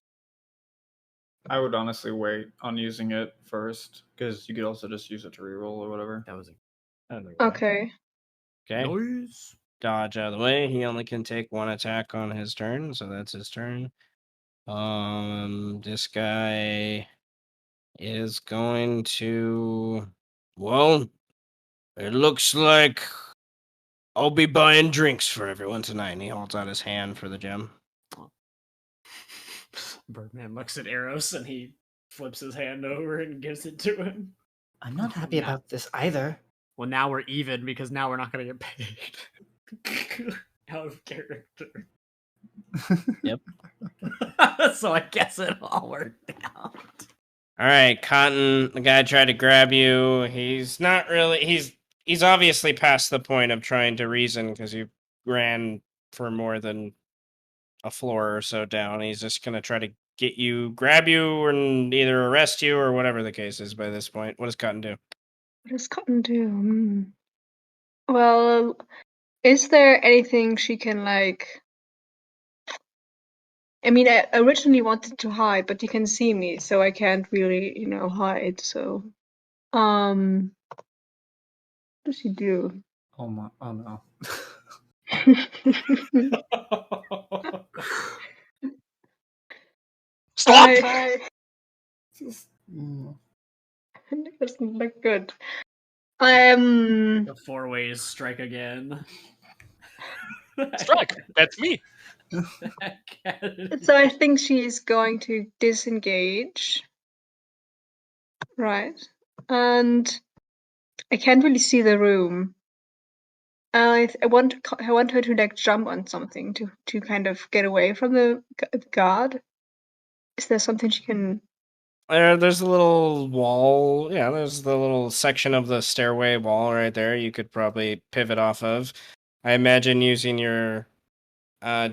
I would honestly wait on using it first because you could also just use it to reroll or whatever. That was Okay. Okay. noise. Dodge out of the way. He only can take one attack on his turn, so that's his turn. This guy is going to. Well, it looks like I'll be buying drinks for everyone tonight. And he holds out his hand for the gem. Birdman looks at Eros and he flips his hand over and gives it to him. I'm not happy about this either. Well, now we're even because now we're not going to get paid. Out of character. Yep. So I guess it all worked out. All right, Cotton. The guy tried to grab you. He's not really. He's obviously past the point of trying to reason because you ran for more than a floor or so down. He's just gonna try to grab you, and either arrest you or whatever the case is by this point. What does Cotton do? What does Cotton do? Well, is there anything she can like? I mean, I originally wanted to hide, but you can see me, so I can't really, hide. So, what does she do? Oh my! Oh no! Stop! Just, It doesn't look good. The four ways strike again. Strike! That's me! So I think she is going to disengage. Right. And I can't really see the room. I want her to like jump on something to kind of get away from the guard. Is there something she can? There's a little wall. Yeah, there's the little section of the stairway wall right there. You could probably pivot off of. I imagine using your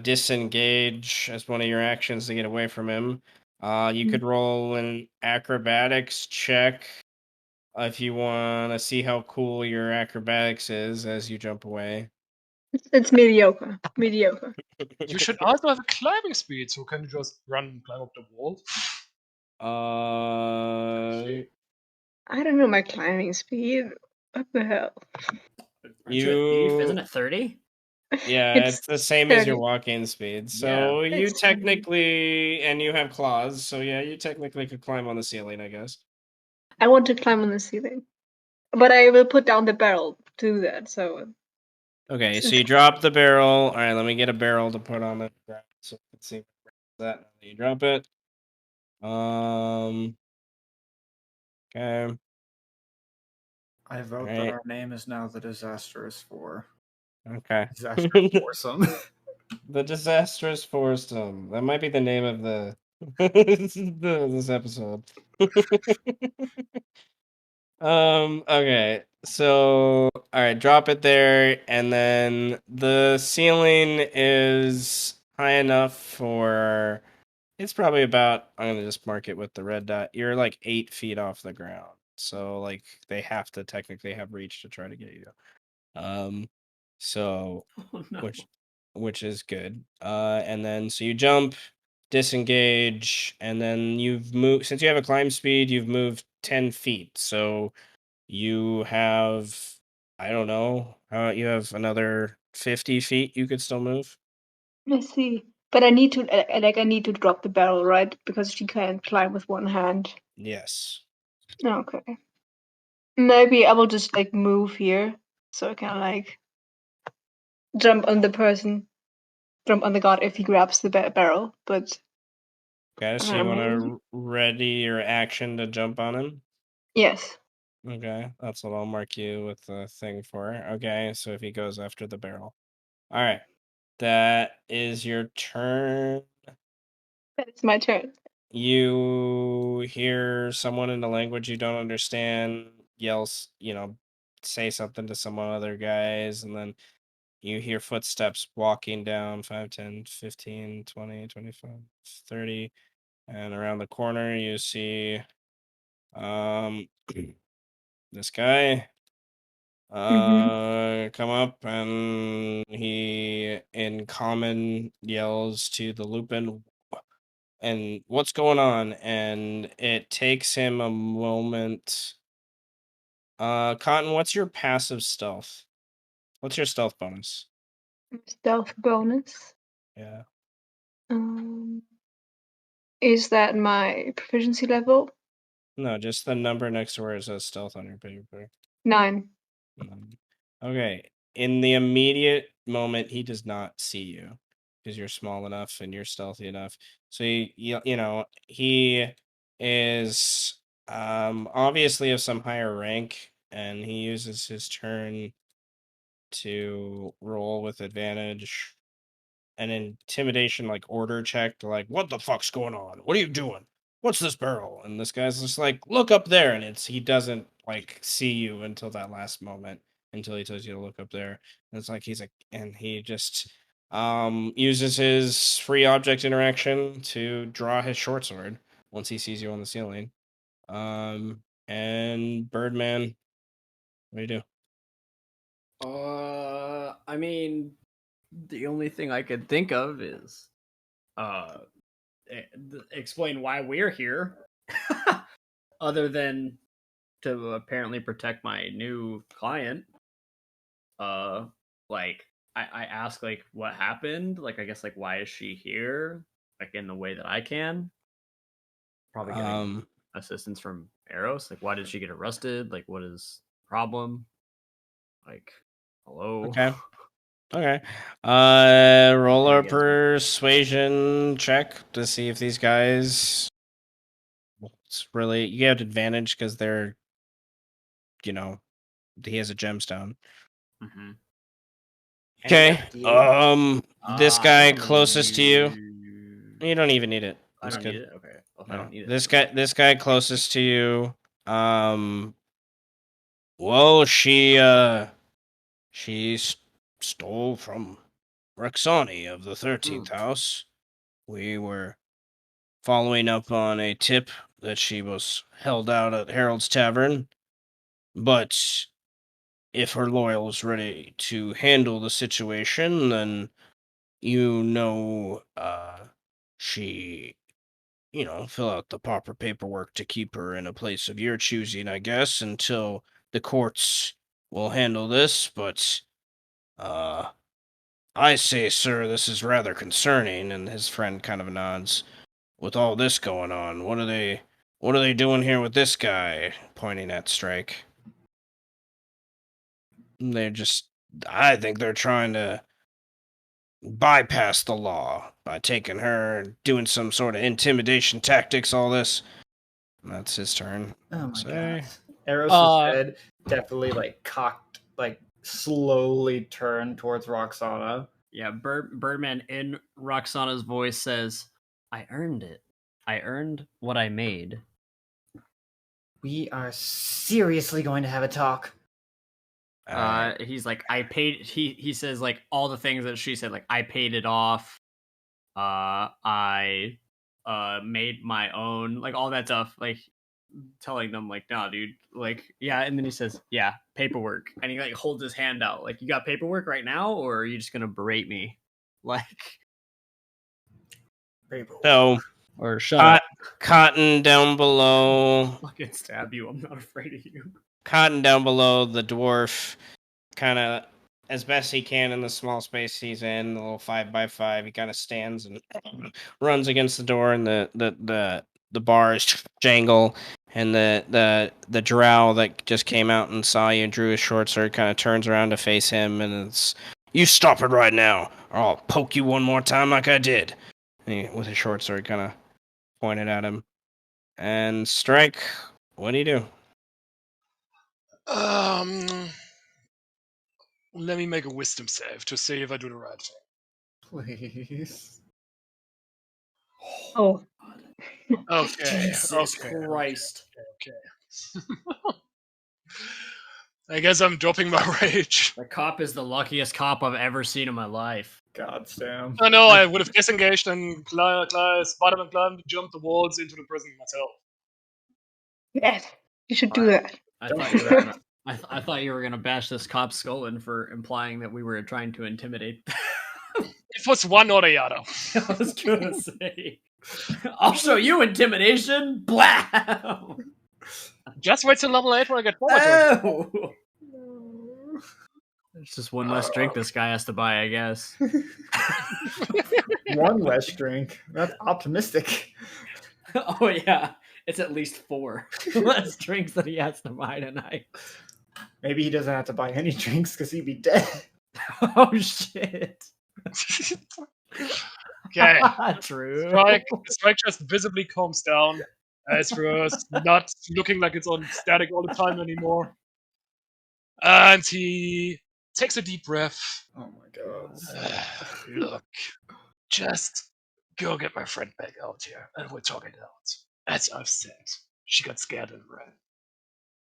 disengage as one of your actions to get away from him. You could roll an acrobatics check if you want to see how cool your acrobatics is as you jump away. It's mediocre. Mediocre. You should also have a climbing speed, so can you just run and climb up the wall? I don't know my climbing speed. What the hell? Aren't you a thief? Isn't it 30? Yeah, it's the same as your 30. walking speed. So you It's 30. technically, and you have claws, so yeah, you technically could climb on the ceiling, I guess. I want to climb on the ceiling, but I will put down the barrel to do that. So. Okay, so you drop the barrel. All right, let me get a barrel to put on the ground so we can see that. Now that you drop it. Okay. I vote that our name is now the Disastrous Four. Okay. Disastrous Foursome. The Disastrous Foursome. That might be the name of this episode. Okay. So, all right, drop it there, and then the ceiling is high enough for. It's probably about. I'm gonna just mark it with the red dot. You're like 8 feet off the ground, so like they have to technically have reach to try to get you. So which is good. And then so you jump, disengage, and then you've moved. Since you have a climb speed, you've moved 10 feet. So you have, I don't know, you have another 50 feet you could still move. I see. But I need to I need to drop the barrel, right? Because she can't climb with one hand. Yes. Okay. Maybe I will just like move here so I can like jump on the guard if he grabs the barrel. But Okay, so you want to ready your action to jump on him? yes. Okay, that's what I'll mark you with the thing for. Okay, so if he goes after the barrel. All right. That is your turn. It's my turn. You hear someone in a language you don't understand yells, say something to some other guys, and then you hear footsteps walking down 5, 10, 15, 20, 25, 30, and around the corner you see This guy Mhm. come up and he in common yells to the Lupin and what's going on, and it takes him a moment. Cotton, what's your passive stealth? What's your stealth bonus? Stealth bonus. Yeah. Is that my proficiency level? No, just the number next to where it says stealth on your paper. 9. Okay. In the immediate moment, he does not see you because you're small enough and you're stealthy enough. So he is obviously of some higher rank, and he uses his turn to roll with advantage an intimidation like order check to like, what the fuck's going on? What are you doing? What's this barrel? And this guy's just like, look up there, and he doesn't like see you until that last moment, until he tells you to look up there. And it's like and he just uses his free object interaction to draw his short sword once he sees you on the ceiling. And Birdman, what do you do? I mean, the only thing I could think of is, explain why we're here, other than to apparently protect my new client. Like I ask like what happened, like I guess like why is she here, like in the way that I can. Probably getting assistance from Eros, like why did she get arrested? Like what is the problem? Like, hello. Okay. Roll a persuasion check to see if these guys. It's really you have advantage because they're, he has a gemstone. Mm-hmm. Okay. This guy closest to you. You don't even need it. I don't need it. Okay. Well, if I don't need it. This guy closest to you. Well, she stole from Rexani of the 13th house. We were following up on a tip that she was held out at Harold's Tavern. But if her loyal is ready to handle the situation, then she, fill out the proper paperwork to keep her in a place of your choosing, I guess, until the courts will handle this. But I say, sir, this is rather concerning. And his friend kind of nods. With all this going on, what are they doing here with this guy? Pointing at Strike. I think they're trying to bypass the law by taking her, doing some sort of intimidation tactics, all this. And that's his turn. Oh my god. Eros' head definitely cocked, slowly turned towards Roxana. Yeah, Birdman in Roxana's voice says, I earned it. I earned what I made. We are seriously going to have a talk. He's like, I paid. He says like all the things that she said. Like I paid it off. I made my own. Like all that stuff. Like telling them like, nah, dude. Like yeah. And then he says, yeah, paperwork. And he like holds his hand out. Like you got paperwork right now, or are you just gonna berate me? Like paperwork. So or shut up. Cotton down below. Fucking stab you. I'm not afraid of you. Cotton down below, the dwarf, kind of as best he can in the small space he's in, the little 5x5. He kind of stands and runs against the door, and the bars jangle, and the drow that just came out and saw you and drew his short sword kind of turns around to face him, and it's, you stop it right now, or I'll poke you one more time like I did. And he, with his short sword, kind of pointed at him. And Strike, what do you do? Let me make a wisdom save to see if I do the right thing. Please. Oh. Okay. Jesus Christ. Okay. I guess I'm dropping my rage. The cop is the luckiest cop I've ever seen in my life. God damn. I know, I would have disengaged and Spider-Man climbed, jumped the walls into the prison myself. Yes, you should do that. I Don't thought do you were that. gonna. I thought you were gonna bash this cop skull in for implying that we were trying to intimidate. It was one or the other. I was gonna say. I'll show you intimidation. Blah. Just wait till level 8 when I get forward. Oh. It's just one less drink this guy has to buy, I guess. One less drink. That's optimistic. Oh yeah, it's at least 4 less drinks that he has to buy tonight. Maybe he doesn't have to buy any drinks because he'd be dead. Oh shit. Okay. True. Strike just visibly calms down as first, not looking like it's on static all the time anymore. And he takes a deep breath. Oh my god. Look, just go get my friend back out here, and we'll talk it out. As I've said, she got scared and ran.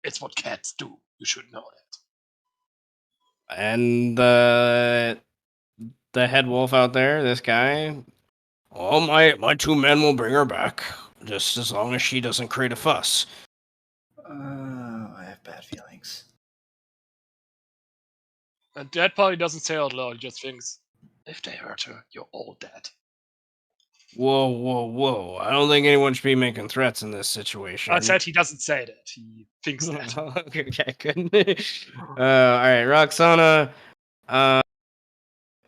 It's what cats do. You should know that. And the head wolf out there, this guy. Oh, my 2 men will bring her back, just as long as she doesn't create a fuss. I have bad feelings. And that part he doesn't say out loud. He just thinks, if they hurt her, you're all dead. Whoa, whoa, whoa! I don't think anyone should be making threats in this situation. I said he doesn't say that. He thinks that. Okay, good. All right, Roxana.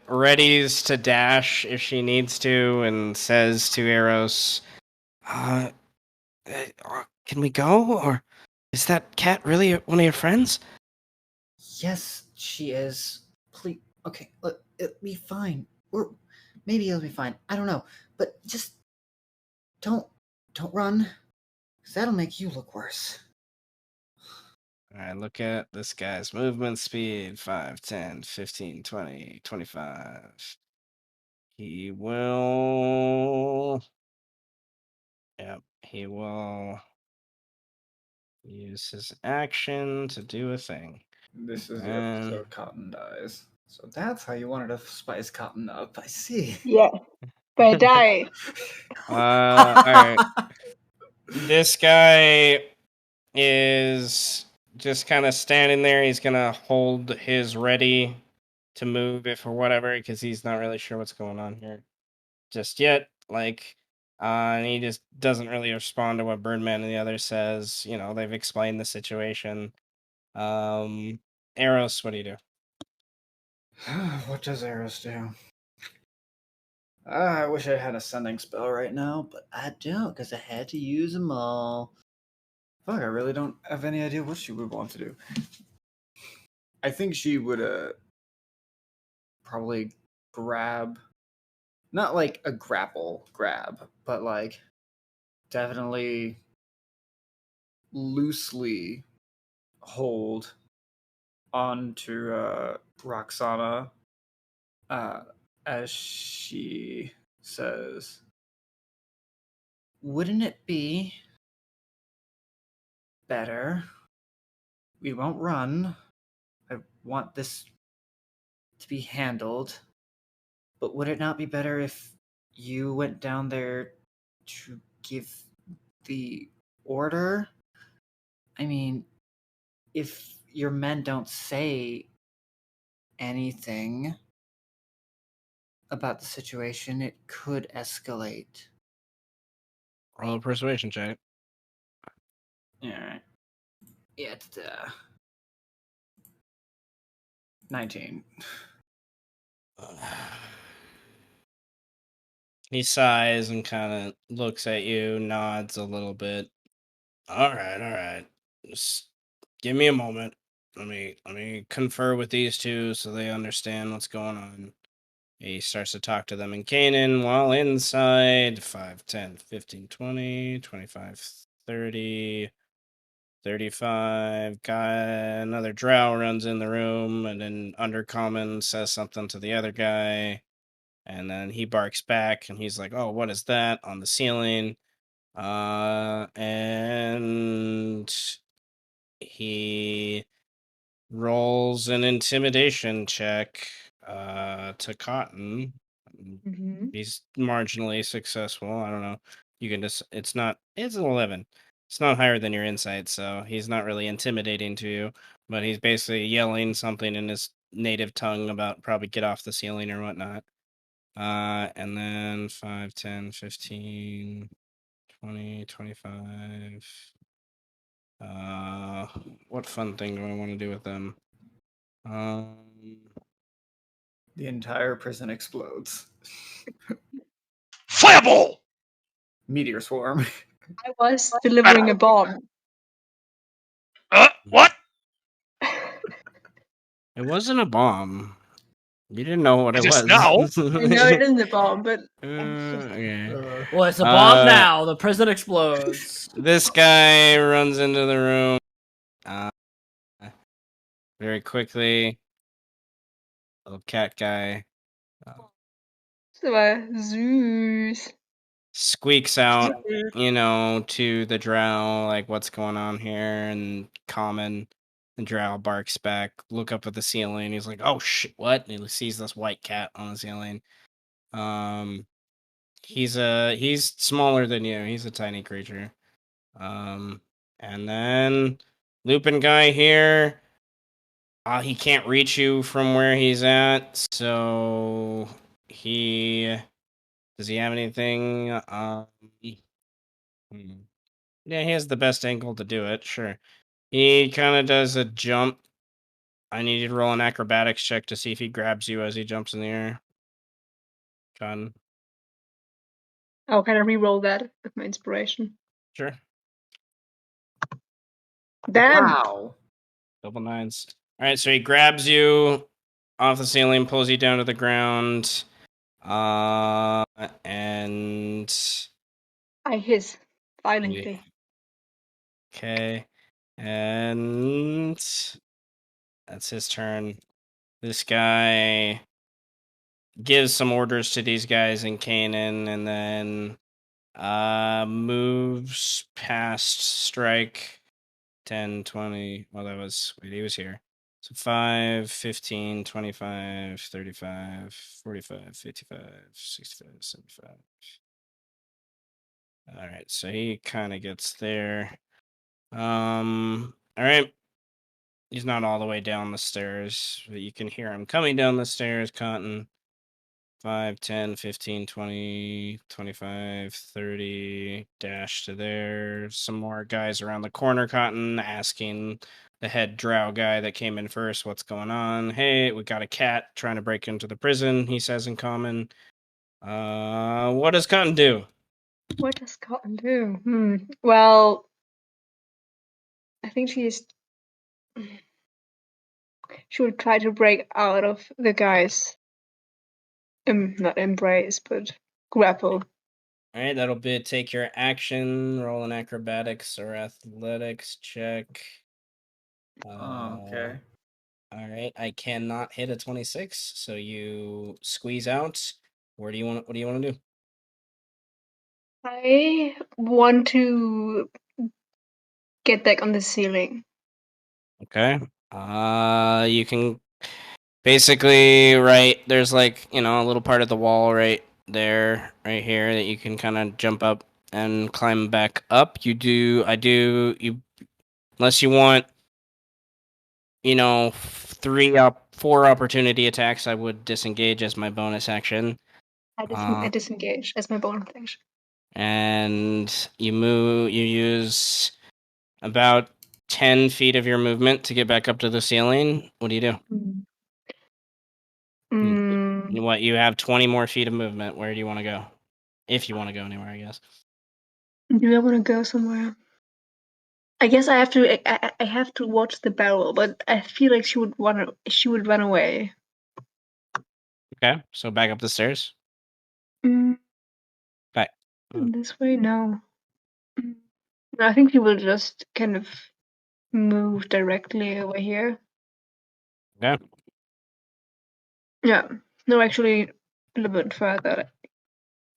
Readies to dash if she needs to, and says to Eros, "Can we go? Or is that cat really one of your friends?" Yes, she is. Please. Okay, look, it'll be fine. Or maybe it'll be fine. I don't know. But just don't run, because that'll make you look worse. All right, look at this guy's movement speed: 5, 10, 15, 20, 25. He will. Yep, he will use his action to do a thing. This is the And- episode Cotton dies. So that's how you wanted to spice Cotton up. I see. Yeah, but I die. All right. This guy is just kind of standing there. He's gonna hold his ready to move if or whatever, because he's not really sure what's going on here just yet. And he just doesn't really respond to what Birdman and the others says. You know, they've explained the situation. Eros, what do you do? What does Eros do? I wish I had a sending spell right now, but I don't, because I had to use them all. Fuck, I really don't have any idea what she would want to do. I think she would probably grab, not like a grapple grab, but like definitely loosely hold onto Roxana as she says, Wouldn't it be better? We won't run. I want this to be handled. But would it not be better if you went down there to give the order? I mean, if your men don't say anything about the situation, it could escalate. Roll a persuasion check. yeah, it's 19. He sighs and kind of looks at you, nods a little bit. All right. Just give me a moment. Let me confer with these two so they understand what's going on. He starts to talk to them in Canaan while inside. 5, 10, 15, 20, 25, 30, 35. Another drow runs in the room, and then Undercommon says something to the other guy. And then he barks back, and he's like, "Oh, what is that on the ceiling?" And he rolls an intimidation check to Cotton. Mm-hmm. He's marginally successful. I don't know. You can just, it's an 11. It's not higher than your insight, so he's not really intimidating to you. But he's basically yelling something in his native tongue about probably get off the ceiling or whatnot. And then 5, 10, 15, 20, 25. What fun thing do I want to do with them? The entire prison explodes. Fireball! Meteor swarm. I was delivering a bomb. What? It wasn't a bomb. You didn't know what It it is was. now. I know it isn't a bomb, but Okay. Well, it's a bomb Uh, now. The prison explodes. This guy runs into the room very quickly. Little cat guy so Zeus. squeaks out, to the drow, like, what's going on here? And common. The drow barks back, look up at the ceiling. He's like, oh shit, what? And he sees this white cat on the ceiling. He's smaller than you. He's a tiny creature. And then Lupin guy here. He can't reach you from where he's at, so does he have anything? Yeah, he has the best angle to do it. Sure, he kind of does a jump. I need you to roll an acrobatics check to see if he grabs you as he jumps in the air. Fun. Oh, can I re-roll that with my inspiration? Sure. Damn! Wow. Double nines. All right, so he grabs you off the ceiling, pulls you down to the ground, and I hiss violently. okay, and that's his turn. This guy gives some orders to these guys in Canaan, and then moves past Strike 10, 20. Well, he was here. So 5, 15, 25, 35, 45, 55, 65, 75. All right, so he kind of gets there. All right. He's not all the way down the stairs, but you can hear him coming down the stairs, Cotton. 5, 10, 15, 20, 25, 30, dash to there. Some more guys around the corner, Cotton, asking the head drow guy that came in first, what's going on? Hey, we got a cat trying to break into the prison, he says in common. What does Cotton do? What does Cotton do? Well, I think she would try to break out of the guy's not embrace, but grapple. All right, that'll be take your action, roll an acrobatics or athletics check. Okay. All right, I cannot hit a 26, so you squeeze out. What do you want to do? I want to get back on the ceiling. Okay. You can basically there's like, a little part of the wall right there, right here that you can kind of jump up and climb back up. Unless you want, 4 opportunity attacks, I would disengage as my bonus action. I disengage as my bonus action. And you use about 10 feet of your movement to get back up to the ceiling. What do you do? What, you have 20 more feet of movement. Where do you want to go? If you want to go anywhere, I guess. Do I want to go somewhere? I guess I have to. I have to watch the barrel, but I feel like she would run away. Okay, so back up the stairs. Back. This way, no. I think she will just kind of move directly over here. Okay. Yeah. No, actually, a little bit further.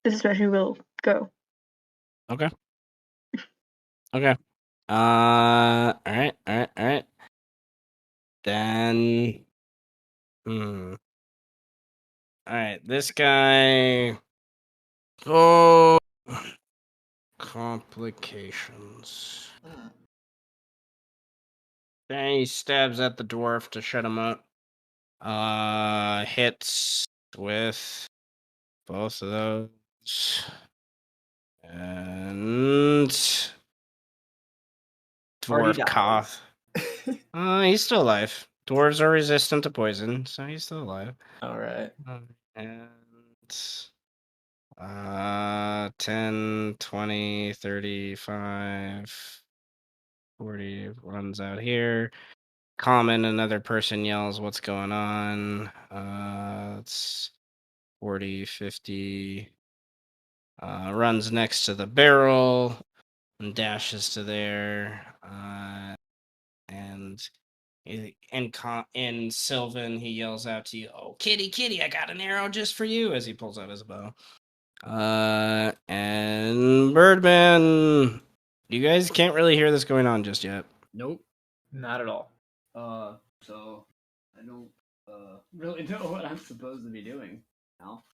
This is where she will go. Okay. Okay. All right. Then. All right, this guy. Oh. complications. Then he stabs at the dwarf to shut him up. Hits with both of those. And Already dwarf dies. cough. He's still alive. Dwarves are resistant to poison, so he's still alive. All right. And 10, 20, 35, 40 runs out here. Common, another person yells, "What's going on?" It's 40, 50. Runs next to the barrel and dashes to there. And in Sylvan, he yells out to you, "Oh, kitty, kitty, I got an arrow just for you," as he pulls out his bow. And Birdman, you guys can't really hear this going on just yet. Nope. Not at all. So I don't really know what I'm supposed to be doing now.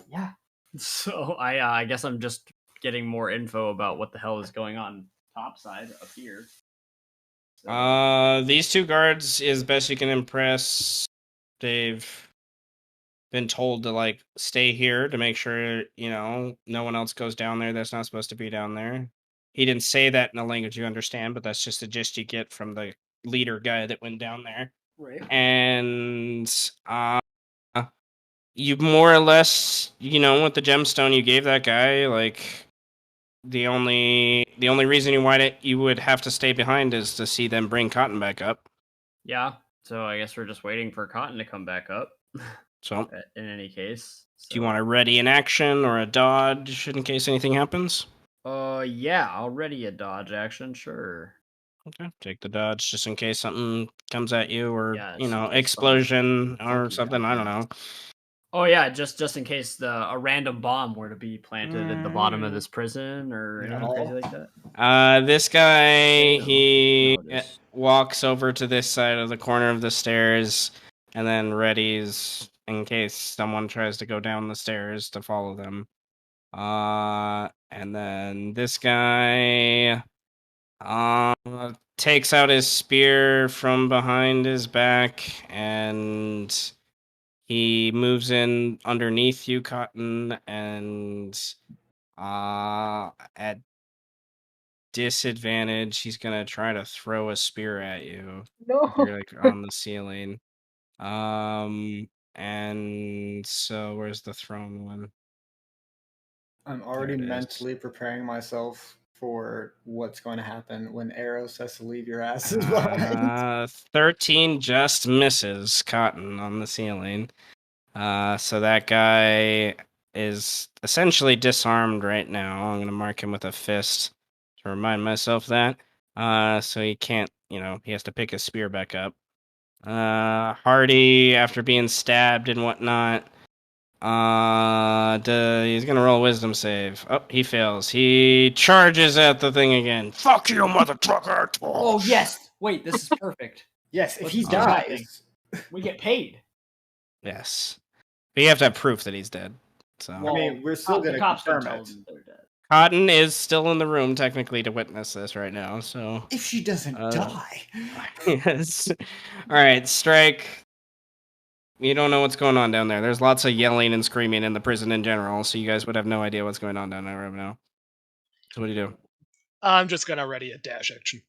Yeah. So I guess I'm just getting more info about what the hell is going on topside up here. So, These two guards, as best you can impress, they've been told to like stay here to make sure no one else goes down there that's not supposed to be down there. He didn't say that in a language you understand, but that's just the gist you get from the leader guy that went down there. right. And you more or less, with the gemstone you gave that guy, like the only reason you would have to stay behind is to see them bring Cotton back up. Yeah. So I guess we're just waiting for Cotton to come back up. So, in any case, do you want to ready an action or a dodge in case anything happens? Yeah, I'll ready a dodge action, sure. Okay, take the dodge just in case something comes at you, or Yeah, just in case explosion something or funky something. I don't know. Oh yeah, just in case a random bomb were to be planted at the bottom of this prison or anything crazy like that. This guy, No, he no, just- walks over to this side of the corner of the stairs and then readies in case someone tries to go down the stairs to follow them. And then this guy takes out his spear from behind his back and he moves in underneath you, Cotton, and at disadvantage, he's gonna try to throw a spear at you. No. You're like on the ceiling. And so where's the thrown one? I'm already it is. mentally preparing myself for what's going to happen when Eros has to leave your asses behind. 13 just misses Cotton on the ceiling. So that guy is essentially disarmed right now. I'm gonna mark him with a fist to remind myself that. So he can't, he has to pick his spear back up. Hardy, after being stabbed and whatnot, he's gonna roll a wisdom save. Oh, he fails. He charges at the thing again. Fuck you, mother trucker! Oh yes! Wait, this is perfect. Yes, if Let's he do that dies, We get paid. Yes, but you have to have proof that he's dead. So I mean, we're still the going to cops can confirm tell it. them they're dead. Cotton is still in the room technically to witness this right now. So If she doesn't die. yes. All right, Strike. You don't know what's going on down there. There's lots of yelling and screaming in the prison in general, so you guys would have no idea what's going on down there right now. So what do you do? I'm just gonna ready a dash action.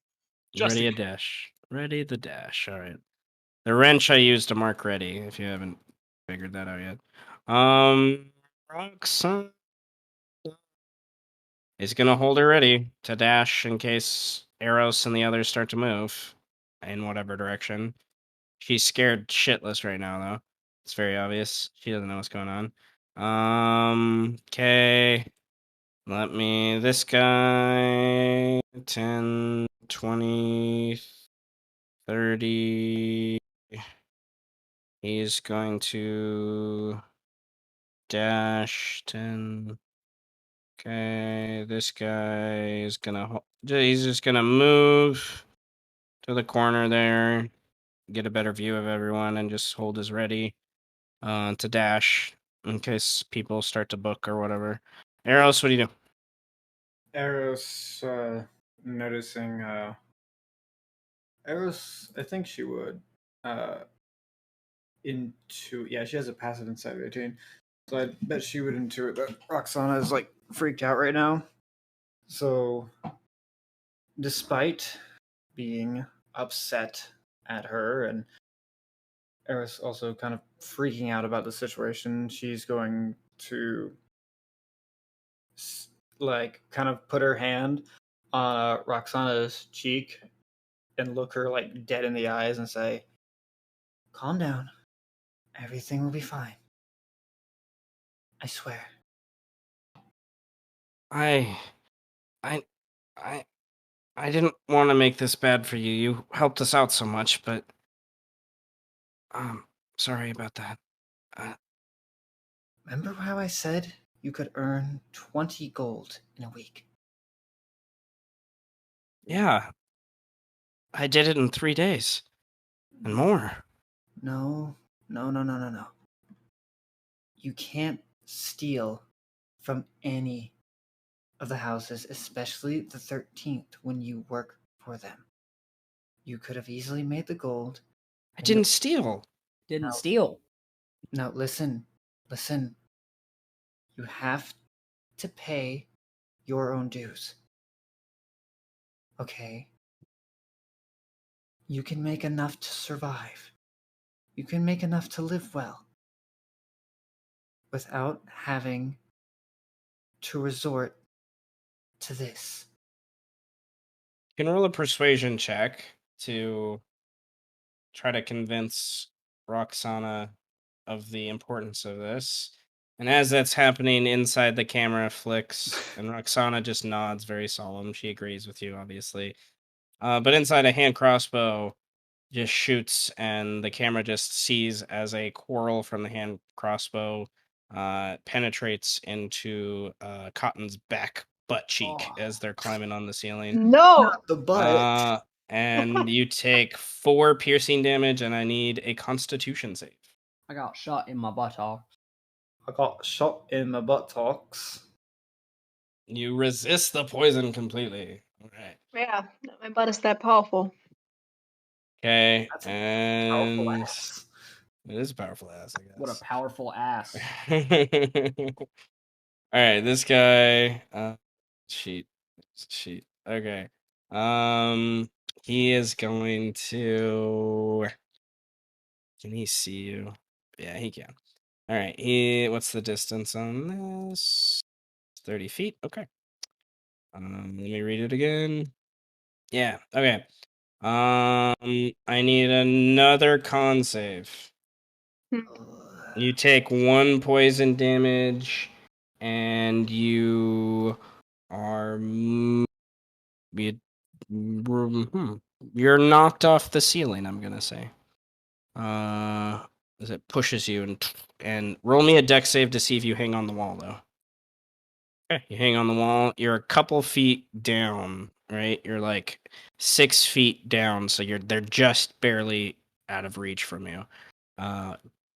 Just Ready a in case. dash. Ready the dash. All right. The wrench I used to mark ready, if you haven't figured that out yet. Roxanne is gonna hold her ready to dash in case Eros and the others start to move in whatever direction. She's scared shitless right now, though. It's very obvious. She doesn't know what's going on. Okay. This guy, 10, 20, 30. He's going to dash 10. Okay, this guy is he's just gonna move to the corner there, get a better view of everyone, and just hold his ready to dash in case people start to book or whatever. Eros, what do you do? Eros, noticing, Eros, I think she would, yeah, she has a passive insight 18, so I bet she would intuit that Roxana is like freaked out right now. So, despite being upset at her and Eris also kind of freaking out about the situation, she's going to like kind of put her hand on Roxana's cheek and look her like dead in the eyes and say, "Calm down. Everything will be fine. I swear." I, I, I, I didn't want to make this bad for you. You helped us out so much, but sorry about that. Remember how I said you could earn 20 gold in a week? Yeah, I did it in 3 days and more. No. You can't steal from any of the houses, especially the 13th when you work for them. You could have easily made the gold. I didn't steal. Didn't No. steal. Now listen. You have to pay your own dues. Okay? You can make enough to survive. You can make enough to live well without having to resort to this. You can roll a persuasion check to try to convince Roxana of the importance of this. And as that's happening, inside the camera flicks, and Roxana just nods, very solemn. She agrees with you, obviously. But inside, a hand crossbow just shoots, and the camera just sees as a quarrel from the hand crossbow penetrates into Cotton's back butt cheek as they're climbing on the ceiling. No. Not the butt. And you take 4 piercing damage, and I need a Constitution save. I got shot in my buttocks. I got shot in my buttocks. You resist the poison completely. All right. Yeah, my butt is that powerful. Okay, That's a powerful and ass. it is a powerful ass, I guess. What a powerful ass. All right, this guy. Sheet. Okay. He is going to. Can he see you? Yeah, he can. All right. What's the distance on this? 30 feet. Okay. Let me read it again. Yeah. Okay. I need another con save. You take 1 poison damage, and you are you're knocked off the ceiling. I'm gonna say, as it pushes you and roll me a dex save to see if you hang on the wall though. Okay, you hang on the wall. You're a couple feet down, right? You're like 6 feet down, so they're just barely out of reach from you.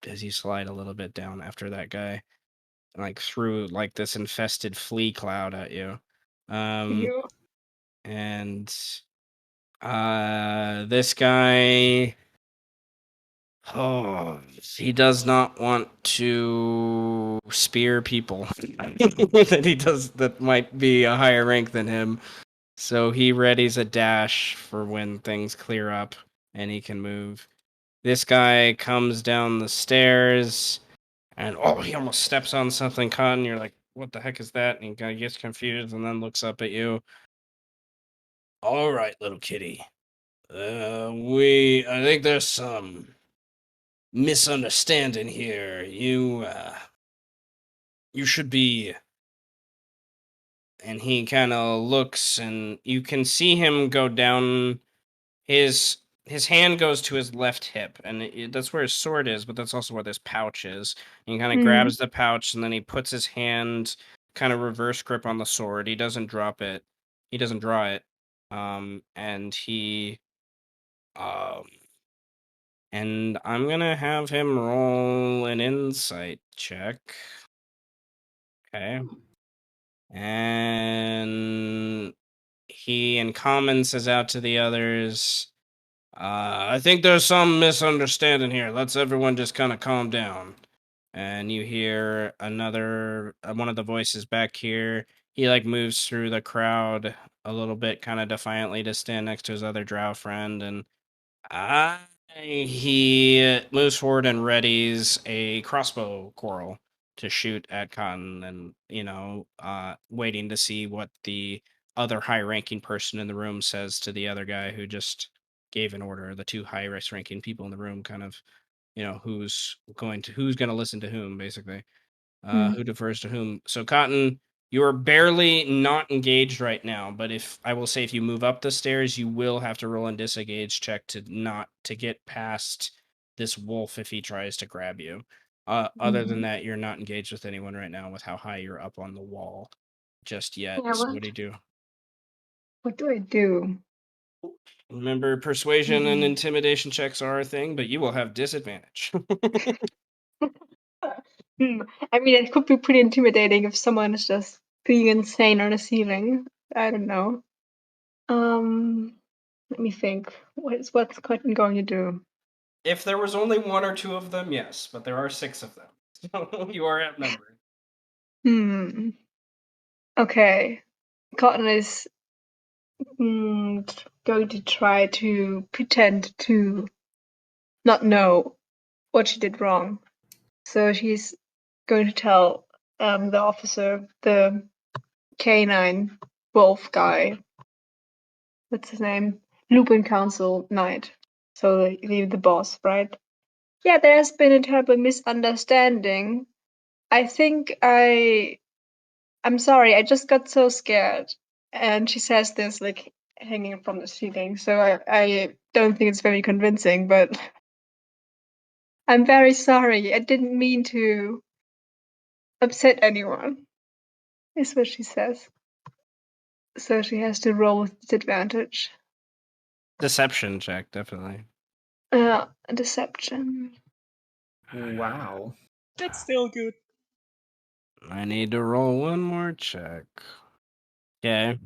As you slide a little bit down after that guy, like through like this infested flea cloud at you. You. And this guy, oh, he does not want to spear people that might be a higher rank than him. So he readies a dash for when things clear up and he can move. This guy comes down the stairs and he almost steps on something, Cotton. You're like, what the heck is that? And he kind of gets confused and then looks up at you. All right, little kitty. I think there's some misunderstanding here. You should be. And he kind of looks, and you can see him go down. His hand goes to his left hip, and that's where his sword is, but that's also where this pouch is. And he kind of grabs the pouch, and then he puts his hand kind of reverse grip on the sword. He doesn't drop it. He doesn't draw it. And he and I'm gonna have him roll an insight check. Okay. And he, in common, says out to the others, I think there's some misunderstanding here. Let's everyone just kind of calm down. And you hear another one of the voices back here. He like moves through the crowd a little bit, kind of defiantly, to stand next to his other drow friend, and he moves forward and readies a crossbow quarrel to shoot at Cotton, and waiting to see what the other high-ranking person in the room says to the other guy who just gave an order. The two highest-ranking people in the room, kind of, who's going to listen to whom, basically, who defers to whom. So Cotton, you are barely not engaged right now, but if you move up the stairs, you will have to roll a disengage check to get past this wolf if he tries to grab you. Other than that, you're not engaged with anyone right now with how high you're up on the wall just yet. Yeah, So what do you do? What do I do? Remember, persuasion and intimidation checks are a thing, but you will have disadvantage. I mean, it could be pretty intimidating if someone is just being insane on a ceiling. I don't know. Let me think. What's Cotton going to do? If there was only one or two of them, yes, but there are 6 of them. So you are outnumbered. Okay. Cotton is going to try to pretend to not know what she did wrong. So she's going to tell the officer, the canine wolf guy, what's his name? Lupin Council Knight. So the boss, right? Yeah, there has been a terrible misunderstanding. I think I'm sorry, I just got so scared. And she says this like hanging from the ceiling. So I don't think it's very convincing, but I'm very sorry. I didn't mean to upset anyone, is what she says. So she has to roll with disadvantage. Deception check, definitely. Deception. Wow. That's still good. I need to roll one more check. Okay.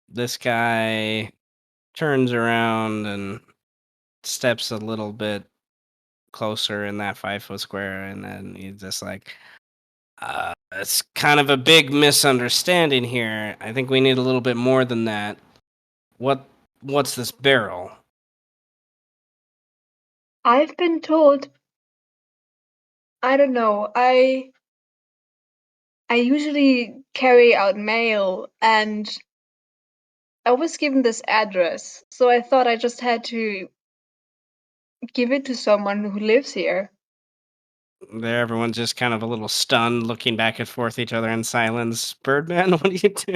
This guy turns around and steps a little bit closer in that 5-foot square, and then he's just like, it's kind of a big misunderstanding here. I think we need a little bit more than that. What's this barrel? I've been told. I don't know. I usually carry out mail, and I was given this address, so I thought I just had to give it to someone who lives here. There, everyone's just kind of a little stunned, looking back and forth each other in silence. Birdman, what do you do?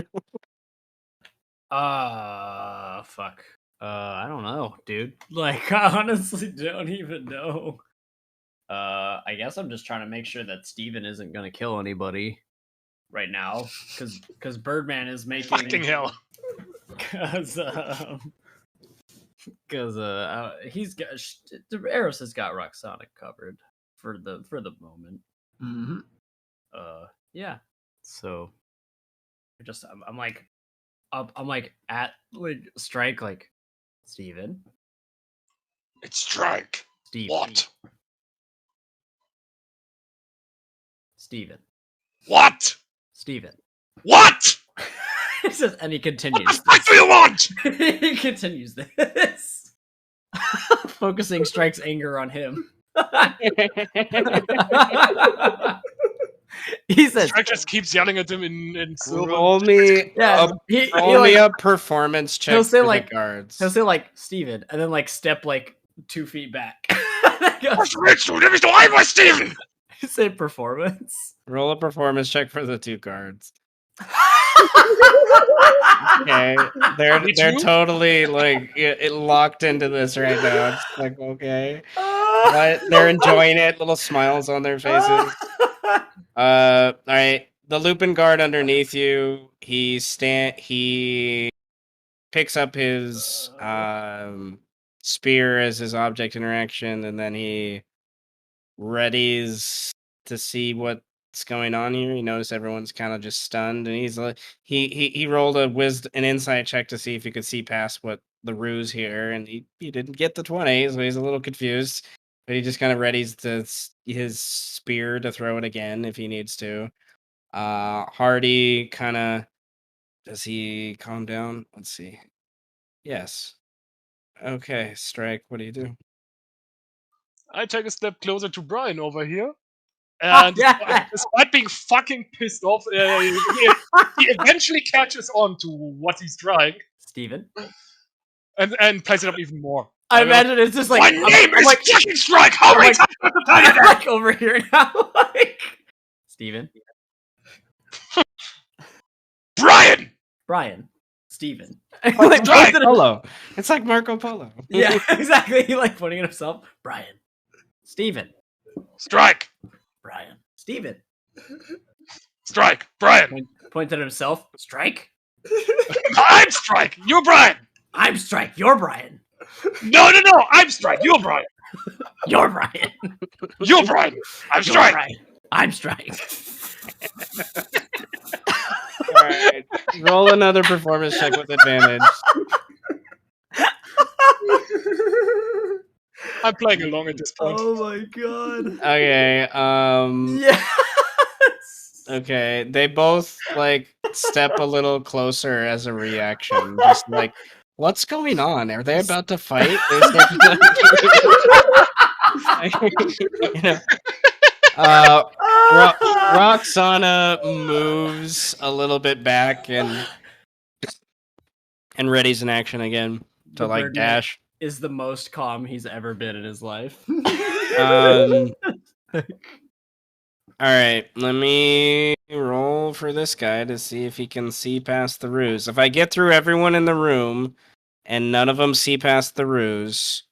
Fuck. I don't know, dude. Like, I honestly don't even know. I guess I'm just trying to make sure that Steven isn't gonna kill anybody right now, because Birdman is making Fucking hell. Because he's got Eros has got Roxana covered for the moment. Mm-hmm. Yeah. So I'm like at like strike like Steven. It's strike. Steven. What? Steven. What? Steven. What? He says, and he continues. What the fuck do you want? He continues this. Focusing Strike's anger on him. He says, Strike just keeps yelling at him in Sylvan. Roll me a performance check he'll say for like the guards. he'll say like Steven, and then like step like 2 feet back. Was willst du? Nimm mich doch einmal, Steven! He said performance. Roll a performance check for the 2 guards. Okay, they're totally like it locked into this right now. It's like, okay, but they're enjoying it. Little smiles on their faces. All right. The Lupin guard underneath you. He picks up his spear as his object interaction, and then he readies to see what what's going on here. You notice everyone's kind of just stunned, and he's like, he rolled an insight check to see if he could see past what the ruse here, and he didn't get the 20, so he's a little confused. But he just kind of readies his spear to throw it again if he needs to. Hardy kind of, does he calm down? Let's see. Yes. Okay, Strike. What do you do? I take a step closer to Brian over here. And despite being fucking pissed off, he eventually catches on to what he's trying. Steven? And plays it up even more. I imagine it's just like, my name is like, fucking Strike! How many times do I have to tell you that? like over here now. Like, Steven? Brian! Steven. Like Marco Polo. It's like Marco Polo. Yeah, exactly. He like pointing at himself. Brian. Steven. Strike! Brian. Steven. Strike! Brian! Points at himself. Strike? I'm Strike! You're Brian! I'm Strike. You're Brian. No! I'm Strike! You're Brian! You're Brian. You're Brian! I'm You're Strike! Brian. I'm Strike. All right. Roll another performance check with advantage. I'm playing along at this point. Oh my god. Okay. Yes. Okay. They both like step a little closer as a reaction. Just like, what's going on? Are they about to fight? They start to, you know. Roxana moves a little bit back and readies an action again to like Birdman dash. Is the most calm he's ever been in his life. All right, let me roll for this guy to see if he can see past the ruse. If I get through everyone in the room and none of them see past the ruse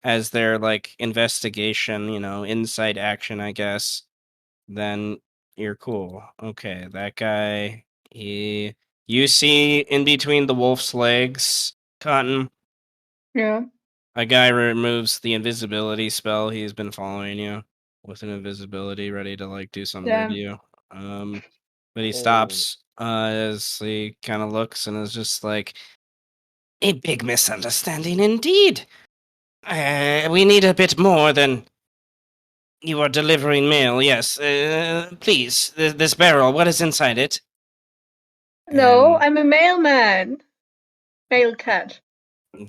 as their like investigation, insight action, I guess, then you're cool. Okay, that guy, you see in between the wolf's legs, Cotton. Yeah. A guy removes the invisibility spell. He's been following you with an invisibility, ready to like do something to you. But he stops as he kind of looks and is just like, a big misunderstanding indeed. We need a bit more than you are delivering mail. Yes, please, this barrel. What is inside it? No, I'm a mailman. Mail cat.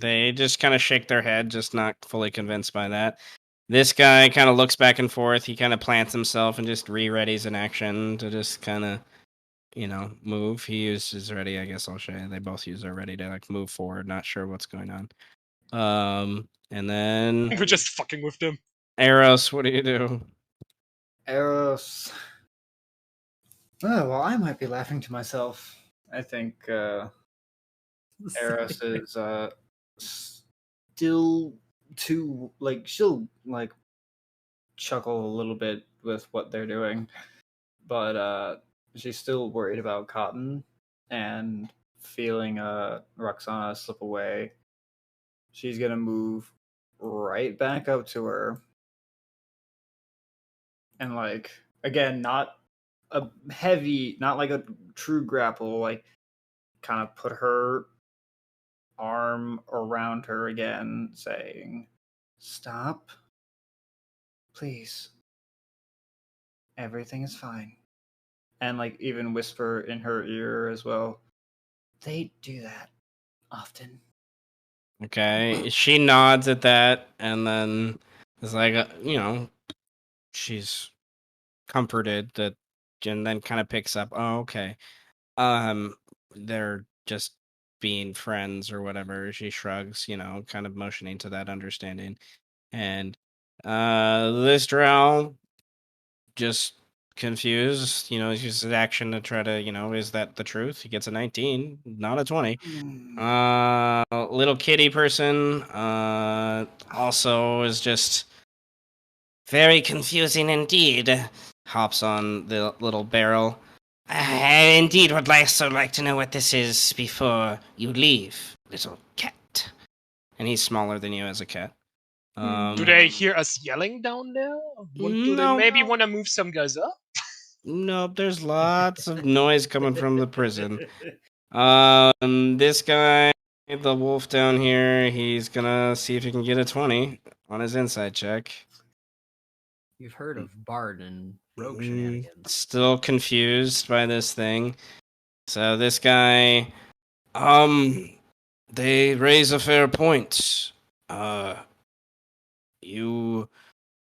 They just kind of shake their head, just not fully convinced by that. This guy kind of looks back and forth. He kind of plants himself and just re-readies an action to just kind of, move. He uses ready. I guess I'll show you. They both use their ready to like move forward. Not sure what's going on. And then we're just fucking with them. Eros, what do you do? Eros. Oh, well, I might be laughing to myself. I think Eros is still too like she'll like chuckle a little bit with what they're doing, but she's still worried about Cotton and feeling Roxana slip away. She's gonna move right back up to her and like again, not a heavy, not like a true grapple, like kind of put her arm around her again, saying, "Stop. Please. Everything is fine." And like even whisper in her ear as well. They do that often. Okay. She nods at that and then is like, she's comforted that, and then kind of picks up, oh, okay. They're just being friends or whatever. She shrugs, kind of motioning to that understanding. And this drow just confused, uses his action to try to, is that the truth? He gets a 19, not a 20. Little kitty person also is just very confusing indeed. Hops on the little barrel. I indeed would like to know what this is before you leave, little cat. And he's smaller than you as a cat. Do they hear us yelling down there? Do they maybe want to move some guys up? Nope, there's lots of noise coming from the prison. This guy, the wolf down here, he's gonna see if he can get a 20 on his insight check. You've heard of Bard and rogue shenanigans. Still confused by this thing. So this guy, they raise a fair point.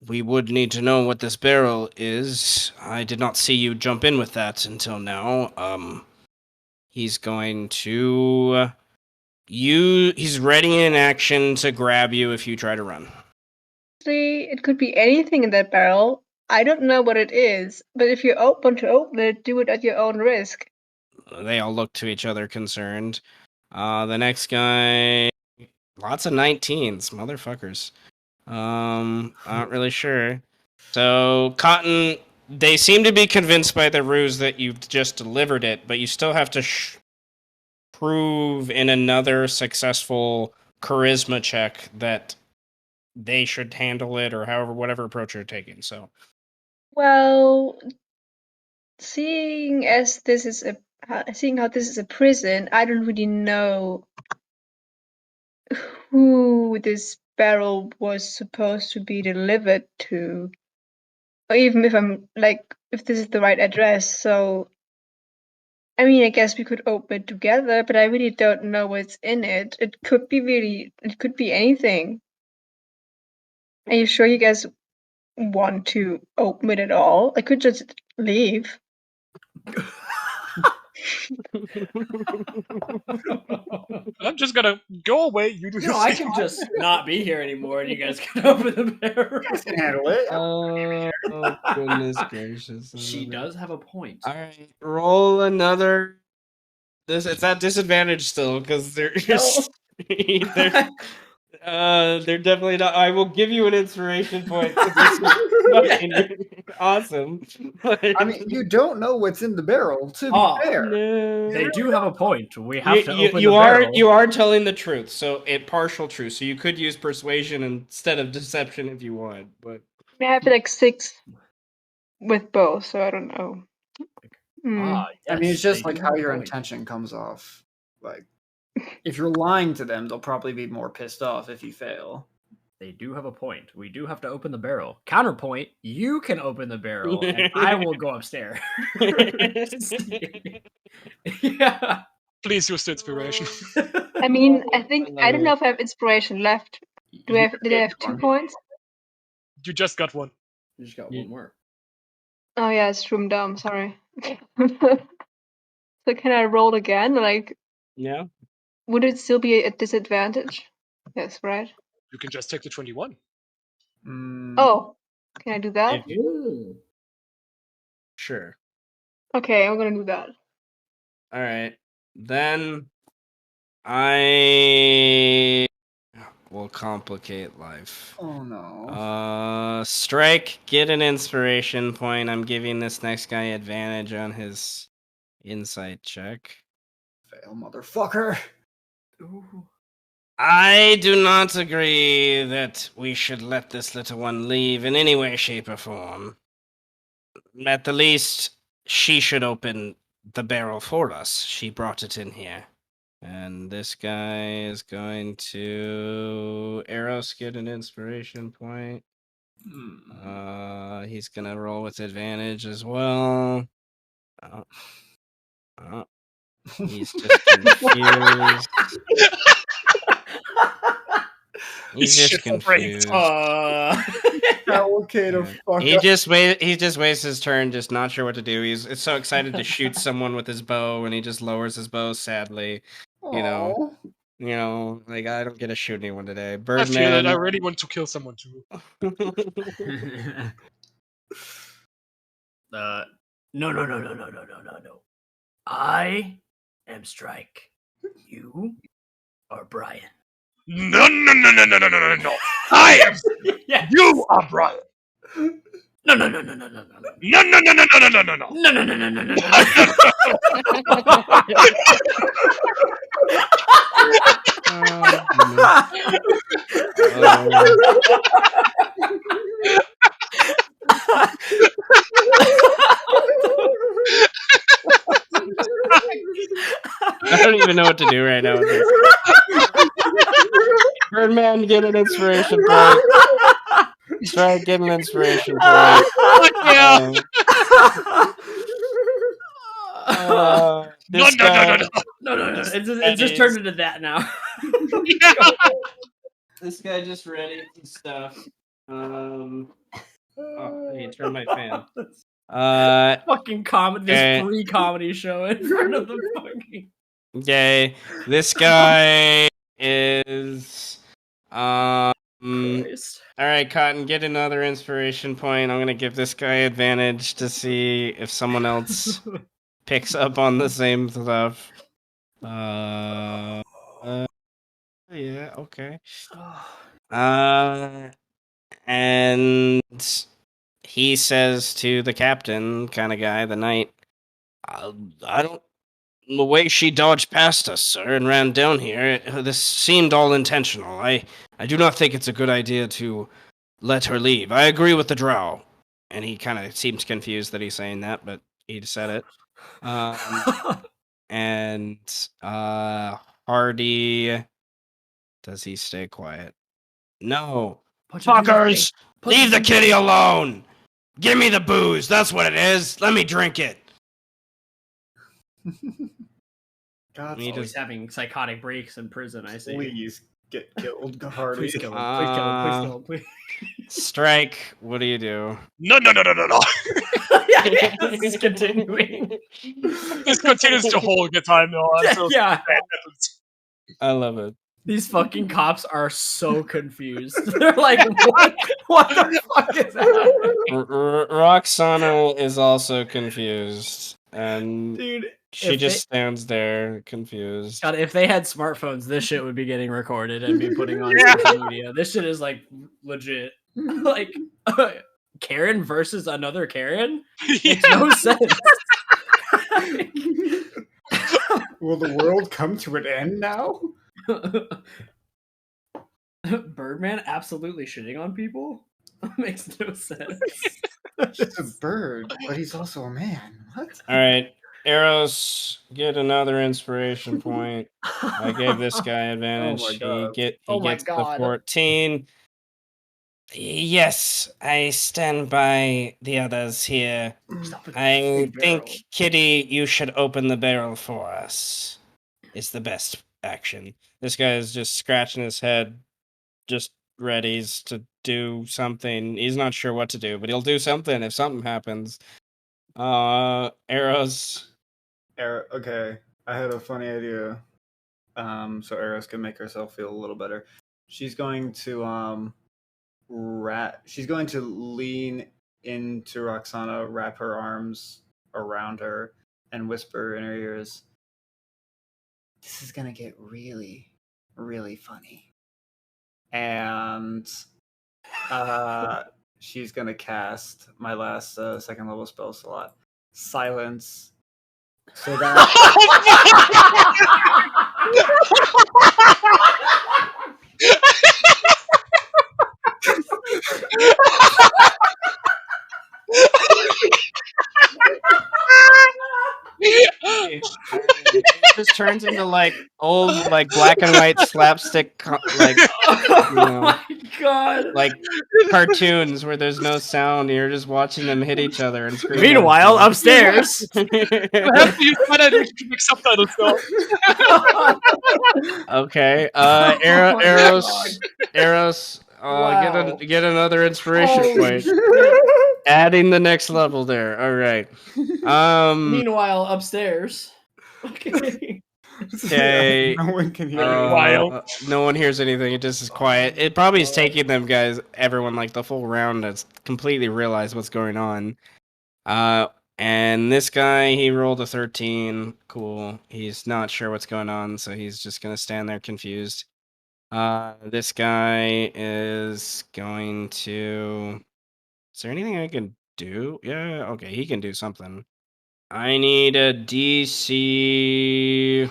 We would need to know what this barrel is. I did not see you jump in with that until now. He's going to he's ready in action to grab you if you try to run. It could be anything in that barrel. I don't know what it is, but if you're open to open it, do it at your own risk. They all look to each other concerned. The next guy, lots of 19s, motherfuckers. Not really sure. So, Cotton, they seem to be convinced by the ruse that you've just delivered it, but you still have to prove in another successful charisma check that they should handle it, or whatever approach you're taking. So, well, seeing how this is a prison, I don't really know who this barrel was supposed to be delivered to, or even if this is the right address. So, I mean, I guess we could open it together, but I really don't know what's in it. It could be anything. Are you sure you guys want to open it at all? I could just leave. I'm just gonna go away. You do. I can just not be here anymore, and you guys can open the barrel. You guys can handle it. oh goodness gracious! She does have a point. All right, roll another. It's at disadvantage still because they're they're definitely not. I will give you an inspiration point. Awesome. I mean, you don't know what's in the barrel. To be fair, No. They do have a point. We have to open you the are barrel. you are telling the truth, so partial truth. So you could use persuasion instead of deception if you want, but I have 6 with both, so I don't know. Yes, I mean, it's just they like do how have a your point. intention comes off. Like, if you're lying to them, they'll probably be more pissed off if you fail. They do have a point. We do have to open the barrel. Counterpoint, you can open the barrel, and I will go upstairs. Yeah. Please use the inspiration. I mean, I don't know if I have inspiration left. Did I have 2 points? You just got one. You just got one more. Oh yeah, it's true. I'm dumb. Sorry. So can I roll again? yeah. Would it still be a disadvantage? Yes, right. You can just take the 21. Oh, can I do that? Sure. Okay, I'm gonna do that. All right. Then I will complicate life. Oh no. Strike, get an inspiration point. I'm giving this next guy advantage on his insight check. Fail, motherfucker. Ooh. I do not agree that we should let this little one leave in any way, shape, or form. At the least, she should open the barrel for us. She brought it in here. And this guy is going to Eros get an inspiration point. He's gonna roll with advantage as well. He's just confused. He's just confused. He just wastes his turn, just not sure what to do. He's so excited to shoot someone with his bow, and he just lowers his bow sadly. You know, like I don't get to shoot anyone today. Birdman. I feel it. I really want to kill someone too. No. I am Strike. You are Brian. No. I am. Yeah. You are Brian. No. No. even know what to do right now. Birdman, get an inspiration point. Try get an inspiration point. Fuck yeah! This No. guy, No. It's just turned into that now. Yeah. this guy just read some stuff. Oh, hey, turn my fan. Fucking comedy, this free comedy show in front of the fucking. Okay, this guy is Christ. all right, Cotton, get another inspiration point. I'm gonna give this guy advantage to see if someone else picks up on the same stuff. Yeah, okay. And he says to the captain, kind of guy, the knight, I don't. The way she dodged past us, sir, and ran down here, this seemed all intentional. I do not think it's a good idea to let her leave. I agree with the drow. And he kind of seems confused that he's saying that, but he said it. And Hardy, does he stay quiet? No. Fuckers! Leave the kitty alone! Give me the booze, that's what it is. Let me drink it. God, He's always having psychotic breaks in prison, I see. please get killed, Hardy. Please kill him. Please kill him. Please kill him. Please. Strike, what do you do? No. Yeah, this is continuing. This continues to hold the time though. Until Yeah. that happens. I love it. These fucking cops are so confused. They're like, what the fuck is happening? Roxana is also confused. And Dude, she just stands there confused. God, if they had smartphones, this shit would be getting recorded and be putting on social media. This shit is like legit. Like Karen versus another Karen? Makes no sense. Will the world come to an end now? Birdman absolutely shitting on people? Makes no sense. He's a bird, but he's also a man. What? All right, Eros, get another inspiration point. I gave this guy advantage. Oh my God. He Oh my gets the God. 14. Yes, I stand by the others here. I think, Kitty, you should open the barrel for us. It's the best action. This guy is just scratching his head, just readies to do something. He's not sure what to do, but he'll do something if something happens. Arrows. Okay, I had a funny idea. So Eros can make herself feel a little better. She's going to she's going to lean into Roxana, wrap her arms around her, and whisper in her ears, "This is gonna get really, really funny." And she's gonna cast my last second level spell slot, Silence, so that It just turns into like old, like black and white slapstick, like Oh my God. like cartoons where there's no sound. You're just watching them hit each other and scream. Meanwhile, upstairs. You have to use make subtitles though. Okay, Oh my Eros, Wow. get another inspiration Holy point. shit. Adding the next level there. All right. Meanwhile, upstairs. Okay. Okay. no one can hear me. Meanwhile. No one hears anything. It just is quiet. It probably is taking them guys, everyone, like the full round to completely realize what's going on. And this guy, he rolled a 13. Cool. He's not sure what's going on, so he's just gonna stand there confused. This guy is going to. Is there anything I can do? Yeah, okay, he can do something. I need a DC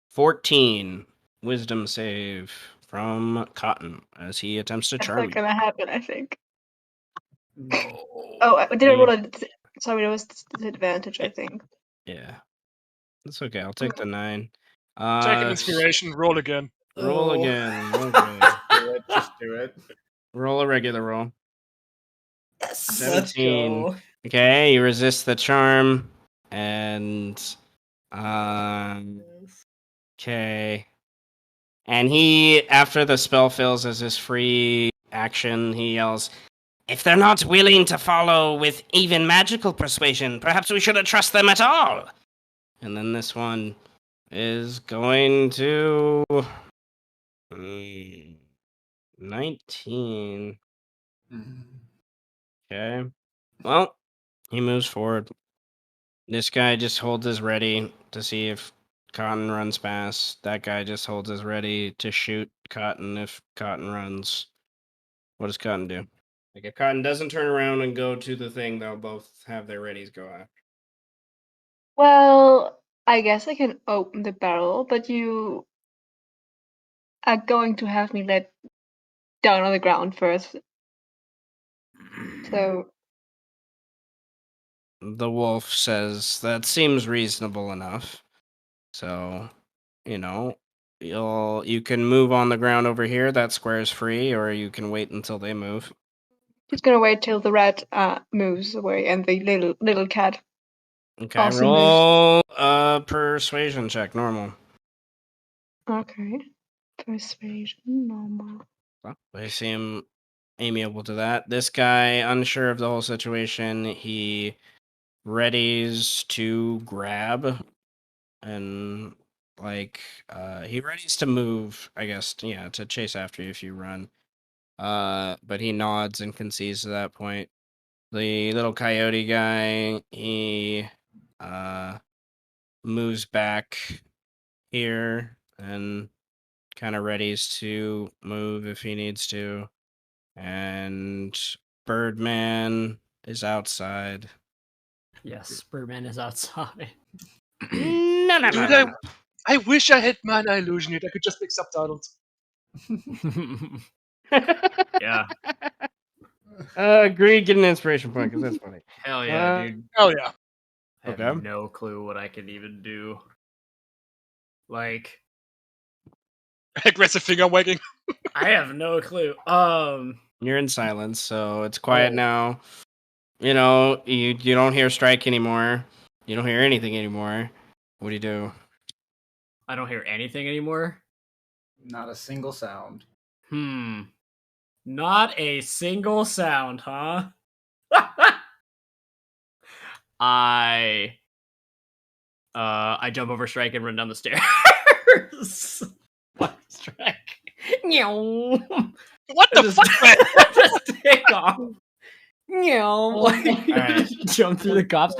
14 wisdom save from Cotton as he attempts to That's charm not you. gonna happen, I think. No. Oh, I did I roll a... Sorry, it was disadvantage, I think. Yeah. That's okay. I'll take the 9. Take an inspiration. Roll again. Roll Oh. again. Okay. Do it. Just do it. Roll a regular roll. Yes. 17. Let's go. Okay, you resist the charm, and okay. And he, after the spell fails as his free action, he yells, "If they're not willing to follow with even magical persuasion, perhaps we shouldn't trust them at all." And then this one is going to 19. Okay. Well, he moves forward. This guy just holds his ready to see if Cotton runs past. That guy just holds his ready to shoot Cotton if Cotton runs. What does Cotton do? Like, if Cotton doesn't turn around and go to the thing, they'll both have their readies go out. Well, I guess I can open the barrel, but you are going to have me let down on the ground first. So The wolf says, "That seems reasonable enough. So, you can move on the ground over here. That square's free, or you can wait until they move." she's gonna wait till the rat moves away and the little cat. Okay, Also roll a persuasion check, normal. Okay. Persuasion, normal. Well, they seem amiable to that. This guy, unsure of the whole situation, he readies to grab and he readies to move, I guess, yeah, to chase after you if you run. But he nods and concedes to that point. The little coyote guy, he moves back here and kind of readies to move if he needs to. And Birdman is outside. Yes, Birdman is outside. No. Dude, I wish I had mana illusion yet. I could just make subtitles. Yeah. Greed, get an inspiration point because that's funny. Hell yeah, dude. Hell yeah. I have Okay. no clue what I can even do. Like, Aggressive finger wagging. I have no clue. You're in silence, so it's quiet now. You don't hear Strike anymore. You don't hear anything anymore. What do you do? I don't hear anything anymore. Not a single sound. Not a single sound, huh? I jump over Strike and run down the stairs. Fuck Strike. What the fuck, man? Just take off. Alright. Jump through the cops.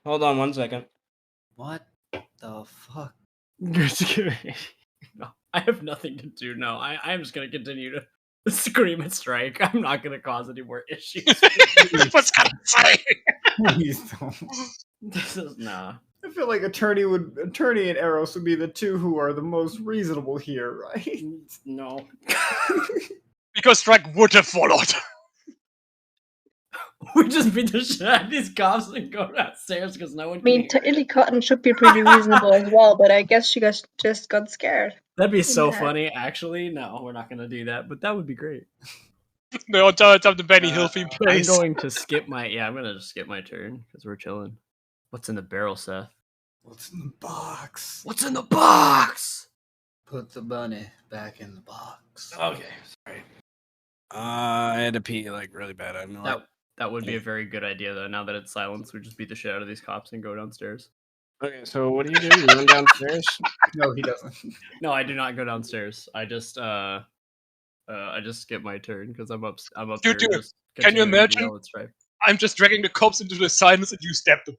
Hold on 1 second. What the fuck? No, I have nothing to do. No, I'm just gonna continue to scream and Strike. I'm not gonna cause any more issues. I was gonna say. Please don't. This is nah. I feel like Attorney and Eros would be the two who are the most reasonable here, right? No. Because Strike would have followed. We just beat the shit out of these cops and go downstairs because no one I can mean, hear it. technically Cotton should be pretty reasonable as well, but I guess she just got scared. That'd be so Yeah. funny. Actually, no, we're not gonna do that. But that would be great. No, it's up to Benny Hill theme I'm plays. going to skip my. Yeah, I'm gonna just skip my turn because we're chilling. What's in the barrel, Seth? What's in the box? What's in the box? Put the bunny back in the box. Okay, sorry. I had to pee really bad. I know. That would be a very good idea, though. Now that it's silence, we just beat the shit out of these cops and go downstairs. Okay, so what do? You run downstairs? No, he doesn't. No, I do not go downstairs. I just skip my turn because I'm up. Dude, here. dude, Just can you continuing to imagine? yell at Stripe. I'm just dragging the cops into the silence and you stab them.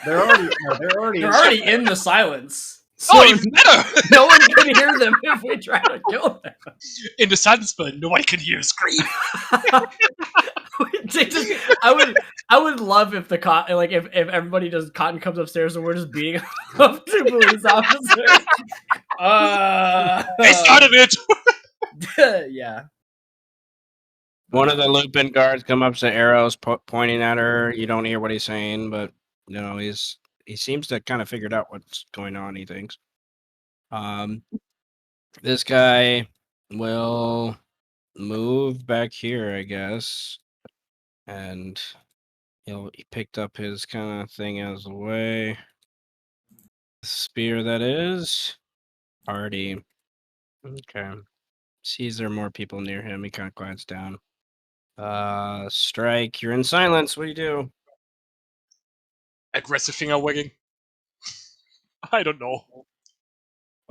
They're already They're already in the silence. Oh, So even better! no one can hear them if we try to kill them. In the silence, but nobody can hear a scream. I would love if the if everybody does Cotton comes upstairs and we're just beating up two police officers. They started it! Yeah. One of the Lupin guards come up to Arrows, pointing at her. You don't hear what he's saying, but he's he seems to kind of figured out what's going on, he thinks. This guy will move back here, I guess. And he picked up his kind of thing as a way. Spear, that is. Already. Okay. Sees there are more people near him. He kind of quiets down. Strike. You're in silence. What do you do? Aggressive finger wagging. I don't know.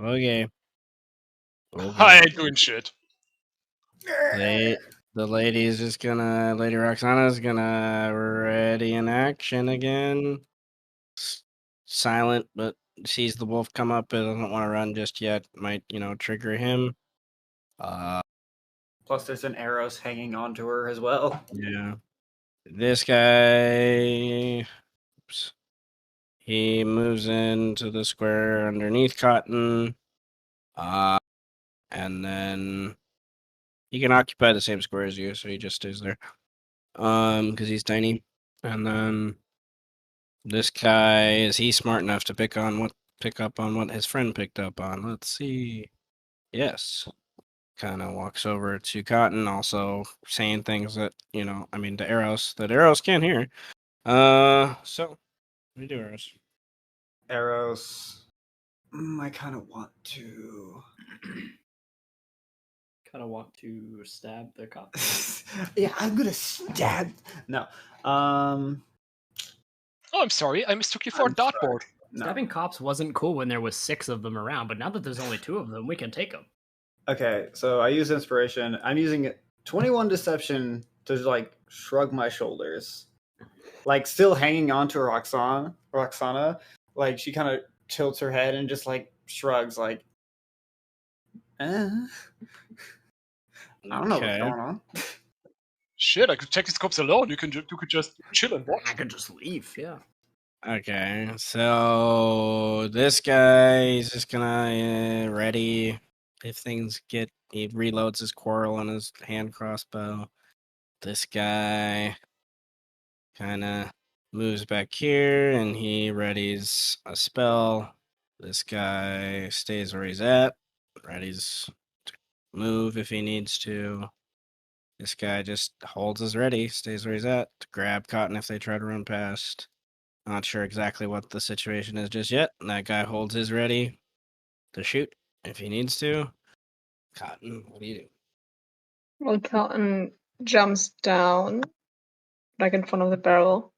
Okay. I ain't doing shit. The lady is just gonna. Lady Roxana is gonna ready in action again. Silent, but sees the wolf come up. But doesn't want to run just yet. Might trigger him. Plus, there's an arrows hanging onto her as well. Yeah. This guy. Oops. He moves into the square underneath Cotton. And then he can occupy the same square as you, so he just stays there. Because he's tiny. And then this guy, is he smart enough to pick up on what his friend picked up on? Let's see. Yes. Kind of walks over to Cotton, also saying things that, to Eros, that Eros can't hear. So, what do you do, Eros? Arrows. I kind of want to. Kind of want to stab the cop. Yeah, I'm gonna stab. No. Oh, I'm sorry. I mistook you for a dartboard. No. Stabbing cops wasn't cool when there was 6 of them around, but now that there's only 2 of them, we can take them. Okay, so I use inspiration. I'm using 21 deception to like shrug my shoulders, like still hanging on to Roxana. Like she kind of tilts her head and just like shrugs, like, I don't know what's going on. Shit, I could check these cops alone. You could just chill and watch. I could just leave, yeah. Okay, so this guy is just gonna ready. If things he reloads his quarrel on his hand crossbow. This guy kind of moves back here and he readies a spell. This guy stays where he's at, readies to move if he needs to. This guy just holds his ready, stays where he's at to grab Cotton if they try to run past. Not sure exactly what the situation is just yet. That guy holds his ready to shoot if he needs to. Cotton, what do you do? Well, Cotton jumps down, like in front of the barrel,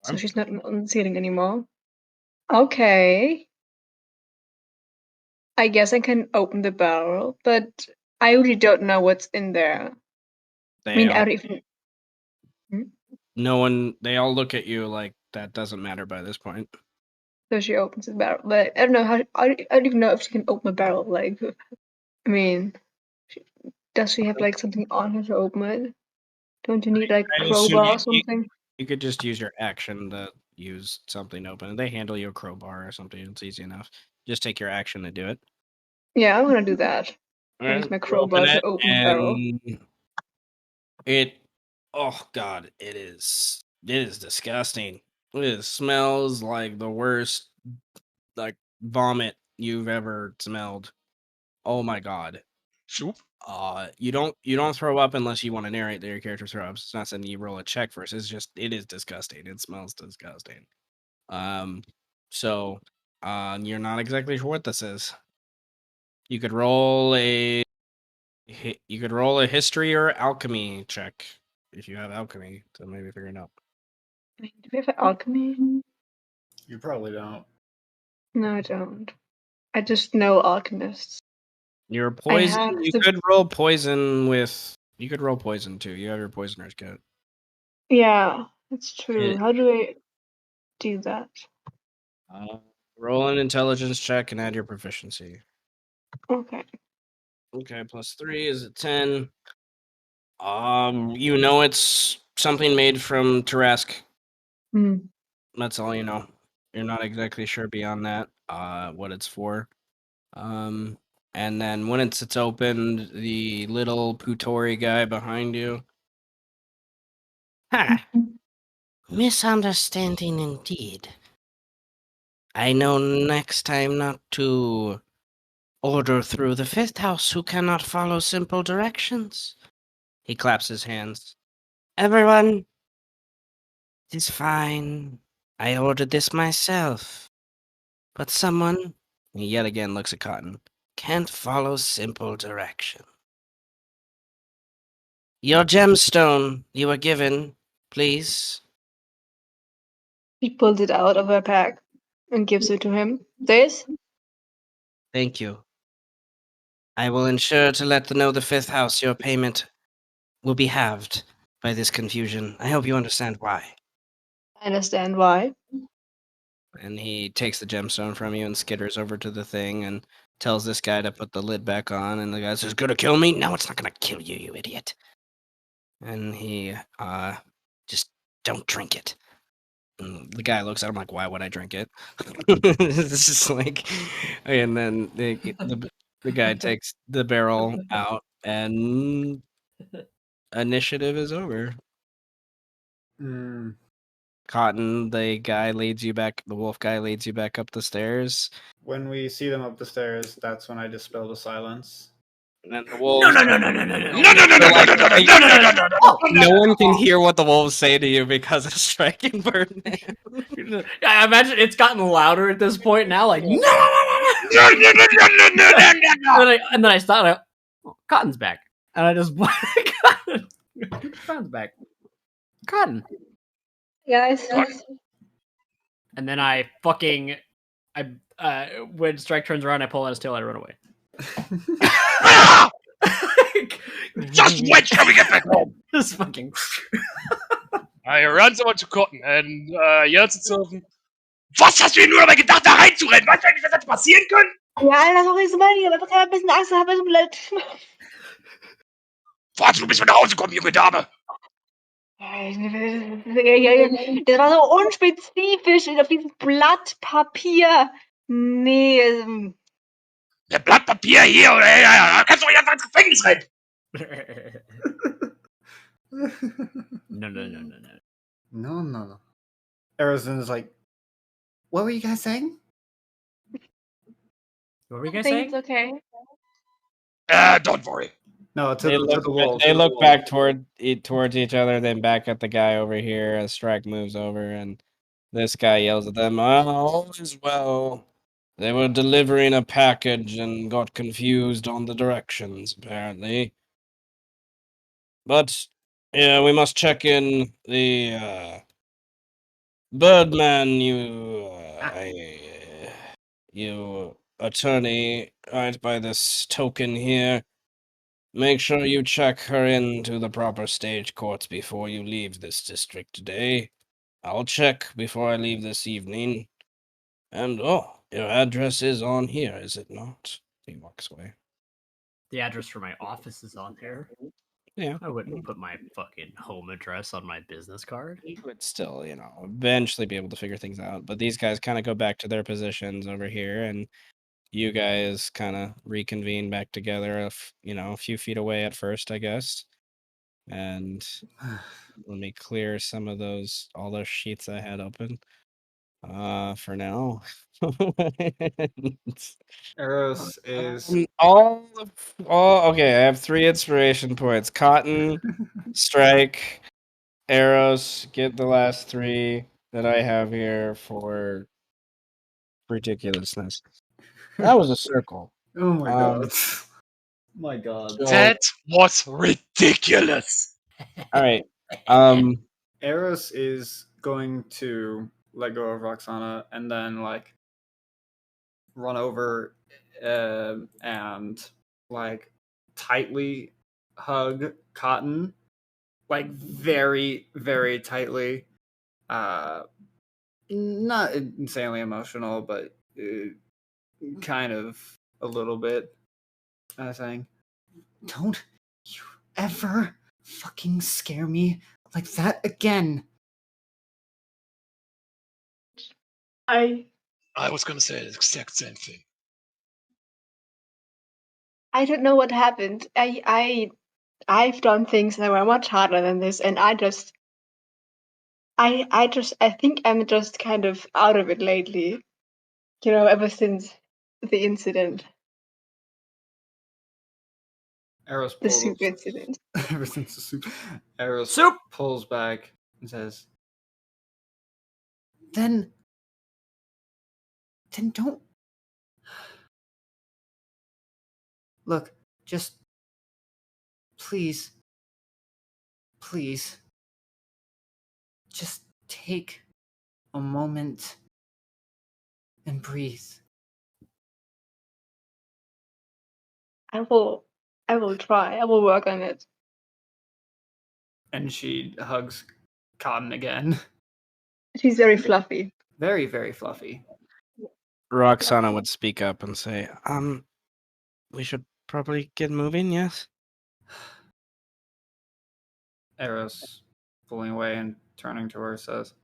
so she's not on the ceiling anymore. Okay. I guess I can open the barrel, but I really don't know what's in there. I mean, I don't even. No one. They all look at you like that doesn't matter by this point. So she opens the barrel, but I don't know how. I don't even know if she can open a barrel. Like, I mean, does she have like something on her to open it? Don't you need like I crowbar assume or something? You could just use your action to use something to open it. They handle you a crowbar or something. It's easy enough. Just take your action to do it. Yeah, I'm gonna do that. All I'll use right, my crowbar to open the barrel. Oh god, it is disgusting. It smells like the worst, like vomit you've ever smelled. Oh my god. Soup? You don't throw up unless you want to narrate that your character throws up. It's not something you roll a check first. It is disgusting. It smells disgusting. So you're not exactly sure what this is. You could roll a history or alchemy check if you have alchemy to maybe figure it out. Do we have alchemy? You probably don't. No, I don't. I just know alchemists. Your poison. You could roll poison too. You have your poisoner's kit. Yeah, that's true. How do I do that? Roll an intelligence check and add your proficiency. Okay. Okay, +3 is a 10. It's something made from Tarask. That's all you know. You're not exactly sure beyond that, what it's for. And then when it's opened, the little Putori guy behind you. Ha! Misunderstanding indeed. I know next time not to order through the fifth house who cannot follow simple directions. He claps his hands. Everyone, it's fine. I ordered this myself. But someone, he yet again looks at Cotton, can't follow simple direction. Your gemstone you were given, please. She pulls it out of her pack and gives it to him. This? Thank you. I will ensure to let know the fifth house your payment will be halved by this confusion. I hope you understand why. I understand why. And he takes the gemstone from you and skitters over to the thing and tells this guy to put the lid back on. And the guy says, "Gonna kill me? No, it's not gonna kill you, you idiot." And he, just don't drink it. And the guy looks at him like, "Why would I drink it?" It's just like, and then the guy takes the barrel out, and initiative is over. Mm. Cotton, the guy leads you back. The wolf guy leads you back up the stairs. When we see them up the stairs, that's when I dispel the silence. And then the wolves. No, No one can hear what the wolves say to you because of striking Birdman. I imagine it's gotten louder at this point now. Like no. And then I stop. And oh, Cotton's back, and I just Cotton's back. Cotton. Guys. And then I when Strike turns around, I pull out his tail, I run away. Just wait till we get back home. Just fucking. I runs over to Cotton and yells at Sylvan. Was hast du dir nur dabei gedacht, da reinzurennen? Weißt du eigentlich, was hätte passieren können? Ja, das ist auch nicht so meine. Ich habe ein bisschen Angst, habe ein bisschen blöd. Warte, du bist nach Hause gekommen, junge Dame. Das war so unspezifisch auf diesem Blatt Papier. Nee. Der Blatt Papier hier, oder da kannst du doch einfach ins Gefängnis rennen. No. Arizon's like, what were you guys saying? What were you guys I think saying? it's okay. Don't worry. No, to They the wolves. They look back towards each other, then back at the guy over here as Strike moves over, and this guy yells at them, "All is well. They were delivering a package and got confused on the directions, apparently. But, yeah, we must check in the, Birdman, you attorney, right by this token here. Make sure you check her into the proper stage courts before you leave this district today. I'll check before I leave this evening. And, your address is on here, is it not?" He walks away. The address for my office is on there. Yeah. I wouldn't put my fucking home address on my business card. He would still, eventually be able to figure things out. But these guys kind of go back to their positions over here, and you guys kind of reconvene back together, a few feet away at first, I guess. And let me clear all those sheets I had open. For now. Eros is Okay, I have 3 inspiration points. Cotton, Strike, Arrows, get the last 3 that I have here for ridiculousness. That was a circle. oh my god. My god. So, That was ridiculous. all right. Eros is going to let go of Roxana and then like run over and like tightly hug Cotton, like very, very tightly. Not insanely emotional, but kind of a little bit. Saying, "Don't you ever fucking scare me like that again." I was gonna say the exact same thing. I don't know what happened. I've done things that were much harder than this, and I think I'm just kind of out of it lately. ever since the incident, Eros the pulls soup incident. ever since the soup. Eros Soup! pulls back and says, Then don't. Look, just. Please. Please. Just take a moment and breathe. I will try. I will work on it. and she hugs Cotton again. She's very fluffy. Very, very fluffy. Roxana would speak up and say, we should probably get moving, yes? Eros, pulling away and turning to her, says,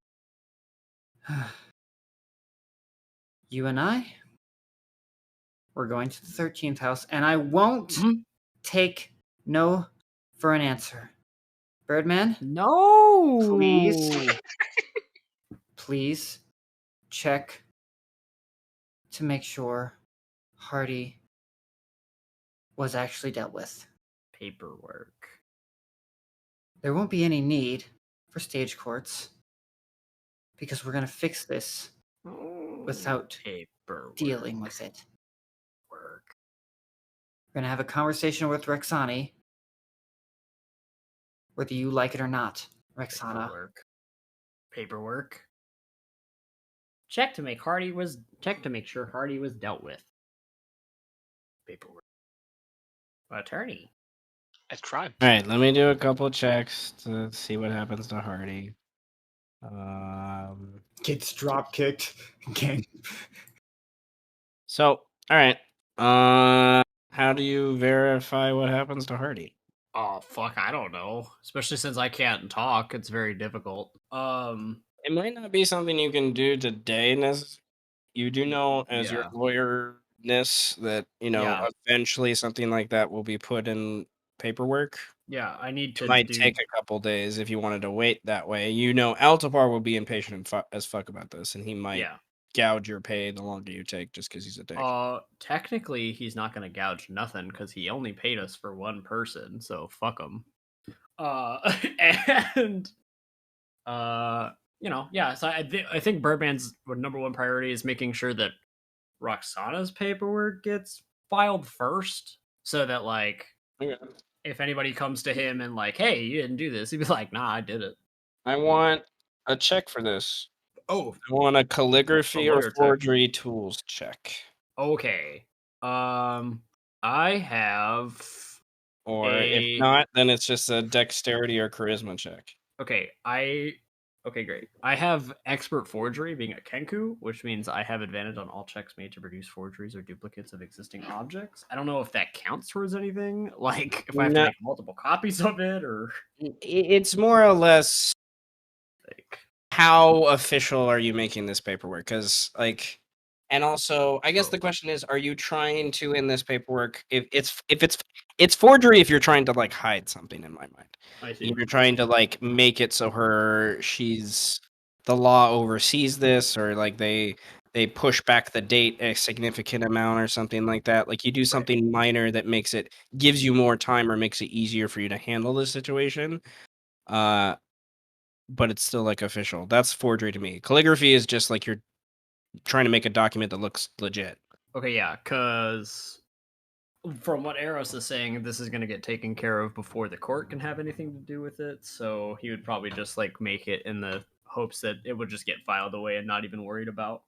You and I, we're going to the 13th house, and I won't take no for an answer. Birdman, No! please check to make sure Hardy was actually dealt with. Paperwork. There won't be any need for stage courts because we're going to fix this without Paperwork. dealing with it. We're going to have a conversation with Rexani, whether you like it or not, Rexana. Paperwork. Check to make sure Hardy was dealt with. Paperwork. Attorney. At crime. All right, let me do a couple checks to see what happens to Hardy. Gets drop kicked. Gang. So, all right. How do you verify what happens to Hardy? Oh fuck, I don't know. Especially since I can't talk, it's very difficult. It might not be something you can do today necessarily. You do know, as your Yeah. lawyerness, that Yeah. eventually something like that will be put in paperwork. Yeah, I need It to might do take a couple days if you wanted to wait that way. Altapar will be impatient as fuck about this, and he might Yeah. gouge your pay the longer you take just because he's a dick. Technically he's not gonna gouge nothing because he only paid us for one person, so fuck him. And yeah, so I think Birdman's number one priority is making sure that Roxana's paperwork gets filed first, so that like Okay. if anybody comes to him and like, hey, you didn't do this, he'd be like, nah, I did it. I want a check for this. Oh, I want a calligraphy A or lawyer check. forgery tools check. okay. I have Or if a not, then it's just a dexterity or charisma check. okay. Okay, great. I have expert forgery being a Kenku, which means I have advantage on all checks made to produce forgeries or duplicates of existing objects. I don't know if that counts towards anything, like if I have to No. make multiple copies of it, or It's more or less like how official are you making this paperwork? Because and also, I guess the question is, are you trying to in this paperwork? If it's forgery, if you're trying to like hide something, in my mind, I see. you're trying to like make it so the law oversees this, or like they push back the date a significant amount or something like that. Like you do something minor that gives you more time or makes it easier for you to handle the situation. But it's still like official. That's forgery to me. Calligraphy is just like you're trying to make a document that looks legit. Okay, yeah, because from what Eros is saying, this is going to get taken care of before the court can have anything to do with it. So he would probably just like make it in the hopes that it would just get filed away and not even worried about.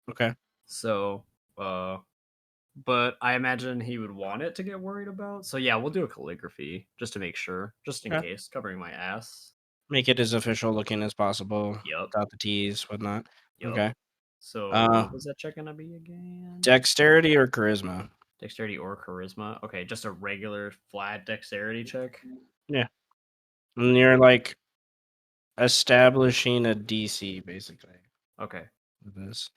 Okay. So, but I imagine he would want it to get worried about. So yeah, we'll do a calligraphy just to make sure, just in case, covering my ass. Make it as official looking as possible. Yep. Dot the T's, whatnot. Yep. Okay. So what was that check gonna be again? Dexterity or charisma? Dexterity or charisma. Okay, just a regular flat dexterity check. Yeah. And you're like establishing a DC basically Okay. with this.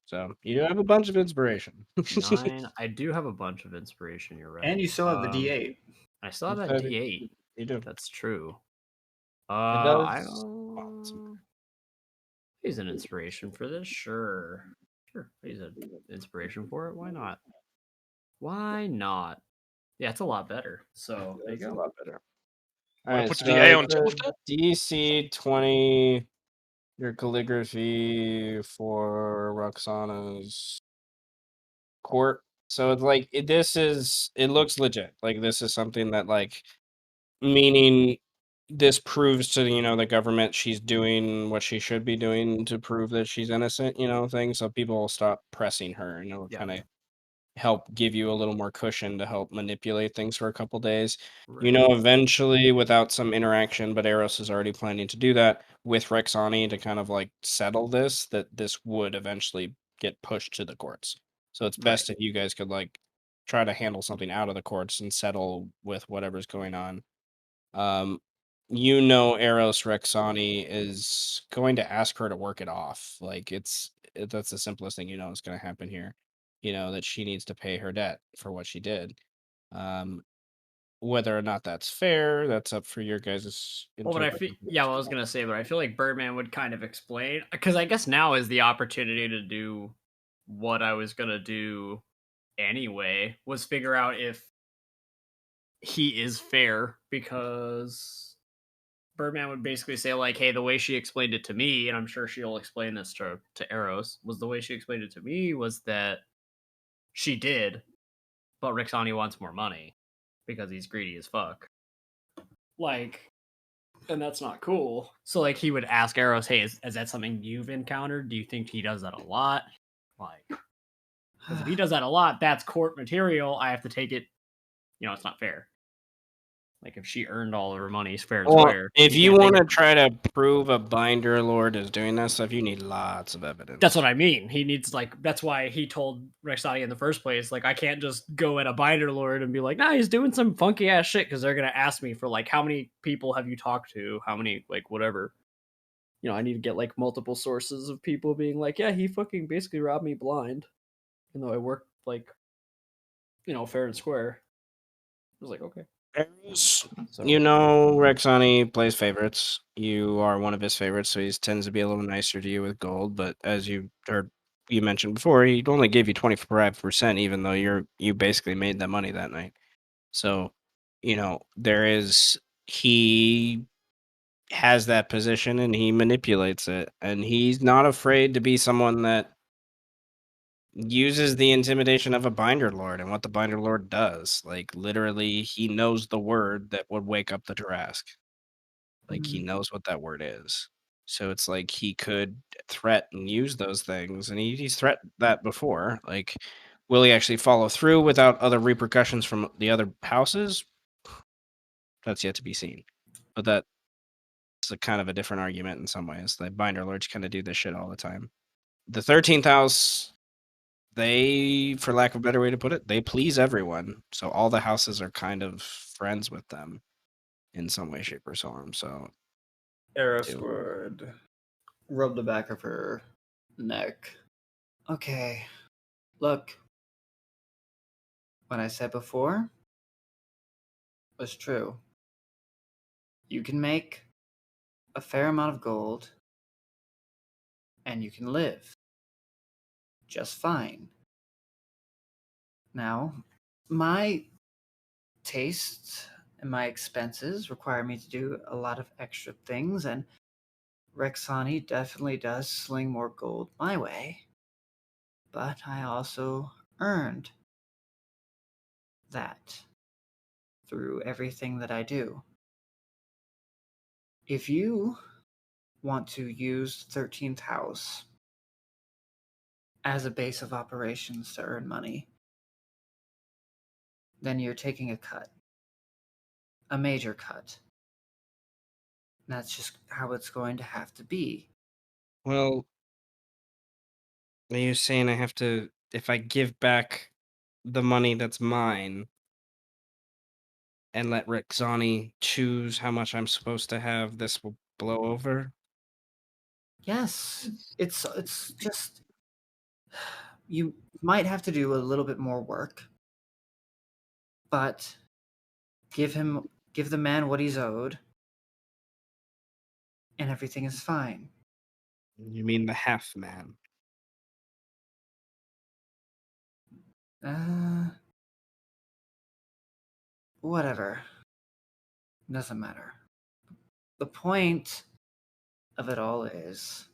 So you have a bunch of inspiration. 9. I do have a bunch of inspiration, you're right. And you still have the D8. I still have that Okay. D8. You do. That's true. It does. He's an inspiration for this, sure. Sure. He's an inspiration for it. Why not? Why not? Yeah, it's a lot better. So there you It's a go. lot better. All Wanna right, put so the A on it's top a of that? DC 20. Your calligraphy for Roxana's court. So it's like it looks legit. Like this is something that like meaning this proves to the government she's doing what she should be doing to prove that she's innocent, thing. So people will stop pressing her and it'll Yeah. kind of help give you a little more cushion to help manipulate things for a couple days. Right. Eventually without some interaction, but Eros is already planning to do that with Rexani to kind of like settle this, that this would eventually get pushed to the courts. So it's best if you guys could like try to handle something out of the courts and settle with whatever's going on. Um, Eros Rexani is going to ask her to work it off. Like that's the simplest thing is going to happen here. That she needs to pay her debt for what she did. Um, whether or not that's fair, that's up for your guys' Well, but I feel interpretation. I was gonna say, but I feel like Birdman would kind of explain because I guess now is the opportunity to do what I was gonna do anyway, was figure out if he is fair because Birdman would basically say like, hey, the way she explained it to me, and I'm sure she'll explain this to Eros, was the way she explained it to me was that she did, but Rixani wants more money because he's greedy as fuck. Like, and that's not cool. So like he would ask Eros, hey, is that something you've encountered? Do you think he does that a lot? Like, because if he does that a lot, that's court material. I have to take it. It's not fair. Like if she earned all of her money fair and Well, square. if you can't take want to it. try to prove a binder lord is doing that stuff, you need lots of evidence. That's what I mean. He needs that's why he told Rexati in the first place, like I can't just go at a binder lord and be like, nah, he's doing some funky ass shit because they're gonna ask me for like how many people have you talked to, how many like whatever. I need to get like multiple sources of people being like, yeah, he fucking basically robbed me blind, even though I worked like, fair and square. I was like, okay. Eros, So Rexani plays favorites. You are one of his favorites, so he tends to be a little nicer to you with gold. But as you mentioned before, he only gave you 25%, even though you basically made that money that night. So, he has that position and he manipulates it, and he's not afraid to be someone that uses the intimidation of a binder lord and what the binder lord does. Like literally, he knows the word that would wake up the Tarask. Like he knows what that word is. So it's like he could threat and use those things, and he's threatened that before. Like, will he actually follow through without other repercussions from the other houses? That's yet to be seen. But that's a kind of a different argument in some ways. The binder lords kind of do this shit all the time. The 13th house, they, for lack of a better way to put it, they please everyone. So all the houses are kind of friends with them in some way, shape, or form. So Eris would rub the back of her neck. Okay, look. What I said before was true. You can make a fair amount of gold, and you can live just fine. Now, my tastes and my expenses require me to do a lot of extra things, and Rexani definitely does sling more gold my way. But I also earned that through everything that I do. If you want to use 13th house as a base of operations to earn money, then you're taking a cut. A major cut. That's just how it's going to have to be. well, are you saying I have to, if I give back the money that's mine and let Rexani choose how much I'm supposed to have, this will blow over? Yes, it's just you might have to do a little bit more work, but give the man what he's owed, and everything is fine. You mean the half man? Whatever. Doesn't matter. The point of it all is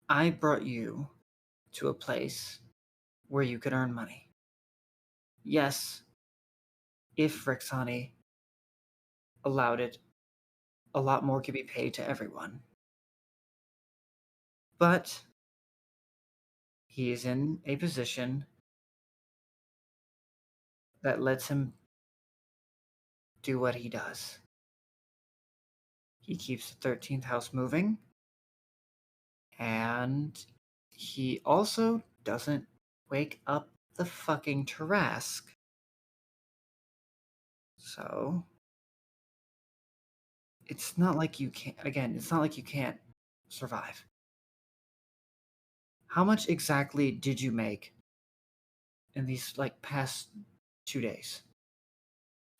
I brought you to a place where you could earn money. Yes, if Rexani allowed it, a lot more could be paid to everyone. But he is in a position that lets him do what he does. He keeps the 13th house moving, and he also doesn't wake up the fucking Tarask. So, it's not like you can't, again, it's not like you can't survive. How much exactly did you make in these, like, past 2 days?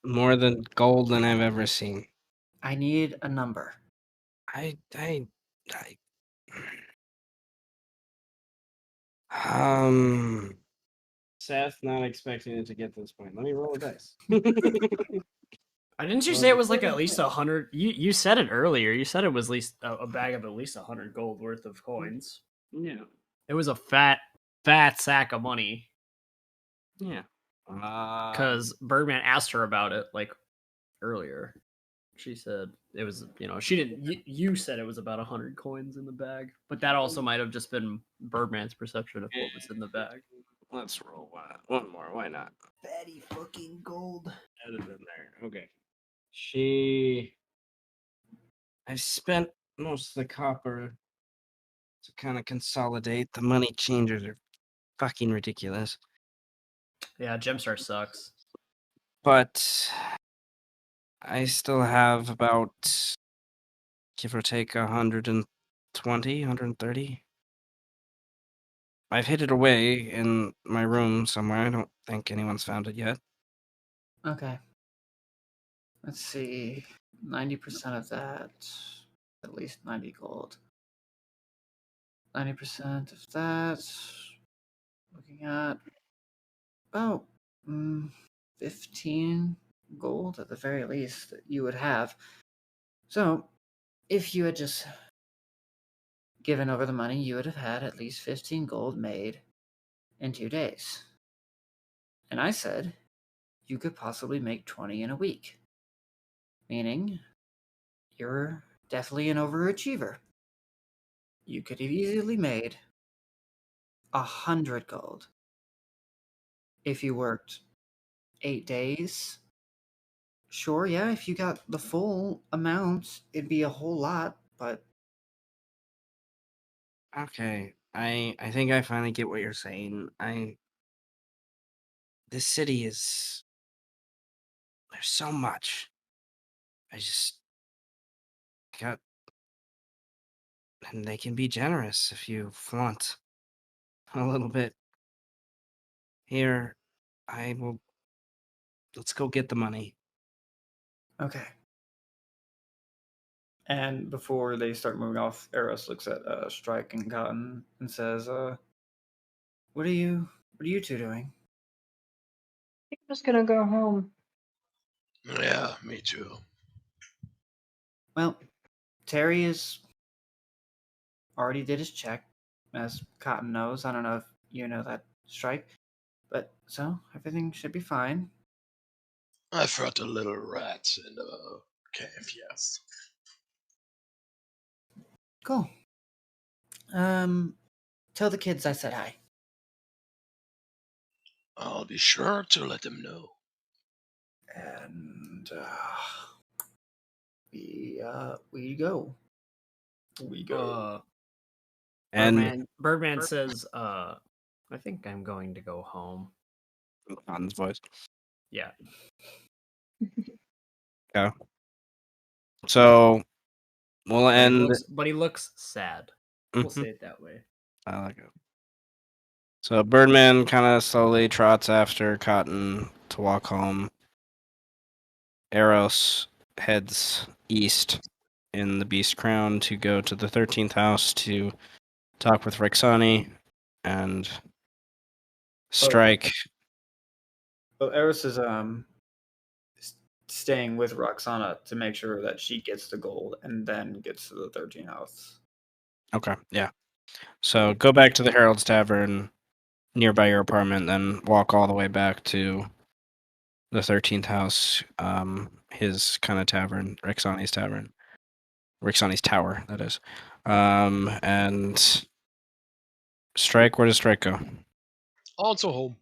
More than gold than I've ever seen. I need a number. I Seth, not expecting it to get to this point. Let me roll a dice. Didn't you say it was like at least 100? You said it earlier. You said it was at least a bag of at least 100 gold worth of coins. Yeah. It was a fat sack of money. Yeah. Because Birdman asked her about it like earlier. She said it was, she didn't. You said it was about 100 coins in the bag, but that also might have just been Birdman's perception of what was in the bag. Let's roll one more. Why not? Fatty fucking gold. Add it in there. Okay. I spent most of the copper to kind of consolidate. The money changers are fucking ridiculous. Yeah, Gemstar sucks. But I still have about, give or take, 120, 130. I've hid it away in my room somewhere. I don't think anyone's found it yet. Okay. Let's see. 90% of that, at least 90 gold. 90% of that, looking at about 15 gold at the very least that you would have. So, if you had just given over the money, you would have had at least 15 gold made in 2 days. And I said you could possibly make 20 in a week. Meaning, you're definitely an overachiever. You could have easily made 100 gold if you worked 8 days. Sure, yeah, if you got the full amount, it'd be a whole lot, but Okay, I think I finally get what you're saying. This city is, there's so much. I just got, and they can be generous if you flaunt a little bit. Here, let's go get the money. Okay. And before they start moving off, Eros looks at Strike and Cotton and says, what are you two doing? I'm just gonna go home. Yeah, me too. well, Terry is already did his check, as Cotton knows. I don't know if you know that, Strike, but so everything should be fine. I've heard the little rats in the cave, yes. Cool. Tell the kids I said hi. I'll be sure to let them know. And we go. We go. And Birdman says, I think I'm going to go home. Cotton's voice. Yeah. Okay. So we'll end. But he looks sad. We'll Mhm. say it that way. I like it. So Birdman kind of slowly trots after Cotton to walk home. Eros heads east in the Beast Crown to go to the 13th house to talk with Rexani and Strike. Well, Eris is staying with Roxana to make sure that she gets the gold and then gets to the 13th house. Okay, yeah. So go back to the Herald's Tavern nearby your apartment, then walk all the way back to the 13th house, his kind of tavern, Rexani's tavern. Rexani's tower, that is. And Strike, where does Strike go? Also home.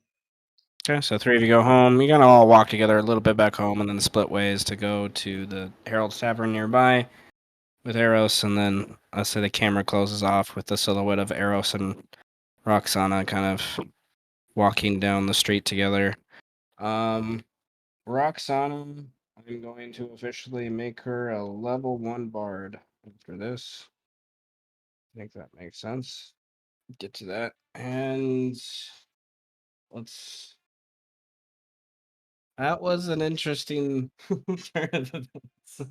Okay, so three of you go home. You're gonna all walk together a little bit back home, and then split ways to go to the Herald's Tavern nearby with Eros, and then let's say the camera closes off with the silhouette of Eros and Roxana kind of walking down the street together. Roxana, I'm going to officially make her a level 1 bard after this. I think that makes sense. Get to that. And let's. That was an interesting turn of events.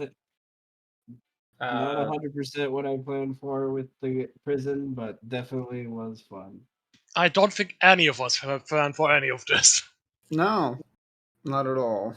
Not 100% what I planned for with the prison, but definitely was fun. I don't think any of us have planned for any of this. No, not at all.